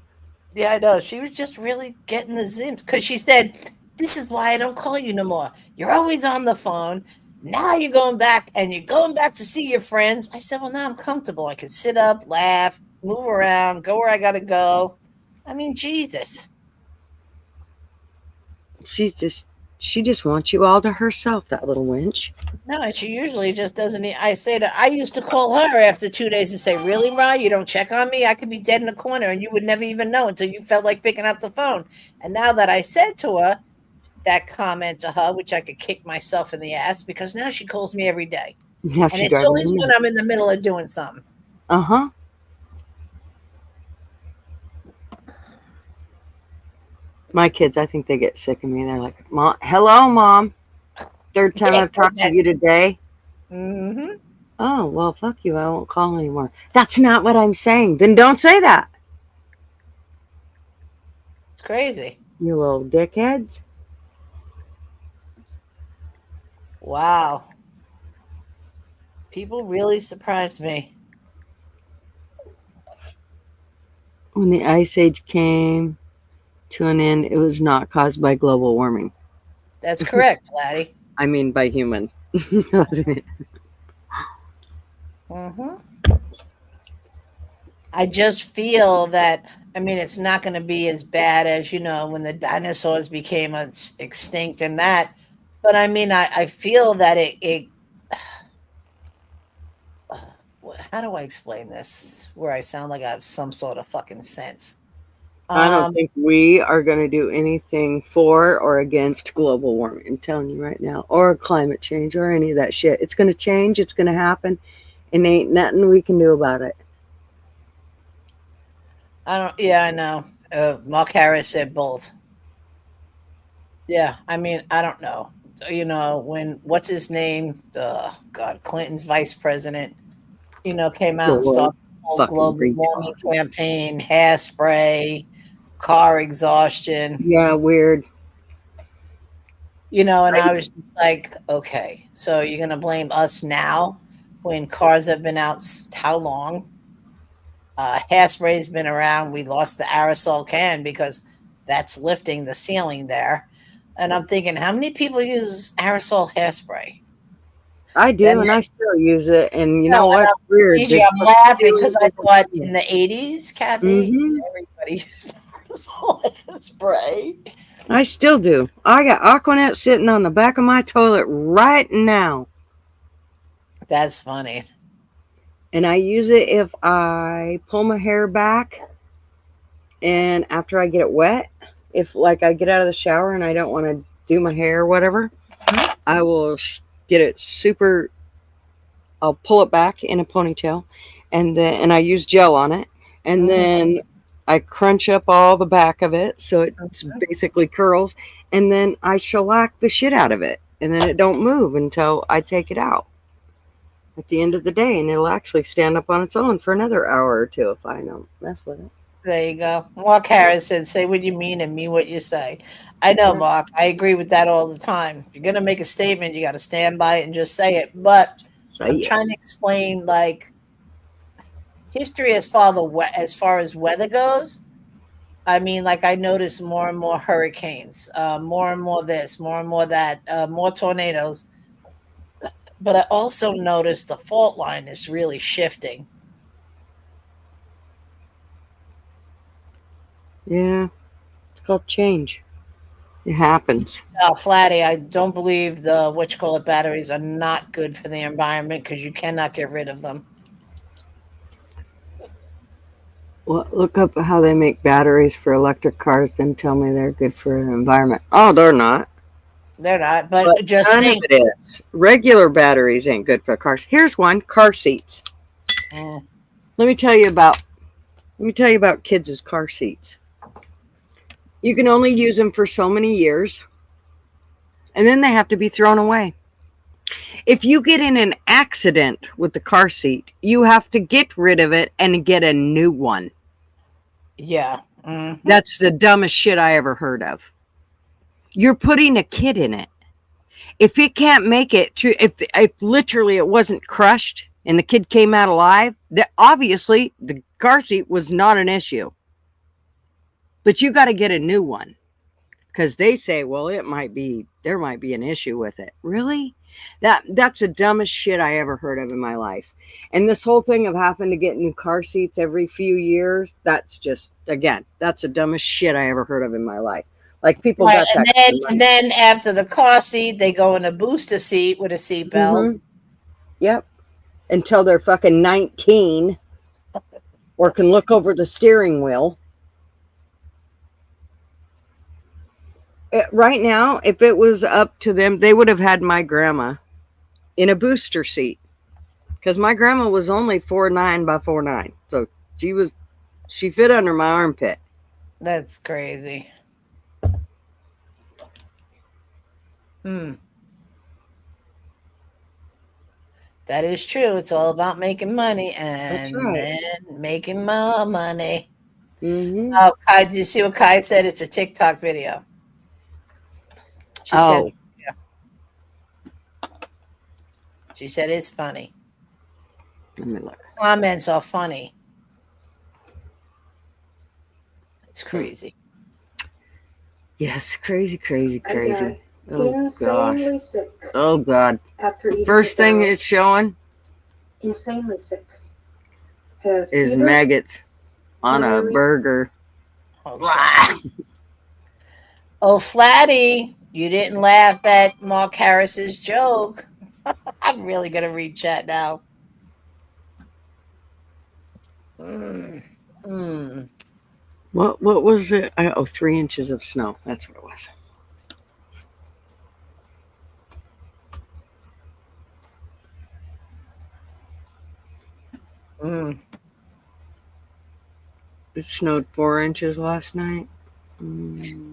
Yeah, I know. She was just really getting the zims because she said, this is why I don't call you no more. You're always on the phone. Now you're going back and you're going back to see your friends. I said, well, now I'm comfortable. I can sit up, laugh, move around, go where I got to go. I mean, Jesus. She just wants you all to herself, that little wench. No, and she usually just doesn't. I used to call her after 2 days and say, really, Ra, you don't check on me? I could be dead in the corner and you would never even know until you felt like picking up the phone. And now that I said to her, that comment to her, which I could kick myself in the ass because now she calls me every day. Yeah, and it's always when I'm in the middle of doing something. Uh-huh. My kids, I think they get sick of me. They're like, Mom, hello, Mom. Third time I've talked to you today. Mm-hmm. Oh, well, fuck you. I won't call anymore. That's not what I'm saying. Then don't say that. It's crazy. You little dickheads. Wow. People really surprised me. When the Ice Age came to an end, it was not caused by global warming. That's correct, Laddie. I mean, by human. Mm-hmm. I just feel that, I mean, it's not going to be as bad as, when the dinosaurs became extinct and that. But I mean, I feel that it how do I explain this where I sound like I have some sort of fucking sense? I don't think we are going to do anything for or against global warming. I'm telling you right now, or climate change or any of that shit. It's going to change. It's going to happen. And ain't nothing we can do about it. I know. Mark Harris said both. Yeah, I mean, I don't know. What's his name? God, Clinton's vice president, came out and started the whole global warming campaign, hairspray, car exhaustion. Yeah, weird. And I was just like, okay, so you're going to blame us now when cars have been out how long? Hairspray's been around. We lost the aerosol can because that's lifting the ceiling there. And I'm thinking, how many people use aerosol hairspray? I do, and I still use it. And you know what? Weird. I'm laughing because I thought in the 80s, Kathy, everybody used aerosol hairspray. I still do. I got Aquanet sitting on the back of my toilet right now. That's funny. And I use it if I pull my hair back and after I get it wet. If like I get out of the shower and I don't want to do my hair or whatever, I will get it super, I'll pull it back in a ponytail and I use gel on it. And then I crunch up all the back of it so it basically curls. And then I shellac the shit out of it. And then it don't move until I take it out at the end of the day. And it'll actually stand up on its own for another hour or two if I don't mess with it. There you go. Mark Harris said, say what you mean and mean what you say. I know, Mark. I agree with that all the time. If you're going to make a statement, you got to stand by it and just say it. But I'm trying to explain, like, history as far as weather goes. I mean, like, I notice more and more hurricanes, more and more this, more and more that, more tornadoes. But I also notice the fault line is really shifting. Yeah, it's called change. It happens. Flatty, I don't believe the batteries are not good for the environment because you cannot get rid of them. Well, look up how they make batteries for electric cars, then tell me they're good for the environment. Oh, they're not. They're not, but just none think. of it is. Regular batteries ain't good for cars. Here's one: car seats. Let me tell you about kids' car seats. You can only use them for so many years, and then they have to be thrown away. If you get in an accident with the car seat, you have to get rid of it and get a new one. Yeah. That's the dumbest shit I ever heard of. You're putting a kid in it. If it can't make it through, if literally it wasn't crushed and the kid came out alive, that obviously the car seat was not an issue. But you got to get a new one because they say, well, there might be an issue with it. Really? That's the dumbest shit I ever heard of in my life. And this whole thing of having to get new car seats every few years, that's just, again, that's the dumbest shit I ever heard of in my life. Like people got that. And then after the car seat, they go in a booster seat with a seatbelt. Mm-hmm. Yep. Until they're fucking 19 or can look over the steering wheel. Right now, if it was up to them, they would have had my grandma in a booster seat. Because my grandma was only 4'9" by 4'9". So she fit under my armpit. That's crazy. That is true. It's all about making money and then making more money. Mm-hmm. Oh, Kai, did you see what Kai said? It's a TikTok video. She said it's funny. Let me look. Comments are funny. It's crazy. Yes, crazy. Again, Oh insanely gosh. sick. Oh God. After eating First thing McDonald's. it's showing Insanely sick. Had a is fever, maggots on a diarrhea. burger. Oh, Flatty, you didn't laugh at Mark Harris's joke. I'm really going to read chat now. What was it? 3 inches of snow. That's what it was. It snowed 4 inches last night.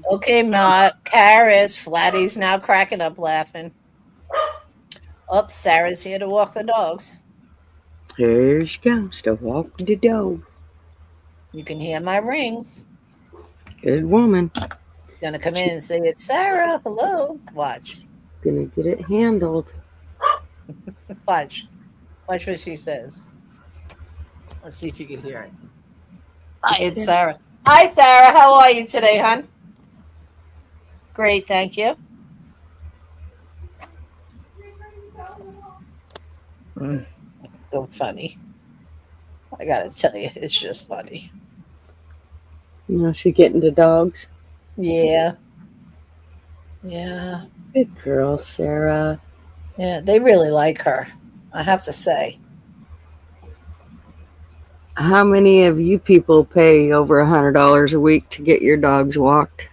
Okay, Mark Harris. Flatty's now cracking up laughing. Oh, Sarah's here to walk the dogs. Here she comes to walk the dog. You can hear my ring. Good woman. She's going to come in and say, it's Sarah. Hello. Watch. Gonna get it handled. Watch what she says. Let's see if you can hear it. Hi, it's Sarah. Hi, Sarah. How are you today, hon? Great, thank you. So funny. I gotta tell you, it's just funny. You know, she's getting the dogs. Yeah. Good girl, Sarah. Yeah, they really like her, I have to say. How many of you people pay over $100 a week to get your dogs walked?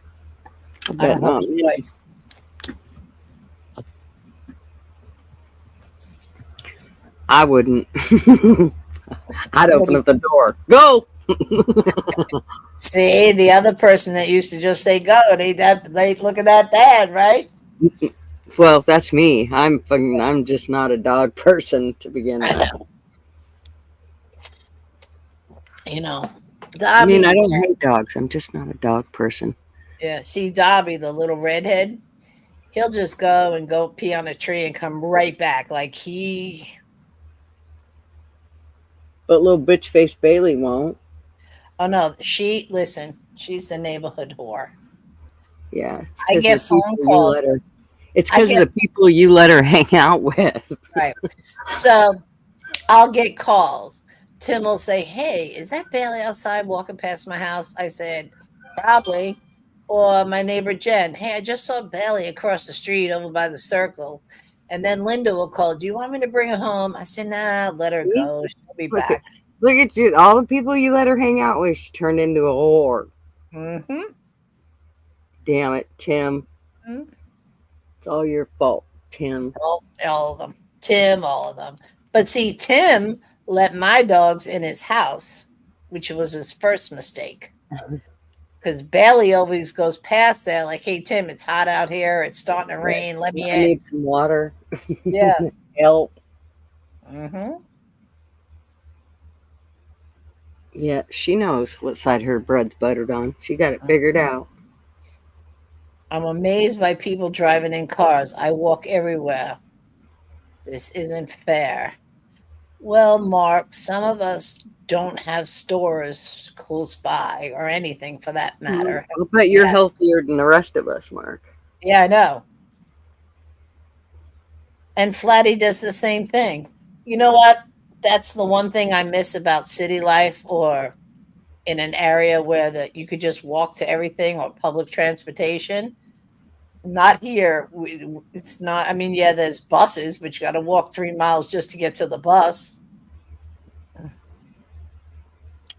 I bet not many. I wouldn't. I'd open up the door. Go. See, the other person that used to just say go, they look at that bad, right? Well, that's me. I'm just not a dog person to begin with. You know, Dobby, I mean, I don't hate dogs. I'm just not a dog person. Yeah, see, Dobby, the little redhead, he'll just go pee on a tree and come right back. Like But little bitch face Bailey won't. Oh no, she's the neighborhood whore. Yeah. I get phone calls. It's because of the people you let her hang out with. Right. So I'll get calls. Tim will say, hey, is that Bailey outside walking past my house? I said, probably. Or my neighbor Jen, hey, I just saw Bailey across the street over by the circle. And then Linda will call, do you want me to bring her home? I said, nah, let her go. She'll be back. Look at you. All the people you let her hang out with, she turned into a whore. Mm-hmm. Damn it, Tim. Mm-hmm. It's all your fault, Tim. All of them. Tim, all of them. But see, Tim let my dogs in his house, which was his first mistake. Because Bailey always goes past there like, hey, Tim, it's hot out here. It's starting to rain. Let me in. I need some water. Yeah. Help. Mm-hmm. Yeah, she knows what side her bread's buttered on. She got it figured out. I'm amazed by people driving in cars. I walk everywhere. This isn't fair. Well, Mark, some of us don't have stores close by or anything for that matter. I bet you're healthier than the rest of us, Mark. Yeah, I know. And Flatty does the same thing. You know what? That's the one thing I miss about city life or in an area where you could just walk to everything or public transportation. Not here. It's not. I mean, yeah, there's buses, but you got to walk 3 miles just to get to the bus.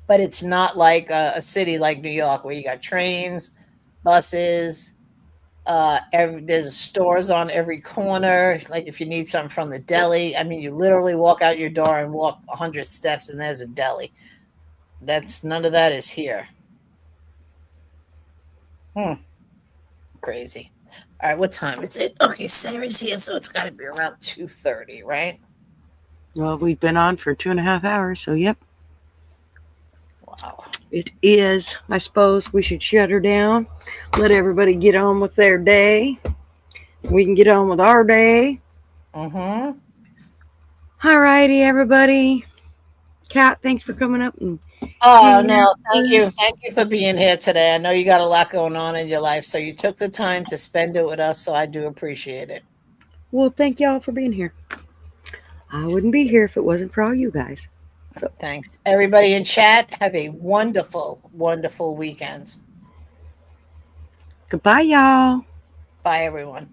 But it's not like a city like New York where you got trains, buses. There's stores on every corner. Like if you need something from the deli, I mean, you literally walk out your door and walk 100 steps, and there's a deli. None of that is here. Crazy. All right, what time is it? Okay, Sarah's here, so it's got to be around 2:30, right? Well, we've been on for 2.5 hours, so yep. Wow. It is. I suppose we should shut her down. Let everybody get on with their day. We can get on with our day. Mm-hmm. All righty, everybody. Kat, thanks for coming up. Oh, no, thank you. Thank you for being here today. I know you got a lot going on in your life, so you took the time to spend it with us, so I do appreciate it. Well, thank y'all for being here. I wouldn't be here if it wasn't for all you guys. So thanks. Everybody in chat, have a wonderful, wonderful weekend. Goodbye, y'all. Bye, everyone.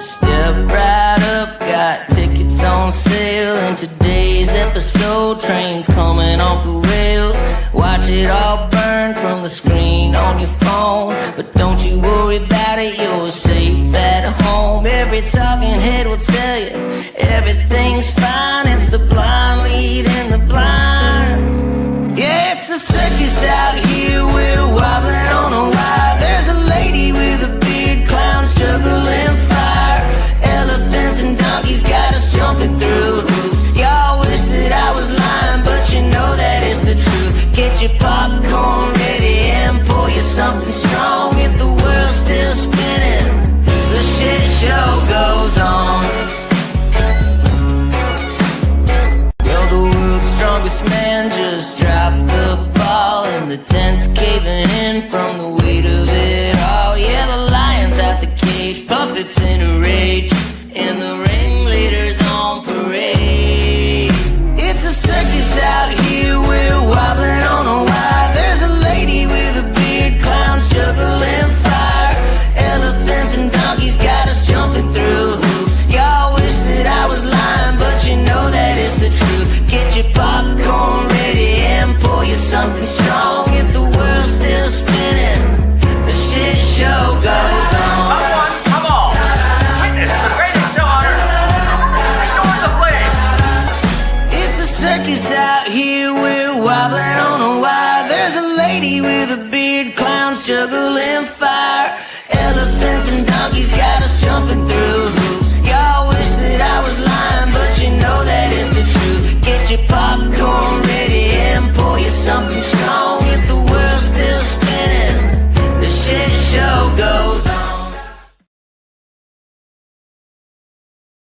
Step right up, got tickets on sale. In today's episode, trains coming off the rails. Watch it all burn from the screen on your phone. But don't you worry about it, you're safe at home. Every talking head will tell you everything's fine. It's the blind leading the blind. Yeah, it's a circus out here, we're wobbling on a wire. There's a lady with a beard, clowns juggling fire. Elephants and donkeys got us jumping through hoops. Y'all wish that I was lying, but you know that it's the truth. Get your popcorn ready and pour you something strong. If the world's still spinning, the shit show goes on. Well, the world's strongest man just dropped the ball, and the tent's caving in from the weight of it all. Yeah, the lion's at the cage, puppets in a rage, and the ringleader's on parade. It's a circus out here, we're wobbling on a wire. There's a lady with a beard, clowns juggling fire. Elephants and donkeys got us jumping through hoops. Y'all wish that I was lying, but you know that it's the truth. Get your popcorn ready and pour you something strong. If the world's still spinning, the shit show goes on. Come on! Witness the greatest show on earth! Enjoy the flames! It's a circus out here, we're wobbling on a wire. There's a lady with a beard, clowns juggling